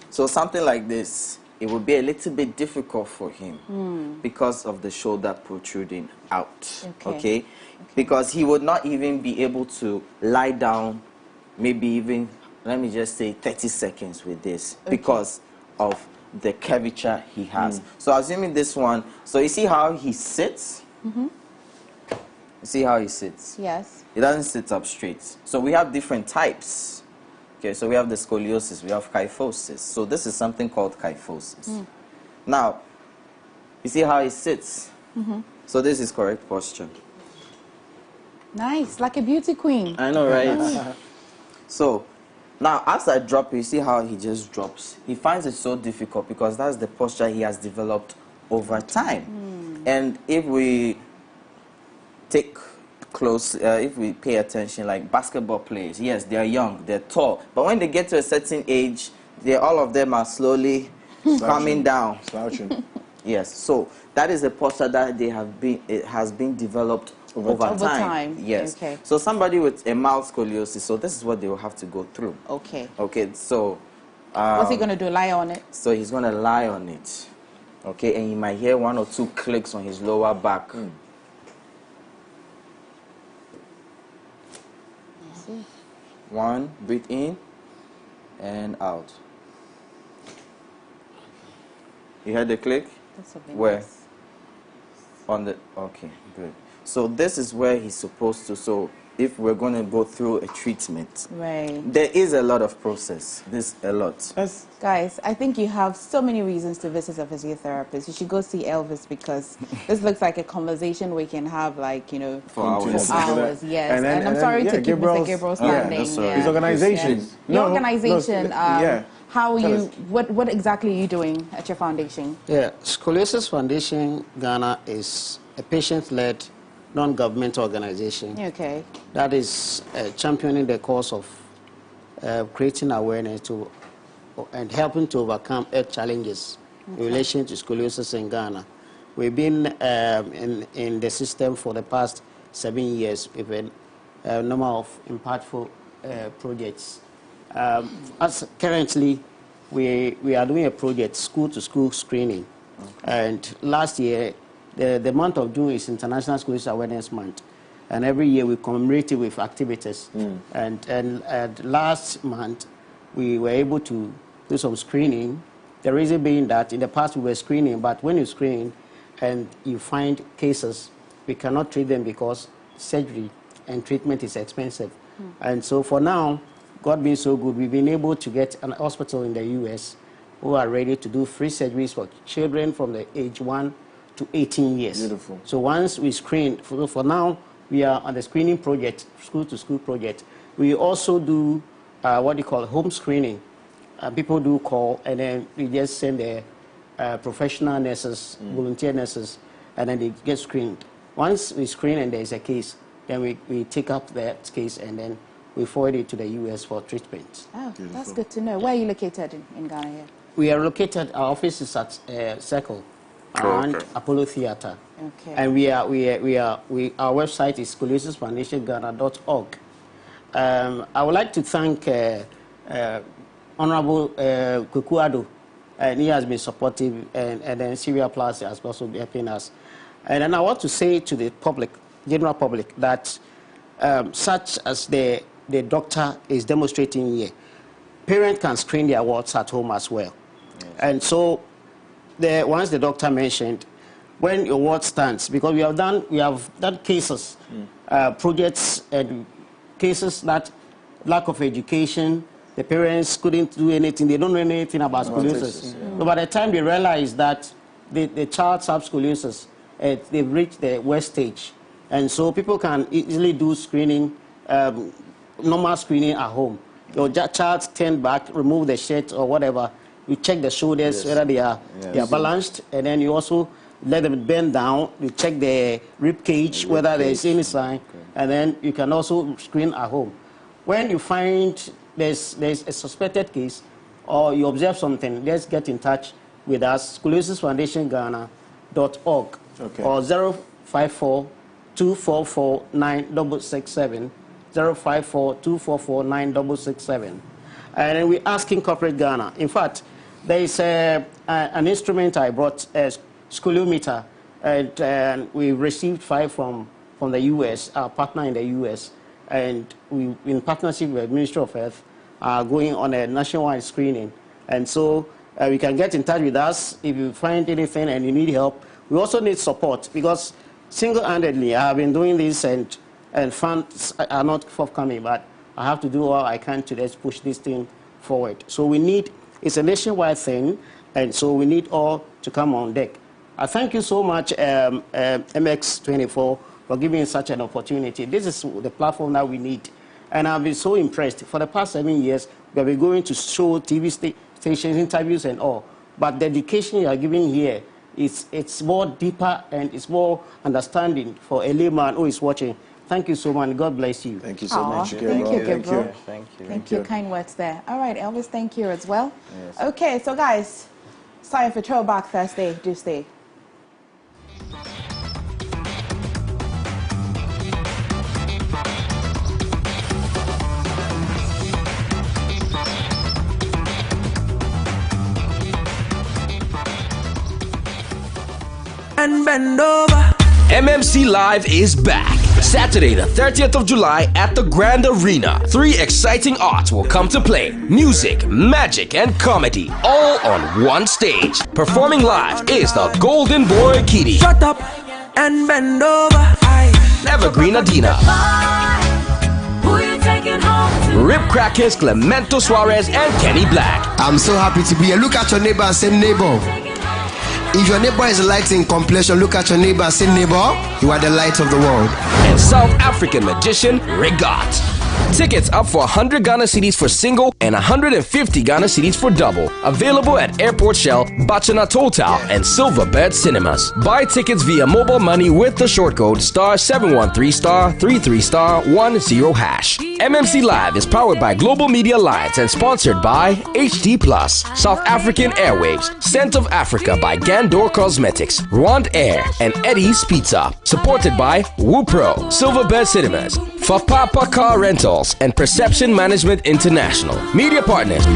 So something like this, it would be a little bit difficult for him because of the shoulder protruding out. Okay? Because he would not even be able to lie down, maybe even, let me just say 30 seconds with this because of the curvature he has. So assuming this one, so you see how he sits? You see how he sits? Yes. He doesn't sit up straight. So we have different types. Okay, so we have the scoliosis, we have kyphosis. So this is something called kyphosis. Now, you see how he sits? So this is correct posture. Nice, like a beauty queen. I know, right? So, now as I drop, you see how he just drops. He finds it so difficult because that's the posture he has developed over time. And if we take close, if we pay attention, like basketball players, yes, they're young, they're tall, but when they get to a certain age, all of them are slowly coming down. Slouching. Yes, so that is the posture that it has been developed over time. Yes. Okay. So somebody with a mild scoliosis, so this is what they will have to go through. Okay. Okay, so what's he gonna do? Lie on it? So he's gonna lie on it. Okay, and you might hear 1 or 2 clicks on his lower back. One, breathe in and out. You heard the click? That's a bit Where? nice. On the, okay, good. So this is where he's supposed to, so if we're going to go through a treatment, right, there is a lot of process. There's a lot. Guys, I think you have so many reasons to visit a physiotherapist. You should go see Elvis because this looks like a conversation we can have, like, you know, for hours. Yes. And I'm sorry to keep Mr. Gabriel standing. His organization. Your organization. How are you? What exactly are you doing at your foundation? Yeah, Scoliosis Foundation Ghana is a patient-led, non-governmental organization. Okay. That is championing the cause of creating awareness and helping to overcome health challenges in relation to scoliosis in Ghana. We've been in the system for the past 7 years with a number of impactful projects. As currently, we are doing a project, school-to-school screening. And last year, the month of June is International Scoliosis Awareness Month. And every year we commemorate it with activities. And last month, we were able to do some screening. The reason being that in the past we were screening, but when you screen and you find cases, we cannot treat them because surgery and treatment is expensive. And so for now, God being so good, we've been able to get an hospital in the U.S. who are ready to do free surgeries for children from the age 1 to 18 years. Beautiful. So once we screen, for now, we are on the screening project, school-to-school project. We also do what you call home screening. People do call, and then we just send the professional nurses, volunteer nurses, and then they get screened. Once we screen and there's a case, then we take up that case and then we forward it to the U.S. for treatment. Oh, that's good to know. Where are you located in Ghana here? We are located, our office is at Circle, around Apollo Theatre. Okay. And our website is scoliosisfoundationghana.org. I would like to thank Honorable Kukuado, and he has been supportive, and then Syria Plus has also been helping us. And then I want to say to the public, general public, that such as the doctor is demonstrating here, parents can screen their wards at home as well. Yes. And so, once the doctor mentioned, when your ward stands, because we have done cases, projects and cases that lack of education, the parents couldn't do anything, they don't know anything about scoliosis. So by the time they realize that the child has scoliosis, they've reached the worst stage. And so people can easily do screening, normal screening at home. Your child stand back, remove the shirt or whatever. You check the shoulders, whether they are balanced, and then you also let them bend down. You check the rib cage, whether there is any sign, and then you can also screen at home. When you find there's a suspected case or you observe something, just get in touch with us, scoliosisfoundationghana.org or 054-244-9667, 054-244-9667. And then we're asking corporate Ghana. In fact, there is an instrument I brought, a scoliometer, and we received 5 from the U.S., our partner in the U.S., and we, in partnership with the Ministry of Health, are going on a nationwide screening. And so you can get in touch with us if you find anything and you need help. We also need support because single-handedly I have been doing this and funds are not forthcoming, but I have to do all I can to just push this thing forward. So we need, it's a nationwide thing, and so we need all to come on deck. I thank you so much, MX24, for for giving such an opportunity. This is the platform that we need. And I've been so impressed. For the past 7 years, we have been going to show TV stations, interviews and all. But the education you are giving here, it's more deeper and it's more understanding for a layman who is watching. Thank you so much. God bless you. Thank you so much. Thank you, Gabriel. Thank you. Kind words there. All right, Elvis, thank you as well. Yes. Okay, so guys, it's time for Throwback Thursday. Do stay. And bend over. MMC Live is back. Saturday, the 30th of July at the Grand Arena. 3 exciting arts will come to play. Music, magic, and comedy, all on one stage. Performing live is the Golden Boy Kitty. Shut up and bend over. Evergreen Adina. Rip Crackers, Clemento Suarez, and Kenny Black. I'm so happy to be here. Look at your neighbor and say, neighbor. If your neighbor is light in complexion, look at your neighbor and say, neighbor, you are the light of the world. And South African magician, Regat. Tickets up for 100 Ghana cedis for single and 150 Ghana cedis for double. Available at Airport Shell, Bachana Total, and Silverbird Cinemas. Buy tickets via mobile money with the short code *713*33*10#. MMC Live is powered by Global Media Alliance and sponsored by HD Plus, South African Airwaves, Scent of Africa by Gandor Cosmetics, Rwand Air, and Eddie's Pizza. Supported by Wupro, Silverbird Cinemas, Fapapa Car Rentals, and Perception Management International. Media partners.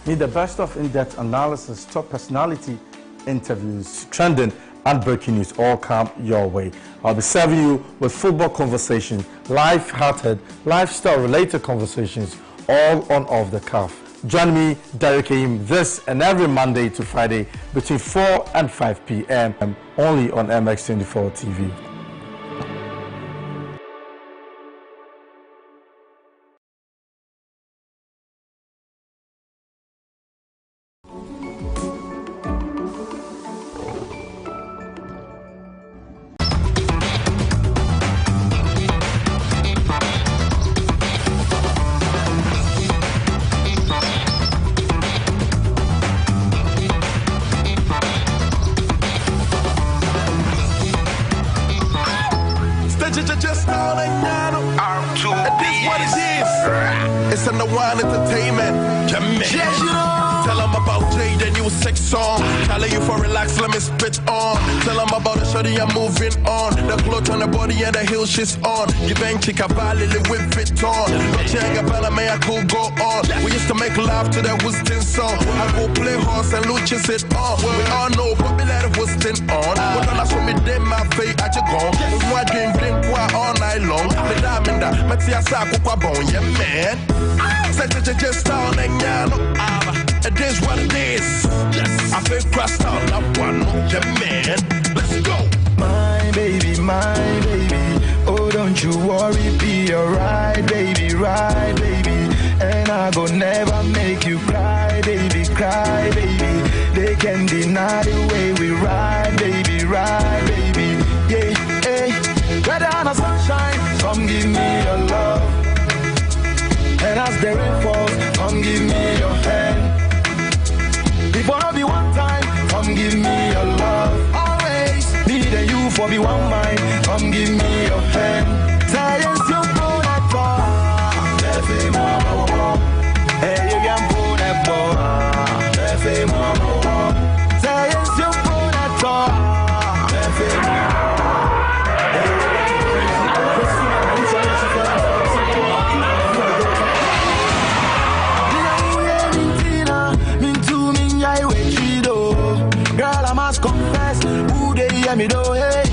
Meet the best of in-depth analysis, top personality interviews, trending and breaking news all come your way. I'll be serving you with football conversations, life-hearted, lifestyle-related conversations, all on Off the Cuff. Join me, Derek Aim, this and every Monday to Friday between 4 and 5 p.m. only on MX24 TV. It's under Wine Entertainment. Tell them about Jay, the new sex song. Tell you for relax, let me spit on. Tell them about the shorty, I'm moving on. The clothes on the body and the heel she's on. You bang chica bali, whip it on. But Changa Bella, may I could go on. We used to make love to that Wiston song. I go play horse and Lucha sit on. We all know Bobby let it Wiston on. But then I saw me dead my face at your gone. It's my dream, all night long. The diamond, Matia Saku Quabon, yeah, man. Just on and it is what it is. Yes, I feel crossed out, that one, yeah, man. Let's go. My baby, oh, don't don't you worry, be alright, baby, right, baby. And I go never make you cry, baby, cry, baby. They can deny the way we ride, baby, ride, baby. Yeah, hey, weather and sunshine, come give me your love. And as the rain falls, come give me your hand. Before I be one time, come give me your love. Always need a you for be one mind, come give me your hand. Science you put that bar. Hey, you can put that bar. Science you put that bar. Girl, I must confess, who they hear me though, hey.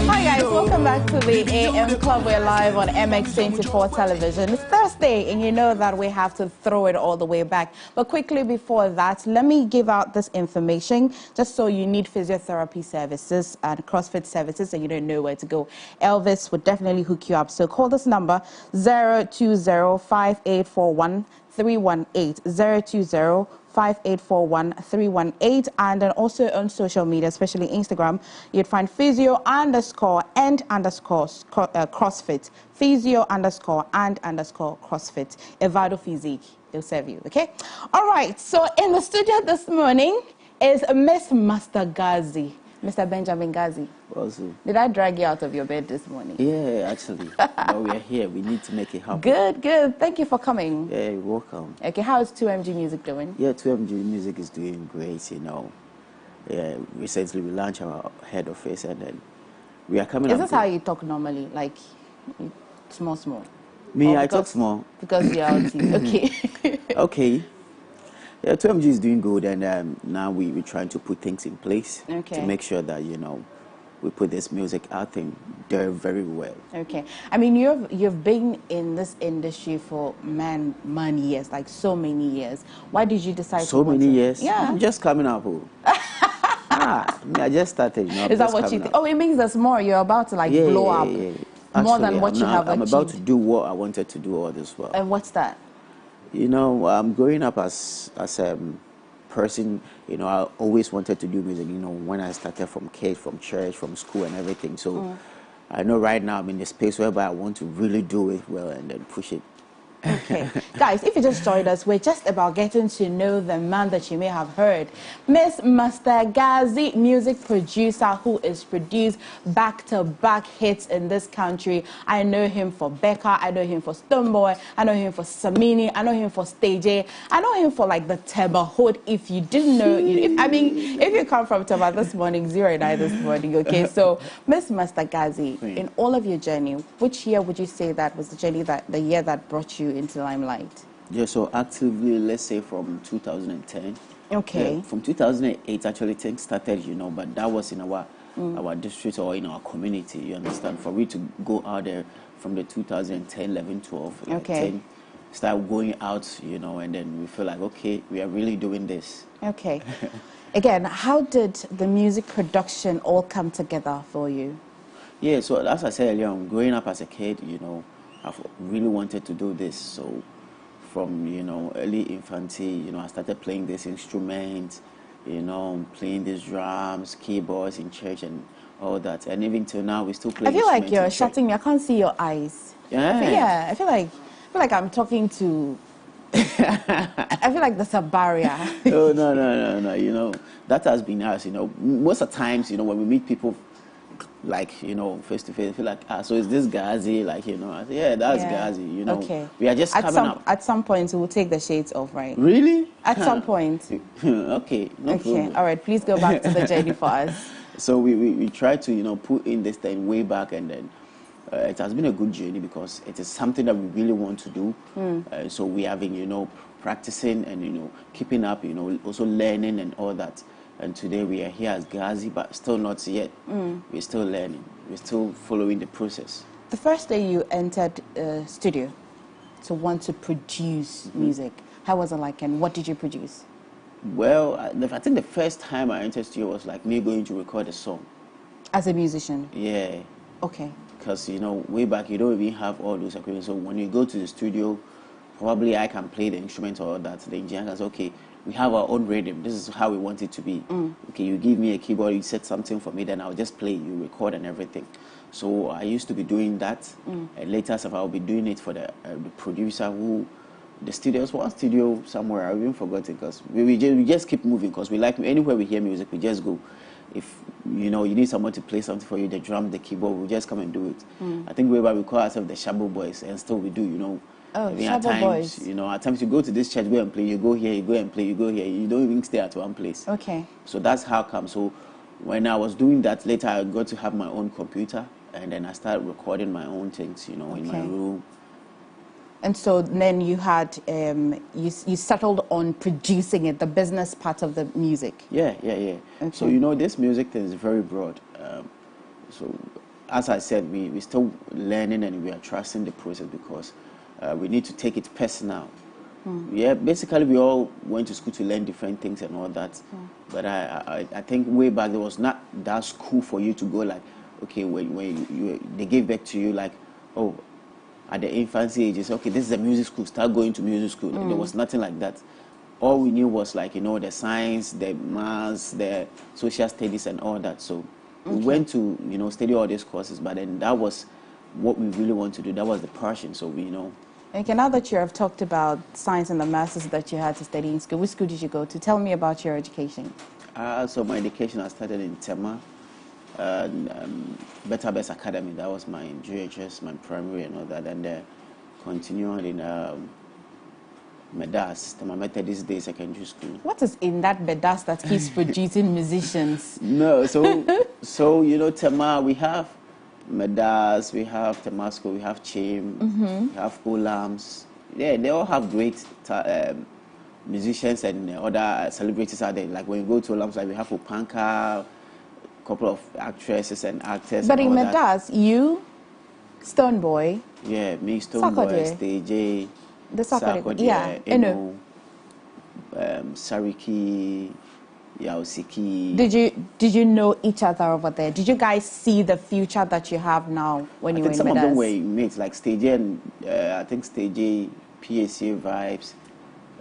Hi guys, welcome back to the AM Club. We're live on MX24 television. It's Thursday and you know that we have to throw it all the way back. But quickly before that, let me give out this information just so you need physiotherapy services and CrossFit services and you don't know where to go. Elvis would definitely hook you up. So call this number 020-5841-318 020-5841-318 and then also on social media, especially Instagram, you'd find physio_and_CrossFit. Physio_and_CrossFit. Evado Physique. They'll serve you, okay? All right, so in the studio this morning is Miss Master Gazi. Mr. Benjamin Gazi. Also. Did I drag you out of your bed this morning? Yeah, actually. But we are here. We need to make it happen. Good, good. Thank you for coming. Yeah, you're welcome. Okay, how is 2MG Music doing? Yeah, 2MG Music is doing great, you know. Yeah, recently we launched our head office and then we are coming up. Is this how you talk normally? Like, small? Me, I talk small. Because you're out. Okay. Okay. Yeah, 2MG is doing good, and now we're trying to put things in place to make sure that, you know, we put this music out there very well. Okay. I mean, you've been in this industry for many years, like so many years. Why did you decide so many years? Yeah. I'm just coming up. I just started. You know, is that what you think? Oh, it means there's more. You're about to blow up. Yeah. More than what you have achieved. I'm about to do what I wanted to do all this while. And what's that? You know, I'm growing up as a person, you know, I always wanted to do music, you know, when I started from kids, from church, from school and everything. So I know right now I'm in the space whereby I want to really do it well and then push it. Okay. Guys, if you just joined us, we're just about getting to know the man that you may have heard. Miss Master Gazi, music producer who is produced back-to-back hits in this country. I know him for Becca, I know him for Stoneboy, I know him for Samini, I know him for Stage A, I know him for like the Tema Hood. If you didn't know, if you come from Tema this morning, 09 this morning, okay? So, Miss Master Gazi, in all of your journey, which year would you say that was the year that brought you into limelight? Yeah, so actively, let's say from 2010. Okay. Yeah, from 2008, actually, things started, you know, but that was in our district or in our community, you understand? For me to go out there from the 2010, 11, 12, okay. 10, start going out, you know, and then we feel like, okay, we are really doing this. Okay. Again, how did the music production all come together for you? Yeah, so as I said earlier, growing up as a kid, you know, I've really wanted to do this. So from, you know, early infancy, you know, I started playing this instrument, you know, playing these drums, keyboards in church and all that. And even till now, we still play. I feel like you're shutting me. I can't see your eyes. Yeah. I feel like I'm talking to... I feel like there's a barrier. Oh, no. You know, that has been us, you know. Most of the times, you know, when we meet people, like, you know, face to face, I feel like, so is this Gazi? Like, you know, I say, yeah, that's Gazi, you know. Okay. We are just coming up. At some point, we'll take the shades off, right? Really? At some point. Okay, no problem. All right, please go back to the journey for us. So we try to, you know, put in this thing way back, and then it has been a good journey because it is something that we really want to do. So we have been, you know, practicing and, you know, keeping up, you know, also learning and all that. And today we are here as Gazi, but still not yet. We're still learning. We're still following the process. The first day you entered studio to want to produce music, how was it like and what did you produce? Well, I think the first time I entered studio was like me going to record a song. As a musician? Yeah. Okay. Because, you know, way back, you don't even have all those equipment. So when you go to the studio, probably I can play the instrument or that. The engineer can say, okay, we have our own rhythm. This is how we want it to be. Okay, you give me a keyboard, you set something for me, then I'll just play, you record and everything. So I used to be doing that. And later, I'll be doing it for the producer who, the studios, one studio somewhere, I even forgot it, because we just keep moving, because we like, anywhere we hear music, we just go. If, you know, you need someone to play something for you, the drum, the keyboard, we just come and do it. I think we call ourselves the Shabo Boys, and still we do, you know. Oh, at times, Boys. you know, at times you go to this church, go and play, you go here, you go and play, you go here, you don't even stay at one place. Okay. So that's how it comes. So when I was doing that, later I got to have my own computer, and then I started recording my own things, you know, in my room. And so then you had, you settled on producing it, the business part of the music. Yeah. Okay. So, you know, this music thing is very broad. So as I said, we're still learning, and we are trusting the process, because we need to take it personal. Yeah, basically we all went to school to learn different things and all that. But I think way back there was not that school for you to go like, okay, when they gave back to you like, oh, at the infancy ages, okay, this is a music school, start going to music school. And there was nothing like that. All we knew was like, you know, the science, the maths, the social studies and all that. So we went to, you know, study all these courses, but then that was what we really want to do. That was the passion, so we, you know. Okay, now that you have talked about science and the masters that you had to study in school, which school did you go to? Tell me about your education. So my education, I started in Tema, Better Best Academy. That was my GHS, my primary and all that. And continued in Medas, Tema Methodist Day Secondary School. What is in that Medas that keeps producing musicians? No, so you know, Tema, we have Medas, we have Temasco, we have Chim, we have Olams. Yeah, they all have great musicians and other celebrities out there. Like when you go to Olams, like we have Opanka, a couple of actresses and actors. But and in all Medas, you, Stone Boy. Yeah, me, Stone Boy, Stage, the Sakode, yeah, Eno, Sariki, Yaosiki. Did you know each other over there? Did you guys see the future that you have now when you were in Medas? Some of them were mates, like Stage and I think Stage A, PSA Vibes,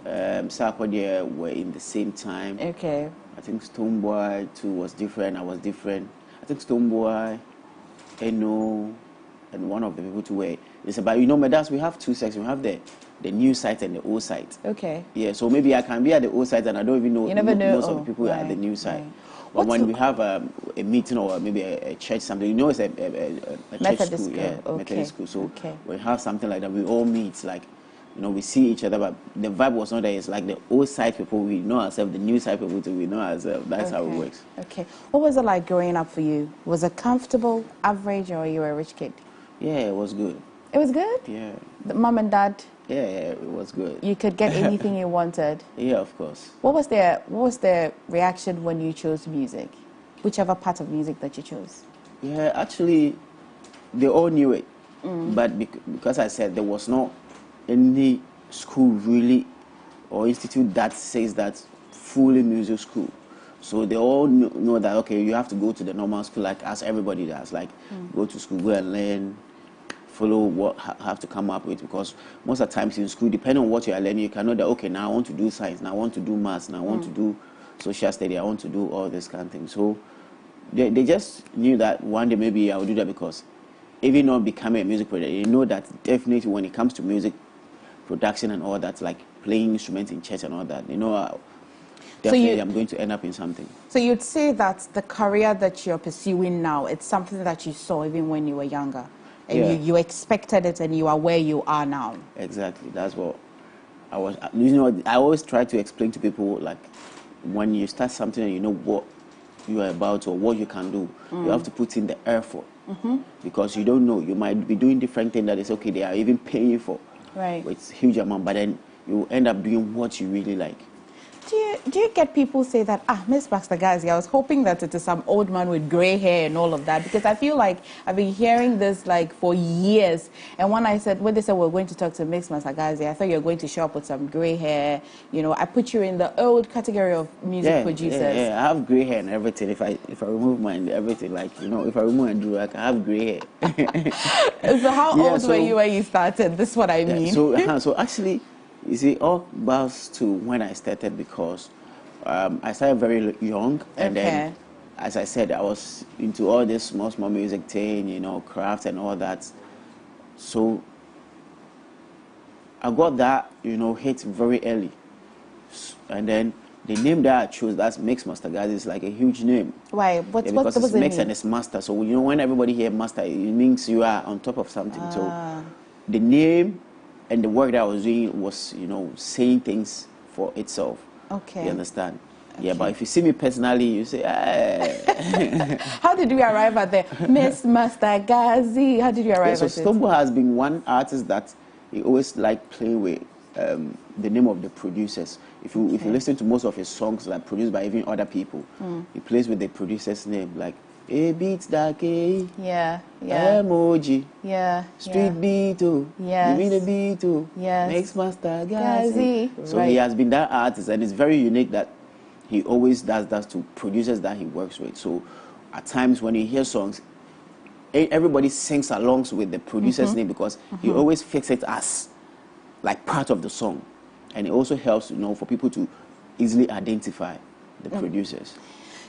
Sakode were in the same time. Okay. I think Stone Boy too was different. I was different. I think Stone Boy, Eno, and one of the people too were. It's about, you know, Medas, we have two sections. We have the new site and the old site. Okay. Yeah, so maybe I can be at the old site and I don't even know, most of the people are at the new site. But when we have a meeting or maybe a church, something, you know, it's a church school, yeah, Methodist school. So we have something like that, we all meet, like, you know, we see each other, but the vibe was not there. It's like the old side people, we know ourselves, the new side people, we know ourselves. That's how it works. Okay. What was it like growing up for you? Was it comfortable, average, or you were a rich kid? Yeah, it was good. It was good? Yeah. The mom and dad? Yeah, it was good. You could get anything you wanted? Yeah, of course. What was their reaction when you chose music? Whichever part of music that you chose? Yeah, actually, they all knew it. But because I said there was not any school really or institute that says that fully music school. So they all know that, okay, you have to go to the normal school like as everybody does. Like go to school, go and learn, follow what have to come up with, because most of the times in school, depending on what you are learning, you can know that, okay, now I want to do science, now I want to do maths, now I want to do social study, I want to do all this kind of thing. So they just knew that one day maybe I would do that, because even not becoming a music producer, you know that definitely when it comes to music production and all that, like playing instruments in church and all that, you know, definitely I'm going to end up in something. So you'd say that the career that you're pursuing now, it's something that you saw even when you were younger? And you expected it, and you are where you are now. Exactly. That's what I was. You know, I always try to explain to people, like, when you start something and you know what you are about or what you can do, you have to put in the effort. Because you don't know. You might be doing different things that is okay, they are even paying you for. Right. It's a huge amount, but then you end up doing what you really like. Do you get people say that, Miss Baxter-Gazi, I was hoping that it is some old man with grey hair and all of that, because I feel like I've been hearing this like for years. And when they said we're going to talk to Miss Baxter-Gazi, I thought you were going to show up with some grey hair. You know, I put you in the old category of music producers. Yeah, I have grey hair and everything. If I remove mine, everything, like, you know, if I remove and do, I can have grey hair. So how old were you when you started? This is what I mean. So actually, you see, all bows to when I started, because I started very young, and then, as I said, I was into all this small music thing, you know, craft and all that. So I got that, you know, hit very early, and then the name that I chose, that's Mix Master, guys, is like a huge name. Why? What because it's it's Mix and it's Master. So, you know, when everybody hears Master, it means you are on top of something. So the name and the work that I was doing was, you know, saying things for itself. Okay. You understand? Okay. Yeah, but if you see me personally, you say, hey. How did we arrive at there? Miss Baxter-Gazi, how did you arrive at it? So Stumbo has been one artist that he always liked playing with the name of the producers. If you listen to most of his songs, like produced by even other people, he plays with the producer's name, like A Beats Dark A, Emoji, Street Beat, Give Me the Beat, Mix Baxter-Gazi. So he has been that artist, and it's very unique that he always does that to producers that he works with. So at times when you hear songs, everybody sings along with the producer's name, because he always fixes it as like part of the song. And it also helps, you know, for people to easily identify the producers.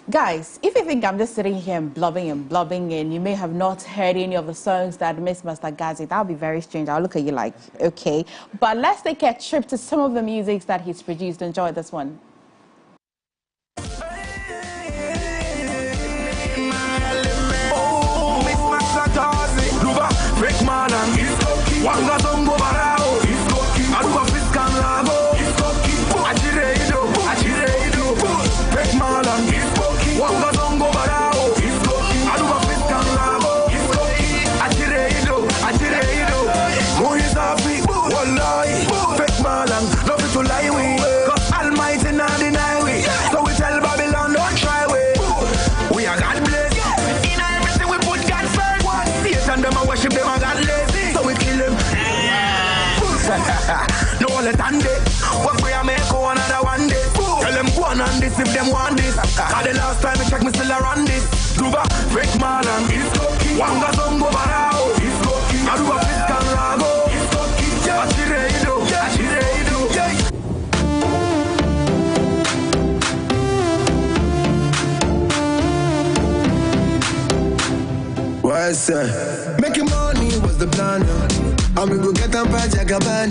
Guys, if you think I'm just sitting here and blubbing and you may have not heard any of the songs that Miss Baxter-Gazi, that would be very strange. I'll look at you like, okay. But let's take a trip to some of the musics that he's produced. Enjoy this one. No let on day. What we are make go another one day. Tell them go on this if them want this. Cause the last time I check me still around this. Duba, break malan. Wanga zongo barao. Aruba fiskan rago. Achireido. What's that? Making money was the plan. And we go get them by Jagaban.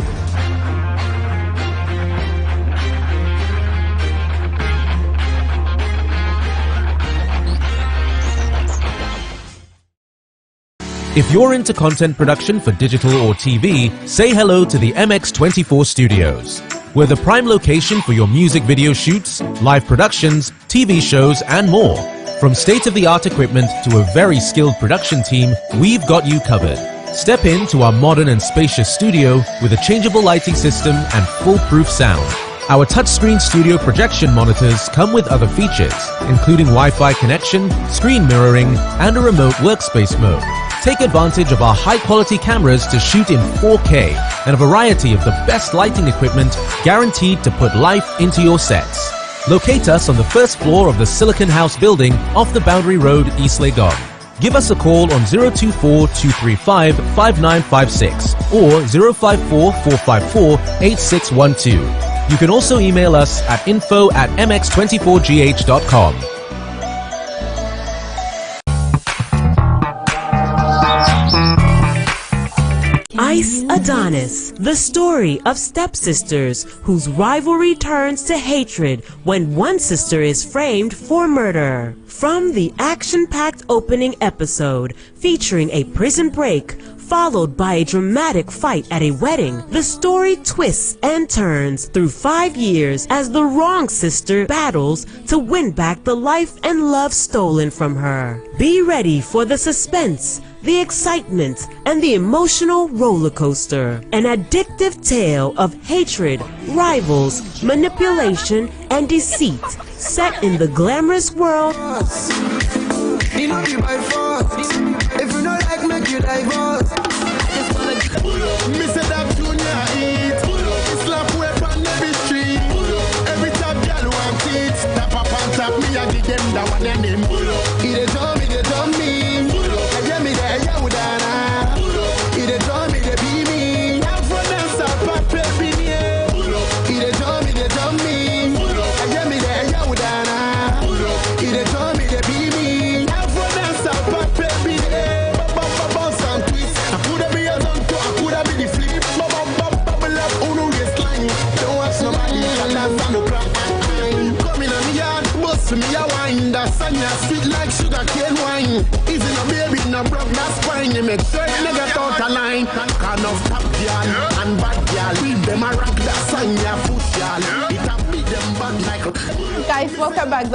If you're into content production for digital or TV, say hello to the MX24 Studios. We're the prime location for your music video shoots, live productions, TV shows, and more. From state-of-the-art equipment to a very skilled production team, we've got you covered. Step into our modern and spacious studio with a changeable lighting system and foolproof sound. Our touchscreen studio projection monitors come with other features, including Wi-Fi connection, screen mirroring, and a remote workspace mode. Take advantage of our high-quality cameras to shoot in 4K and a variety of the best lighting equipment guaranteed to put life into your sets. Locate us on the first floor of the Silicon House building off the Boundary Road, East Legon. Give us a call on 024-235-5956 or 054-454-8612. You can also email us at info@mx24gh.com. Ice Adonis, the story of stepsisters whose rivalry turns to hatred when one sister is framed for murder. From the action-packed opening episode featuring a prison break followed by a dramatic fight at a wedding, the story twists and turns through 5 years as the wrong sister battles to win back the life and love stolen from her. Be ready for the suspense, the excitement, and the emotional roller coaster. An addictive tale of hatred, rivals, manipulation, and deceit, set in the glamorous world You know you by force. If you don't like, make you divorce. Me say that junior eat. Slap whip on every street. Every time girl want it. Tap up and tap me and give them that one and them. They told me, they told me. I hear me there, yeah, with Anna. They told me, they be me. I'm from them, stop up, baby, yeah. They told me, they told me. I hear me there, yeah, with Anna. They told me, they be me. I'm from them, stop up, baby, yeah. Bounce and twist. I coulda be a zonto, I coulda be the flip. Bubble up, uno waistline. Don't watch nobody, I dance on the ground. Come in on the yard, bust me a wine. That sanya sweet like sugar cane wine. Easy no baby, no broke, that's fine. You make sure you get out of line. Kind of top girl and bad girl. Leave them a rock, that sanya push y'all. It a beat them bad like a... Guys, welcome back.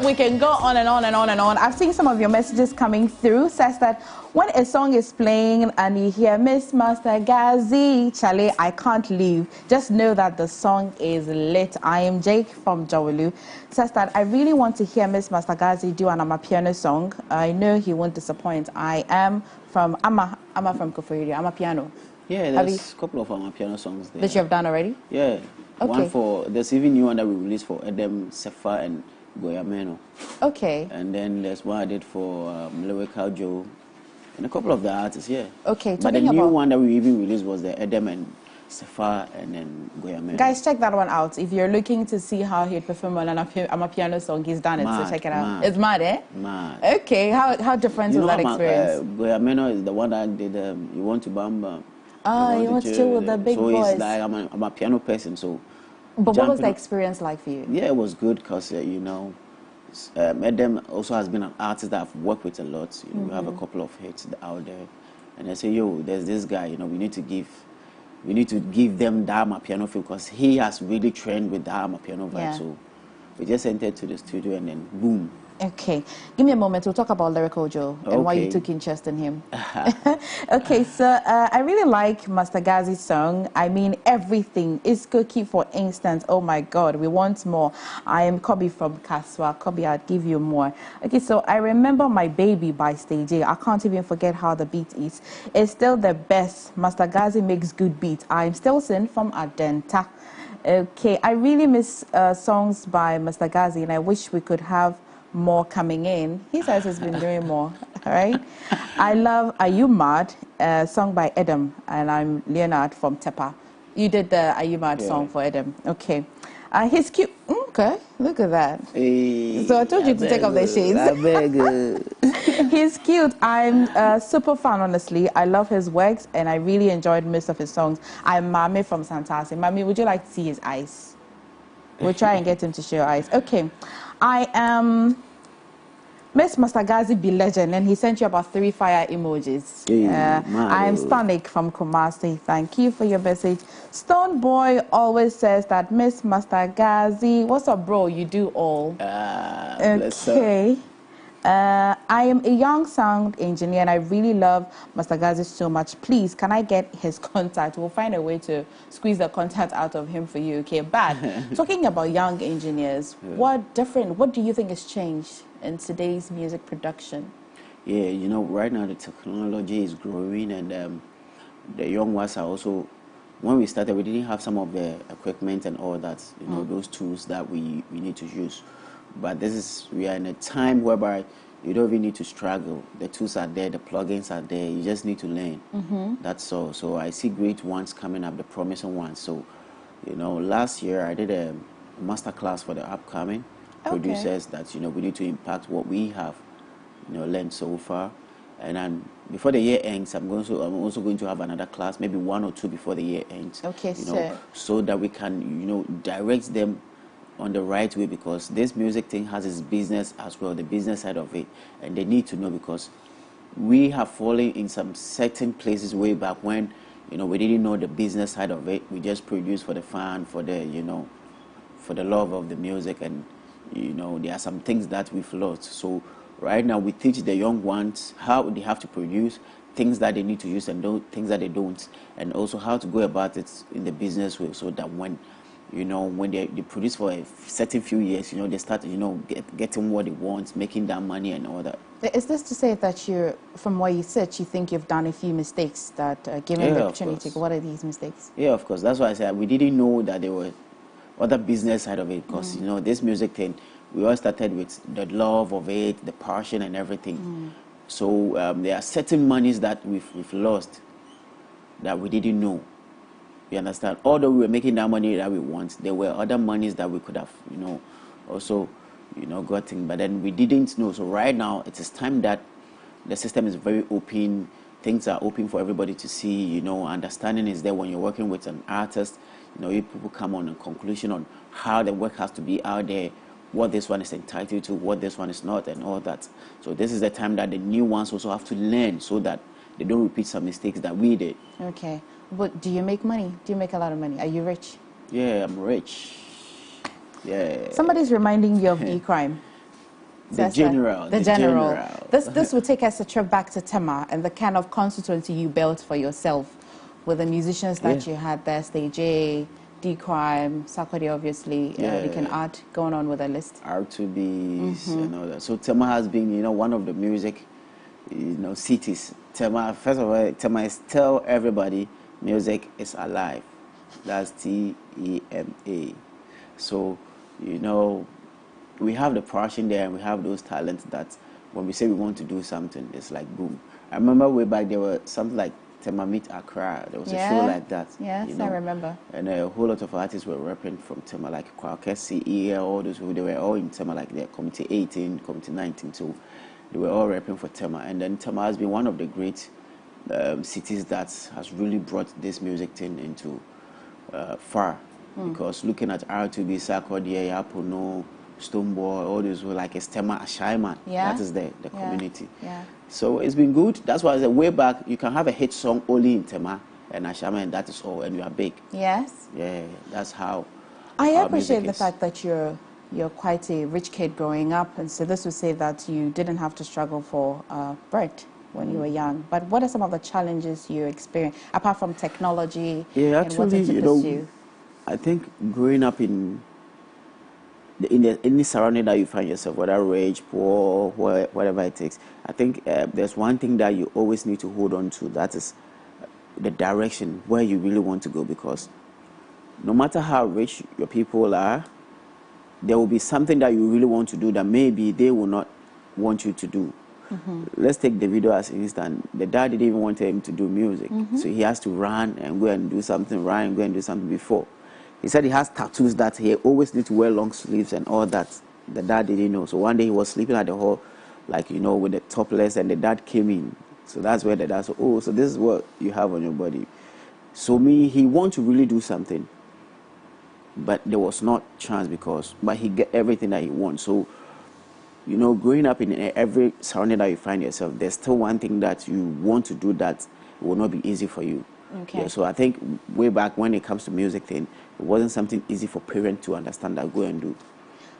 We can go on and on and on and on. I've seen some of your messages coming through. Says that when a song is playing and you hear Miss Master Gazi, Charlie, I can't leave. Just know that the song is lit. I am Jake from Jawelu. Says that I really want to hear Miss Master Gazi do an Amapiano song. I know he won't disappoint. I am from Ama from Koforidua, Amapiano. Yeah, there's a couple of Amapiano songs there. That you have done already? Yeah. Okay. One for, there's even new one that we released for Edem, Sefa, and Goyameno. Okay. And then there's one I did for Lyrical Joe, and a couple of the artists, yeah. Okay, but the new one that we even released was the Edem and Sefa and then Goyameno. Guys, check that one out. If you're looking to see how he'd perform on an Amapiano song, he's done it, so check it out. It's mad, eh? Mad. Okay, how different was that experience? Goyameno is the one that did You Want to Bamba. You want to chill with the big boys. So it's like, I'm a piano person, so... But what was the experience like for you? Yeah, it was good because, you know, Edem also has been an artist that I've worked with a lot. You know, we have a couple of hits out there. And I say, yo, there's this guy, you know, we need to give them the Amapiano feel because he has really trained with the Amapiano vibe. Yeah. So we just entered to the studio and then boom. Okay, give me a moment. We'll talk about Lyrical Joe and why you took interest in him. Okay, so I really like Master Gazi's song. I mean, everything is cookie, for instance. Oh my God, we want more. I am Kobe from Kaswa. Kobe, I'll give you more. Okay, so I remember My Baby by Stage A. I can't even forget how the beat is. It's still the best. Master Gazi makes good beats. I'm still Sin from Adenta. Okay, I really miss songs by Master Gazi, and I wish we could have more coming in. He says he's been doing more. All right. I love Are You Mad, song by Edem, and I'm Leonard from Tepa. You did the Are You Mad song for Edem. Okay. He's cute. Okay, look at that. Hey, so I told you to take off the shades. He's cute. I'm a super fan, honestly. I love his works, and I really enjoyed most of his songs. I'm Mami from Santasi. Mami, would you like to see his eyes? We'll try and get him to show your eyes. Okay. I am Miss Master Gazi Be Legend, and he sent you about 3 fire emojis. I'm Stanik from Kumasi. Thank you for your message. Stone Boy always says that Miss Master Gazi, what's up, bro? You do all. Okay. I am a young sound engineer, and I really love Master Gazi so much. Please, can I get his contact? We'll find a way to squeeze the contact out of him for you, okay? But talking about young engineers, what do you think has changed in today's music production? Yeah, you know, right now the technology is growing, and the young ones are also... When we started, we didn't have some of the equipment and all that, you know, those tools that we need to use. But we are in a time whereby you don't even need to struggle. The tools are there, the plugins are there. You just need to learn. That's all. So I see great ones coming up, the promising ones. So, you know, last year I did a master class for the upcoming producers that, you know, we need to impact what we have, you know, learned so far. And then before the year ends, I'm also going to have another class, maybe 1 or 2 before the year ends. Okay, you know, so that we can, you know, direct them on the right way, because this music thing has its business as well, the business side of it, and they need to know, because we have fallen in some certain places way back when, you know, we didn't know the business side of it. We just produced for the fan, for the, you know, for the love of the music, and, you know, there are some things that we've lost. So right now we teach the young ones how they have to produce, things that they need to use and things that they don't, and also how to go about it in the business way, so that when they produce for a certain few years, they start getting what they want, making that money and all that. Is this to say that from what you said, you think you've done a few mistakes that given the opportunity? What are these mistakes? Yeah, of course. That's why I said we didn't know that there were other business side of it, because this music thing, we all started with the love of it, the passion and everything. So there are certain monies that we've lost that we didn't know. You understand? Although we were making that money that we want, there were other monies that we could have, also, gotten. But then we didn't know. So right now, it is time that the system is very open. Things are open for everybody to see. Understanding is there when you're working with an artist. People come on a conclusion on how the work has to be out there, what this one is entitled to, what this one is not, and all that. So this is the time that the new ones also have to learn, so that they don't repeat some mistakes that we did. Okay. But do you make money? Do you make a lot of money? Are you rich? Yeah, I'm rich. Yeah. Somebody's reminding you of E-Crime. The general. This would take us a trip back to Tema and the kind of constituency you built for yourself with the musicians that you had there, Stage A, D-Crime, Sakodi, obviously. You can add, going on with a list. R2Bs and all that. So Tema has been, one of the music, cities. Tema, first of all, Tema is tell everybody music is alive. That's TEMA. So, we have the passion there and we have those talents that when we say we want to do something, it's like boom. I remember way back there was something like Tema Meet Accra. There was a show like that. Yes, I remember. And a whole lot of artists were rapping from Tema, like Kwake, CE, all those who they were all in Tema, like their Committee 18, Committee 19 too. They were all rapping for Tema. And then Tema has been one of the great cities that has really brought this music thing into far. Because looking at R2B, Sakodi, Yapono, Stoneboy, all those were like Tema Ashaiman. That is the community. So it's been good. That's why I said way back, you can have a hit song only in Tema and Ashaiman, and that is all, and you are big. Yes. Yeah, that's how. I appreciate the fact that you're quite a rich kid growing up, and so this would say that you didn't have to struggle for bread when you were young. But what are some of the challenges you experienced, apart from technology? Yeah, and what did you pursue? I think growing up in any surrounding that you find yourself, whether rich, poor, whatever it takes, I think there's one thing that you always need to hold on to. That is the direction where you really want to go. Because no matter how rich your people are, there will be something that you really want to do that maybe they will not want you to do. Let's take the video as an instance. The dad didn't even want him to do music, so he has to run and go and do something, before. He said he has tattoos that he always need to wear long sleeves and all that. The dad didn't know. So one day he was sleeping at the hall, with the topless, and the dad came in. So that's where the dad said, oh, so this is what you have on your body. So he wanted to really do something, but there was not chance but he get everything that he wants. So, growing up in every surrounding that you find yourself, there's still one thing that you want to do that will not be easy for you. Okay. Yeah, so I think way back when it comes to music thing, it wasn't something easy for parents to understand that go and do.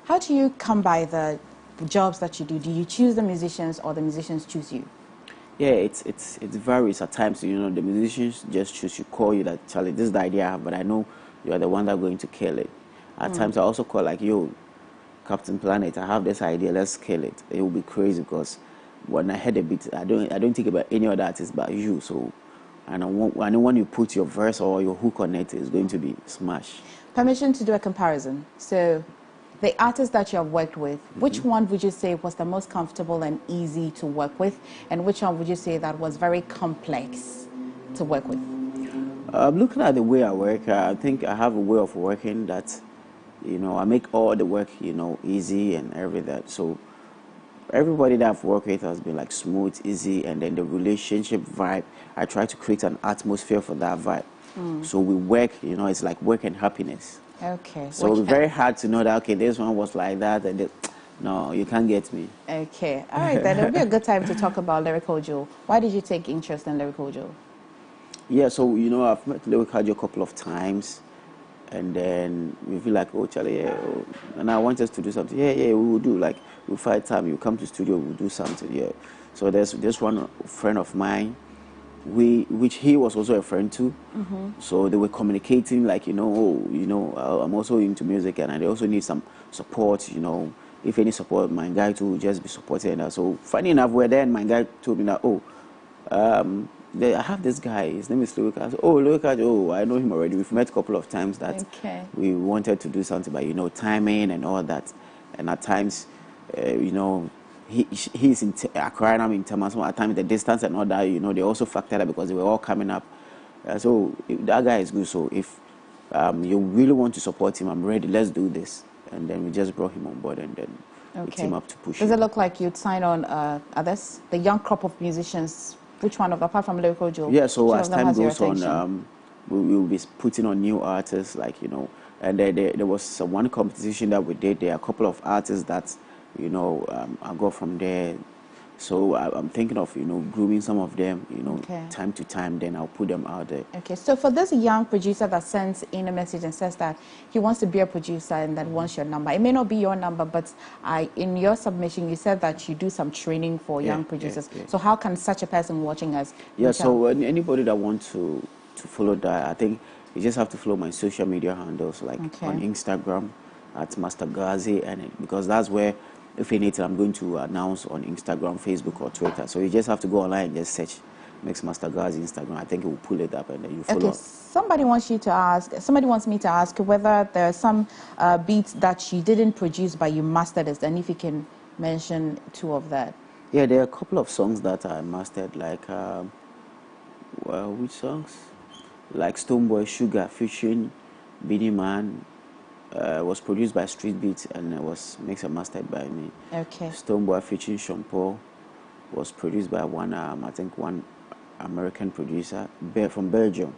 How do you come by the jobs that you do? Do you choose the musicians or the musicians choose you? Yeah, it varies at times. The musicians just choose you, call you that, Charlie, this is the idea I have, but I know you are the one that's going to kill it. At times I also call like, yo, Captain Planet, I have this idea, let's kill it. It will be crazy because when I heard a beat, I don't think about any other artist but you. So I know when you put your verse or your hook on it, it's going to be smash. Permission to do a comparison. So the artists that you have worked with, which one would you say was the most comfortable and easy to work with? And which one would you say that was very complex to work with? Looking at the way I work, I think I have a way of working that, I make all the work, easy and everything. So everybody that I've worked with has been like smooth, easy, and then the relationship vibe, I try to create an atmosphere for that vibe. So we work, it's like work and happiness. Okay. So it's very hard to know that, okay, this one was like that, and no, you can't get me. Okay. All right, then it'll be a good time to talk about Lyrical Joe. Why did you take interest in Lyrical Joe? Yeah, so, I've met Lyrical Joe a couple of times, And then we feel like, oh, Charlie, yeah, oh, and I want us to do something. Yeah, we will do. Like, we'll find time. You come to studio, we'll do something. Yeah. So there's this one friend of mine, which he was also a friend too. So they were communicating, like, I'm also into music, and I also need some support. If any support, my guy too will just be supporting. And so funny enough, we're there, and my guy told me that, I have this guy, his name is Lucas. Oh, Lucas, I know him already. We've met a couple of times that we wanted to do something, but timing and all that. And at times, he's in Accra and I'm in Tamaso. At times, the distance and all that, they also factored that because they were all coming up. So that guy is good. So if you really want to support him, I'm ready. Let's do this. And then we just brought him on board, and then we team up to push. Does it look like you'd sign on others, the young crop of musicians? Which one of, apart from Lyrical Joe? Yeah, so as time goes on, we will be putting on new artists, and there was one competition that we did. There are a couple of artists that, I got from there. So I'm thinking of, grooming some of them, time to time, then I'll put them out there. Okay, so for this young producer that sends in a message and says that he wants to be a producer and that wants your number, it may not be your number, but in your submission, you said that you do some training for young producers. Yeah. So how can such a person watching us? Yeah, so anybody that wants to follow that, I think you just have to follow my social media handles, on Instagram at Master Gazi, and because that's where, if anything, I'm going to announce on Instagram, Facebook, or Twitter. So you just have to go online and just search Mix Master Gazi Instagram. I think it will pull it up, and then you follow. Okay, somebody wants me to ask whether there are some beats that you didn't produce but you mastered it, and if you can mention two of that. Yeah, there are a couple of songs that I mastered, which songs? Like Stoneboy Sugar featuring Beanie Man. Was produced by Street Beats and it was mixed and mastered by me. Okay. Stoneboy featuring Sean Paul was produced by one American producer from Belgium,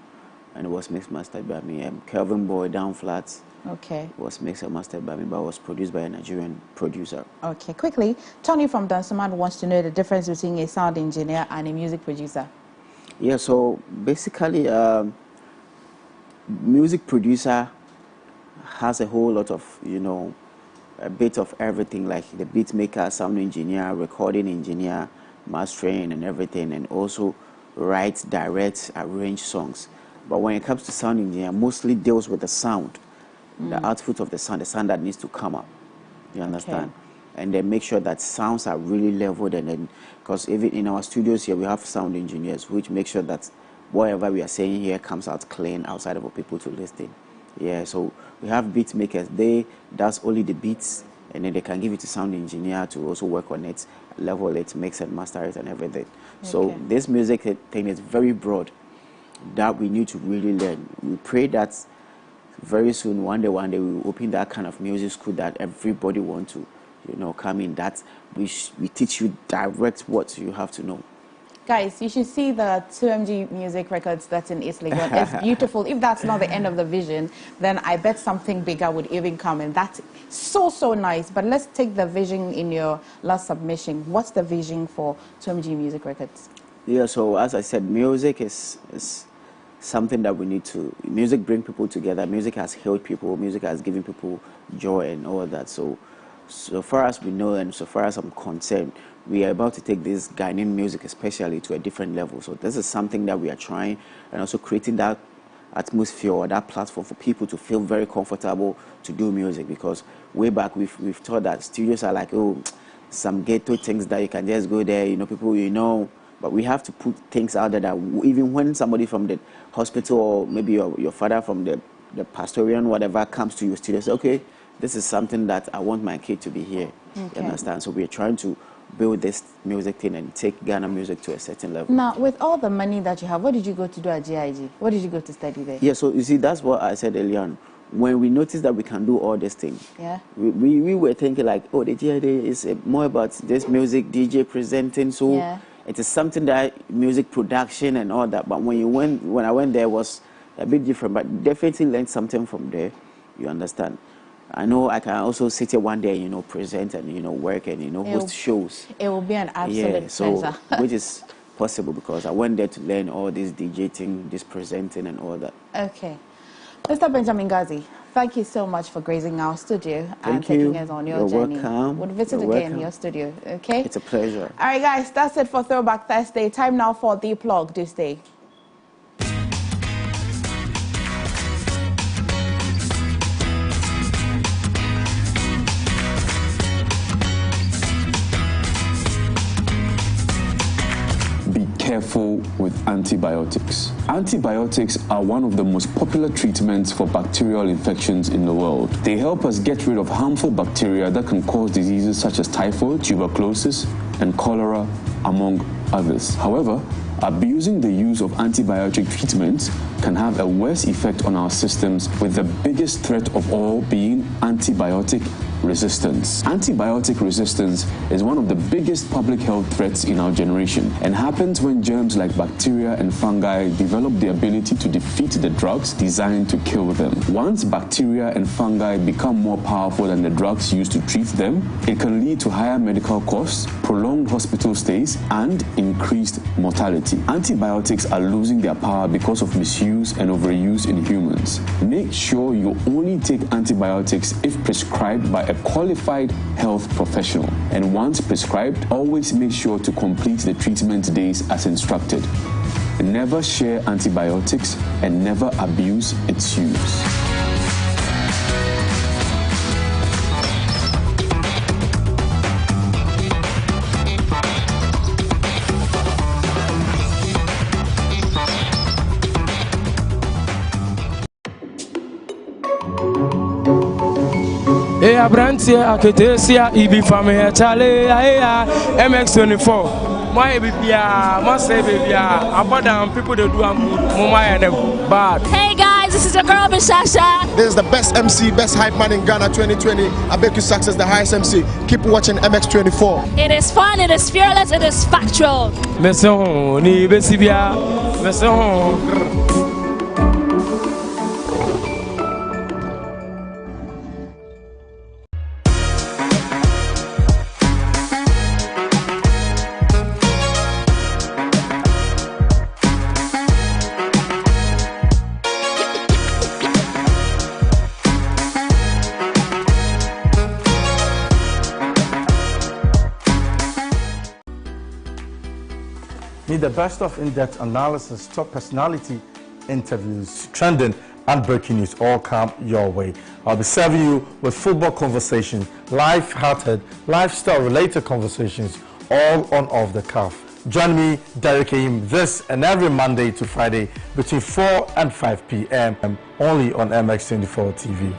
and it was mixed and mastered by me. Kelvin Boy Down Flats. Okay. Was mixed and mastered by me, but was produced by a Nigerian producer. Okay, quickly, Tony from Dansoman wants to know the difference between a sound engineer and a music producer. Yeah, so basically, music producer has a whole lot of, a bit of everything, like the beat maker, sound engineer, recording engineer, mastering and everything, and also write, direct, arrange songs. But when it comes to sound engineer, mostly deals with the sound, the output of the sound that needs to come up. You understand? Okay. And then make sure that sounds are really leveled, and then, because even in our studios here, we have sound engineers, which make sure that whatever we are saying here comes out clean outside of people to listen. Yeah, so we have beat makers. That's only the beats, and then they can give it to sound engineer to also work on it, level it, mix and master it and everything. Okay. So this music thing is very broad that we need to really learn. We pray that very soon, one day we will open that kind of music school that everybody want to, come in. That we teach you direct what you have to know. Guys, you should see the 2MG Music Records that's in East Legon. It's beautiful. If that's not the end of the vision, then I bet something bigger would even come. And that's so nice. But let's take the vision in your last submission. What's the vision for 2MG Music Records? Yeah, so as I said, music is something that we need to... Music brings people together. Music has healed people. Music has given people joy and all that. So far as we know and so far as I'm concerned, we are about to take this Ghanaian music especially to a different level. So this is something that we are trying, and also creating that atmosphere or that platform for people to feel very comfortable to do music, because way back we've thought that studios are like, some ghetto things that you can just go there, people but we have to put things out there that even when somebody from the hospital or maybe your father from the pastorian, whatever, comes to your studio, say, okay, this is something that I want my kid to be here. Okay. You understand? So we're trying to build this music thing and take Ghana music to a certain level. Now, with all the money that you have, what did you go to do at GIG? What did you go to study there? Yeah, so you see, that's what I said earlier on. When we noticed that we can do all these things, we were thinking like, the GIG is more about this music, DJ presenting, so it is something that music production and all that. But when I went there, was a bit different, but definitely learned something from there. You understand? I know I can also sit here one day, present and, work and, host shows. It will be an absolute pleasure. Which is possible because I went there to learn all this DJ thing, this presenting and all that. Okay. Mr. Benjamin Gazi, thank you so much for gracing our studio and taking us on your journey. Welcome. We'll visit again your studio, okay? It's a pleasure. All right, guys, that's it for Throwback Thursday. Time now for The Plug this day. Careful with antibiotics. Antibiotics are one of the most popular treatments for bacterial infections in the world. They help us get rid of harmful bacteria that can cause diseases such as typhoid, tuberculosis, and cholera, among others. However, abusing the use of antibiotic treatments can have a worse effect on our systems, with the biggest threat of all being antibiotic resistance. Antibiotic resistance is one of the biggest public health threats in our generation and happens when germs like bacteria and fungi develop the ability to defeat the drugs designed to kill them. Once bacteria and fungi become more powerful than the drugs used to treat them, it can lead to higher medical costs, prolonged hospital stays, and increased mortality. Antibiotics are losing their power because of misuse and overuse in humans. Make sure you only take antibiotics if prescribed by a qualified health professional. And once prescribed, always make sure to complete the treatment days as instructed. Never share antibiotics and never abuse its use. Hey, Abrantia, Aketesia, Emefa and The MX24. My baby, must say, baby, about them people that do good, bad. Hey guys, this is your girl Bishasha. This is the best MC, best hype man in Ghana 2020. I beg you success, the highest MC. Keep watching MX24. It is fun, it is fearless, it is factual. Need the best of in-depth analysis, top personality interviews, trending and breaking news all come your way. I'll be serving you with football conversations, life-hearted, lifestyle-related conversations, all on Off the Cuff. Join me, Derek Aim, this and every Monday to Friday between 4 and 5 p.m. only on MX24 TV.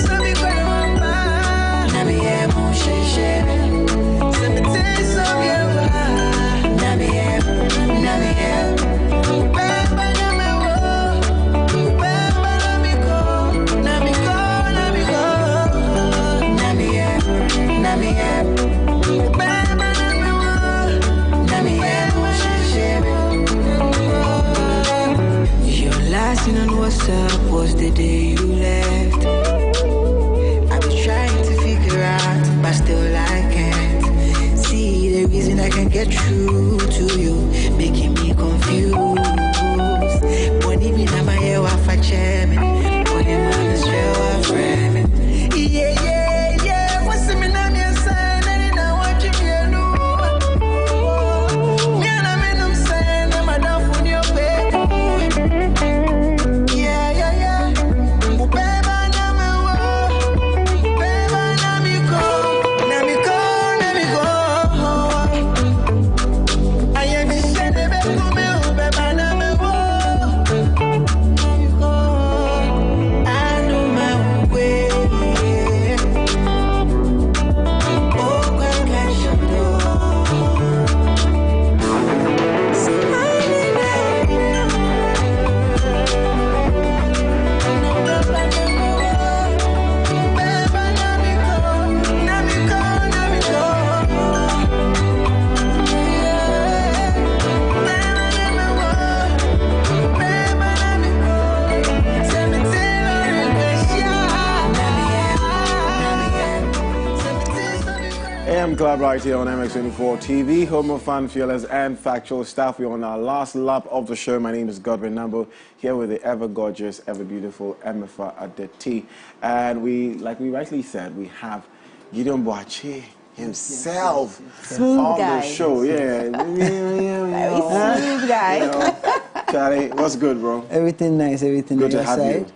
Let me messed up was the day you left. I was trying to figure out, but still I can't see the reason I can get through to you, making me confused. When even I'm a year off a chairman, when I'm on the trail of friend. Yeah, yeah, yeah. What's the meaning of your sign? And I want you to know. Me and I'm in them saying, I'm a down for your bed. Yeah, yeah, yeah. Ubeba na me wo. Ubeba na mi go. Na mi go, na mi go. I am the same, baby, go me. Ubeba na me wo. Na mi go. I know my way. Oh, God, can you know? AM Club right here on MX24 TV, home of fun, fearless, and factual stuff. We're on our last lap of the show. My name is Godwin Nambo, here with the ever gorgeous, ever beautiful Emefa and The Afrogirl. And we, like we rightly said, we have Gideon Boache himself on the show. Yeah. Very smooth guy. You know, Charlie, what's good, bro? Everything nice, everything good nice. To have you.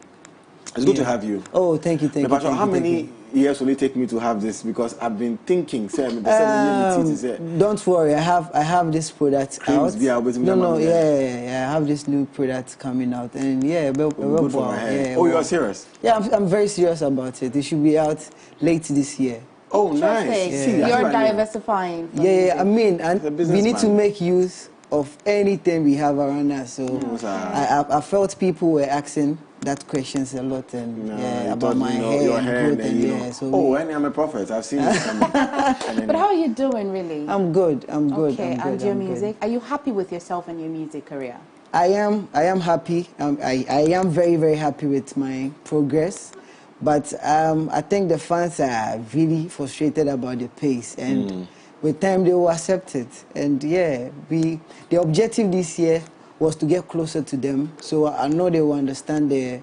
It's good to have you. Oh, thank you, thank you. How many years will it take me to have this? Because I've been thinking, don't worry, I have this product out. No, yeah, I have this new product coming out, and yeah, good for my hair. Oh, you are serious? Yeah, I'm very serious about it. It should be out late this year. Oh, nice. Yeah. You're diversifying. Yeah, I mean, and we need to make use of anything we have around us. So I felt people were asking that questions a lot, and about my hair and growth, and so I'm a prophet. I've seen it coming. But how are you doing, really? I'm good. Okay, and your music? Are you happy with yourself and your music career? I am happy. I am very, very happy with my progress. But I think the fans are really frustrated about the pace, and with time they will accept it. And yeah, the objective this year was to get closer to them, so I know they will understand the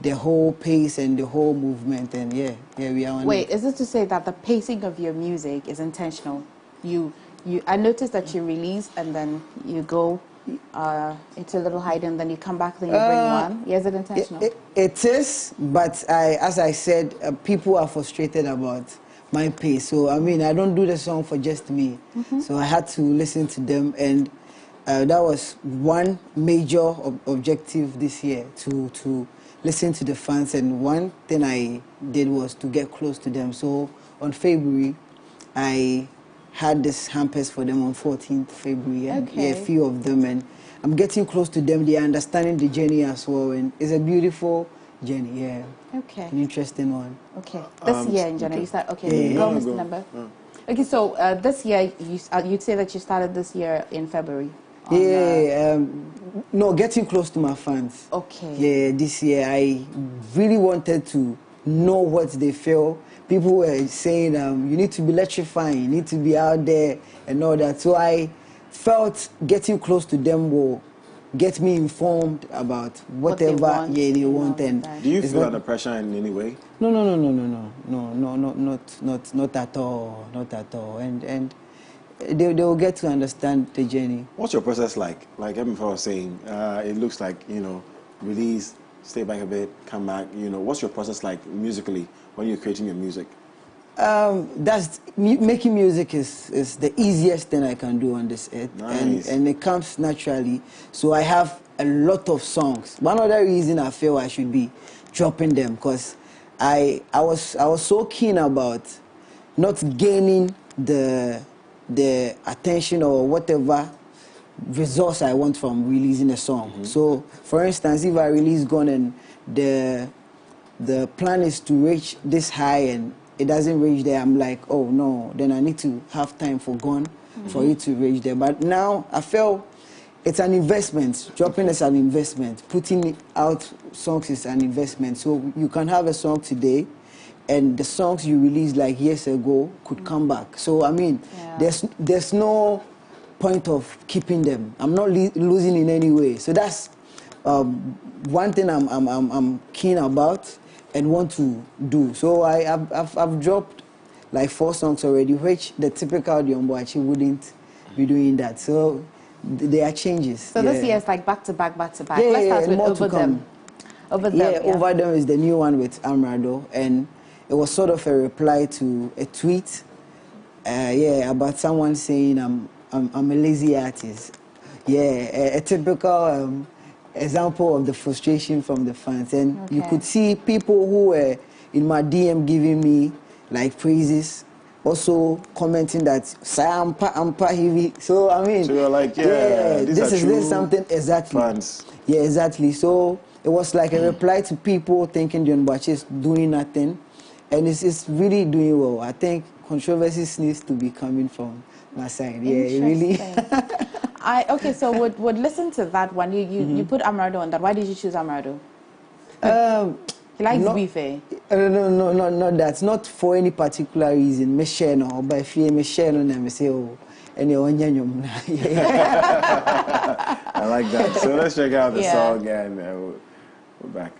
whole pace and the whole movement. And yeah, we are on it. Wait, is it to say that the pacing of your music is intentional? I noticed that you release and then you go into a little hide and then you come back, then you bring one. Is it intentional? It is, but as I said, people are frustrated about my pace. So I mean, I don't do the song for just me. So I had to listen to them, and that was one major objective this year, to listen to the fans. And one thing I did was to get close to them. So on February, I had this hampers for them on 14th February, and a few of them, and I'm getting close to them. They are understanding the journey as well, and it's a beautiful journey. Yeah. Okay. An interesting one. Okay. This year in January, you start. Okay. Go, Mr. Number. Okay, so this year you'd say that you started this year in February. No, getting close to my fans. Okay. Yeah, this year I really wanted to know what they feel. People were saying, you need to be electrifying, you need to be out there and all that. So I felt getting close to them will get me informed about whatever they want. And do you feel under pressure in any way? No, not at all, not at all. And they will get to understand the journey. What's your process like? Like Emefa was saying, it looks like, release, stay back a bit, come back. What's your process like musically when you're creating your music? Making music is the easiest thing I can do on this earth. Nice. And it comes naturally. So I have a lot of songs. One other reason I feel I should be dropping them, because I was so keen about not gaining the attention or whatever resource I want from releasing a song. So for instance, if I release Gone and the plan is to reach this high and it doesn't reach there, I'm like, oh no, then I need to have time for Gone for it to reach there. But now I feel it's an investment. Dropping is an investment. Putting out songs is an investment. So you can have a song today, and the songs you released like years ago could come back. So I mean, there's no point of keeping them. I'm not losing in any way. So that's one thing I'm keen about and want to do. So I've dropped like 4 songs already, which the typical Diomboachi wouldn't be doing that. So there are changes. So this year is like back to back. Yeah, Let's start with Over Them. Over Them. Yeah, Over Them is the new one with Amrado, and it was sort of a reply to a tweet, about someone saying I'm a lazy artist. Yeah, a typical example of the frustration from the fans, and you could see people who were in my DM giving me like praises, also commenting that Ampa heavy. So I mean, so you're like, this is something exactly. Fans. Yeah, exactly. So it was like a reply to people thinking Diomboachi is doing nothing, and it's really doing well. I think controversies needs to be coming from my side. Yeah, really. Okay, so would listen to that one. You put Amrado on that. Why did you choose Amrado? He likes beef, eh? No, not that. Not for any particular reason. Me share no, but if you me share no, me say any onyanyom. I like that. So let's check out the song and we're back.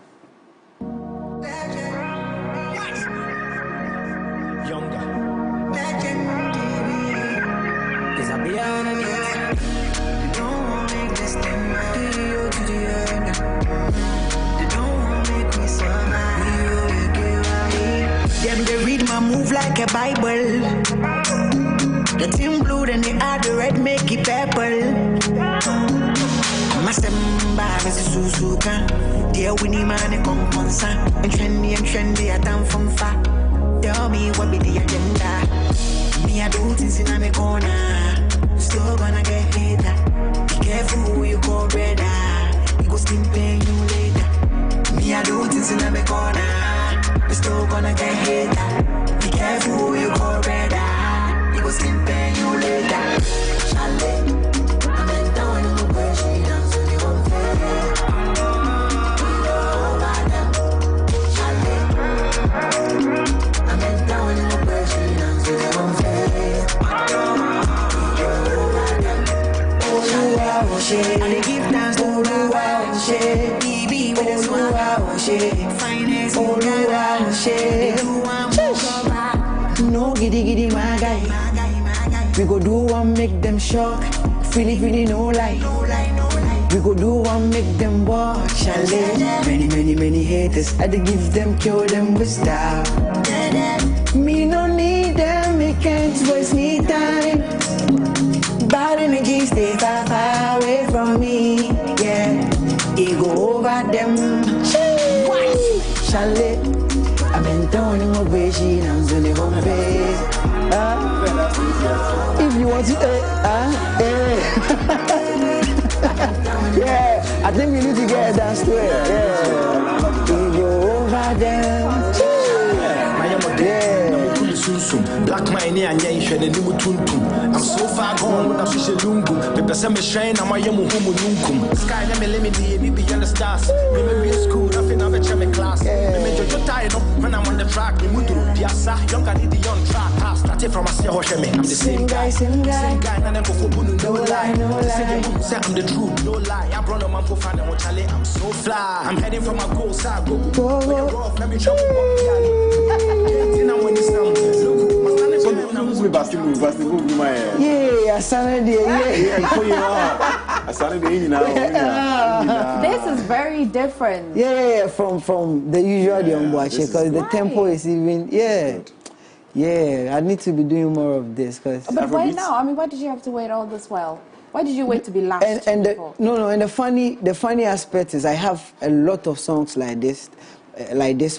Them they read my move like a Bible. The team blue then they add the red make it purple. Masamba Mrs. Suzuka. Dear Winnie man come consa. And trendy I done from far. Tell me what be the agenda. Me I do things in my corner. Still gonna get hater. Be careful who you call brother. You go skin pain you later. Me I do things in my corner. Still gonna get hater. Be careful who you call brother. You go skin pain you later. Charlie, I'm in down in the way she dance to the home fair. I'm in down in the way she dance to the home fair. And they give dance to Oluwa, BB with a swag, finance, they do one no giddy my guy. We go do one make them shock, feely no lie. We go do one make them watch, chalet. Many haters, I dey give them, kill them with style. Me no need them, me can't waste me time. Bad energy stay far away from me, yeah. It go over them. Chalet, I've been down in my way, she dance on the home face. If you want to, yeah, I think we need to get a dance to it. Yeah, it go over them. Black mine and Yansha, the new tuntum. I'm so far gone when I fish a lungu. The Besame shrine, I'm a yamu homo lunkum. Sky, let me limit the beyond the stars. Remember in school, nothing of a chemical class. Remember you're tired when I'm on the track. You move to Piazza, younger need the young track. I started from a Sehoshemi. I'm the same guy, and then go for Bunu, no lie. Say I'm the truth, no lie. I brought a man for fun and watch I'm so fly. I'm heading for my goal, so I go. Let me trouble. Yeah, I started This is very different. Yeah, from the usual Diomboachi, because the tempo is even, I need to be doing more of this. But why now? I mean, why did you have to wait all this while? Why did you wait to be last? And the funny aspect is I have a lot of songs like this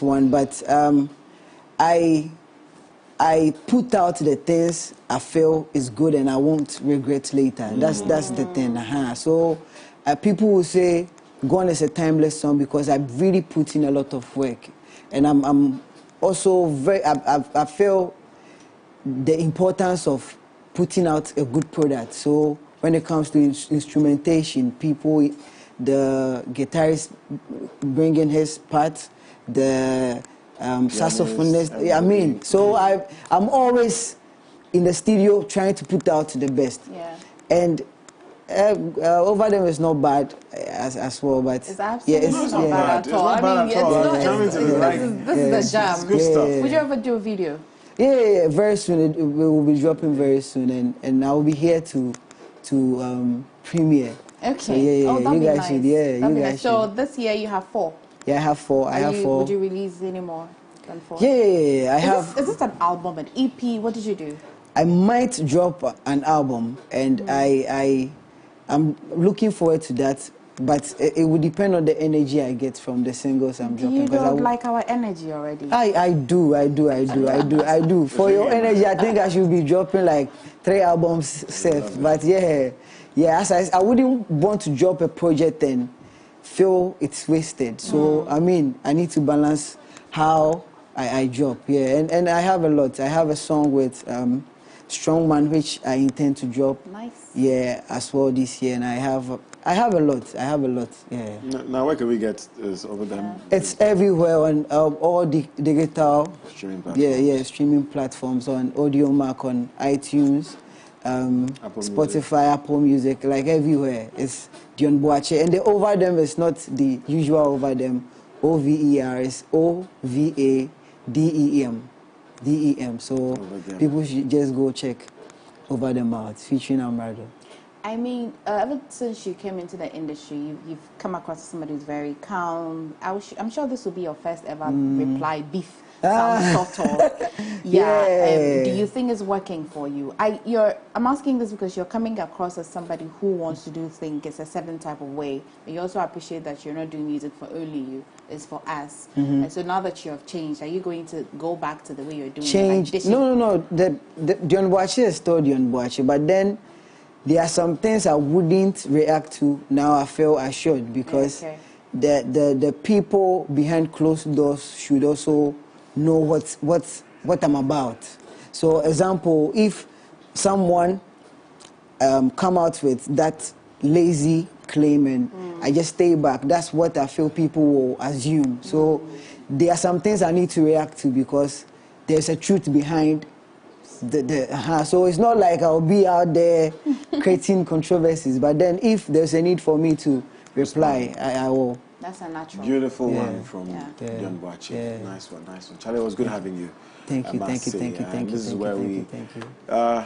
one, but I put out the things I feel is good and I won't regret later. That's the thing. So people will say Gone is a timeless song because I really put in a lot of work, and I'm also very. I feel the importance of putting out a good product. So when it comes to instrumentation, people the guitarist bringing his part, the saxophonist. I mean, so I'm always in the studio trying to put out the best. Yeah. And over them is not bad as well, but it's absolutely not bad at all. I mean, this is the jam. Good stuff. Would you ever do a video? Yeah, very soon. We will be dropping very soon, and I will be here to premiere. Okay. So, yeah, oh, you guys should. Yeah, you guys should. So this year you have 4. Yeah, I have 4. I have 4. Would you release any more than 4? Yeah. Is this an album, an EP? What did you do? I might drop an album, and I'm looking forward to that. But it would depend on the energy I get from the singles I'm dropping. You don't like our energy already? I do. For your energy, I think I should be dropping like 3 albums safe. But yeah, as I wouldn't want to drop a project and feel it's wasted. So I mean, I need to balance how I drop. Yeah, and I have a lot. I have a song with Strongman, which I intend to drop. Nice. Yeah, as well this year, and I have a lot. Yeah. Now, where can we get this over them? It's everywhere on all the digital streaming platforms. Yeah, streaming platforms on Audiomack, on iTunes, Spotify, Apple Music, like everywhere. It's Dion Boache, and the over them is not the usual over them. OVER is OVADEM. So people should just go check over them out, featuring Amrado. I mean, ever since you came into the industry, you've come across somebody who's very calm. I'm sure this will be your first ever reply beef. Sort of. Yeah. Do you think it's working for you? I'm asking this because you're coming across as somebody who wants to do things a certain type of way. But you also appreciate that you're not doing music for only you. It's for us. And so now that you have changed, are you going to go back to the way you're doing Change? Like no. The Dion Boache is still Dion Boache, but then there are some things I wouldn't react to. Now I feel I should, because the people behind closed doors should also know what I'm about. So, example, if someone come out with that lazy claim and I just stay back, that's what I feel people will assume. So there are some things I need to react to, because there's a truth behind so it's not like I'll be out there creating controversies, but then if there's a need for me to reply, I will. That's a natural. Beautiful one from Dion Boache. Yeah. Nice one. Charlie, it was good having you. Thank you. This is where we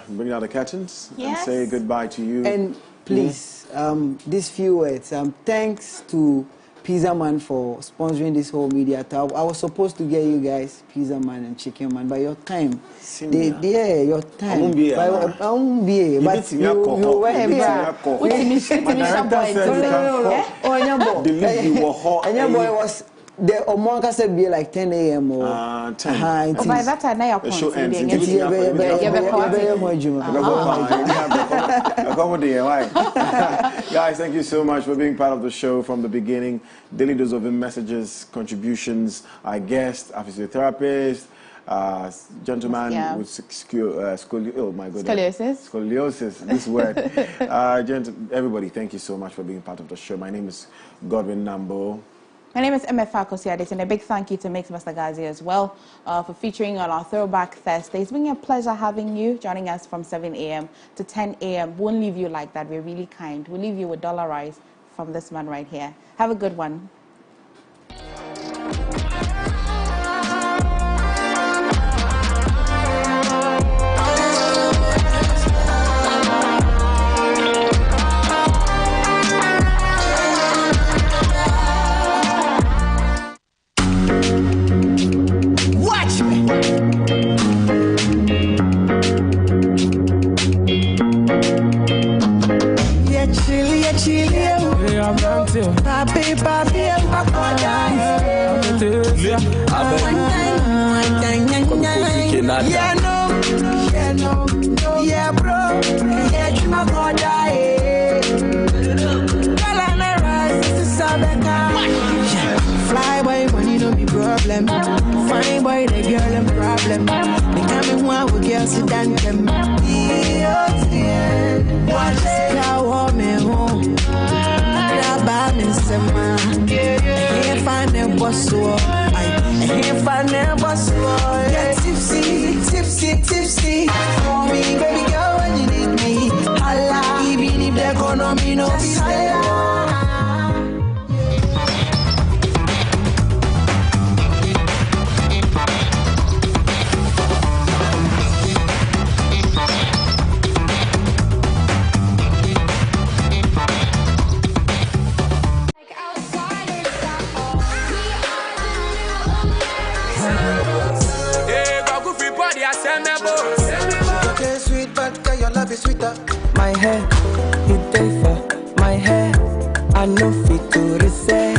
bring out the curtains and say goodbye to you. And please, these few words. Thanks to Pizza Man for sponsoring this whole media tour. I was supposed to get you guys Pizza Man and Chicken Man, but your time. Your time. I won't be. But you were here. The boy was the Omonka said be like 10 a.m. or 10. By that time, now the show ends. Guys, thank you so much for being part of the show from the beginning. Daily dose of messages, contributions. Our guest, a physiotherapist, gentleman with scoliosis. This word. Everybody, thank you so much for being part of the show. My name is Godwin Nambo. My name is Emefa and a big thank you to Mix Master Gazi as well for featuring on our Throwback Thursday. It's been a pleasure having you, joining us from 7 a.m. to 10 a.m. Won't leave you like that. We're really kind. We'll leave you with $1 Rise from this man right here. Have a good one. Fine boy, the girl them problem. They coming one with girls to dance them. Watch it, I want me home. sema. Can't find a boss, so I can't find a boss, so get tipsy, tipsy, tipsy. For me, baby girl, when you need me, holla. Even if the economy no be holla. Okay, sweet, but girl, your love is sweeter. My hair, it for my hair. I know fit to reset.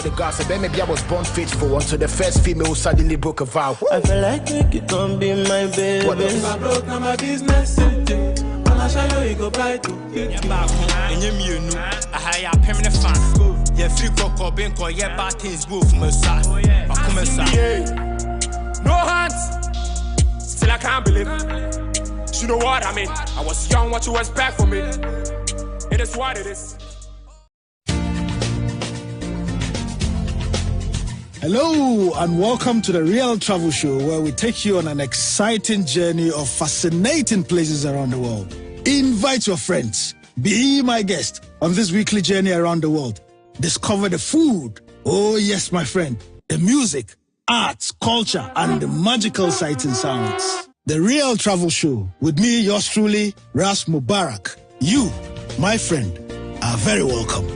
The gossip, maybe I was born faithful until the first female suddenly broke a vow. I feel like you can be my baby. What if I broke, now my business. I'll show you go buy to. And you know, I hire a permanent fan. You're free cocoa, bank or yeah, bad things go from a side. No hands. Still I can't believe it. You know what I mean? I was young, what you expect from me? It is what it is. Hello and welcome to the Real Travel Show, where we take you on an exciting journey of fascinating places around the world. Invite your friends. Be my guest on this weekly journey around the world. Discover the food. Oh yes, my friend. The music, arts, culture, and the magical sights and sounds. The Real Travel Show with me, yours truly, Ras Mubarak. You, my friend, are very welcome.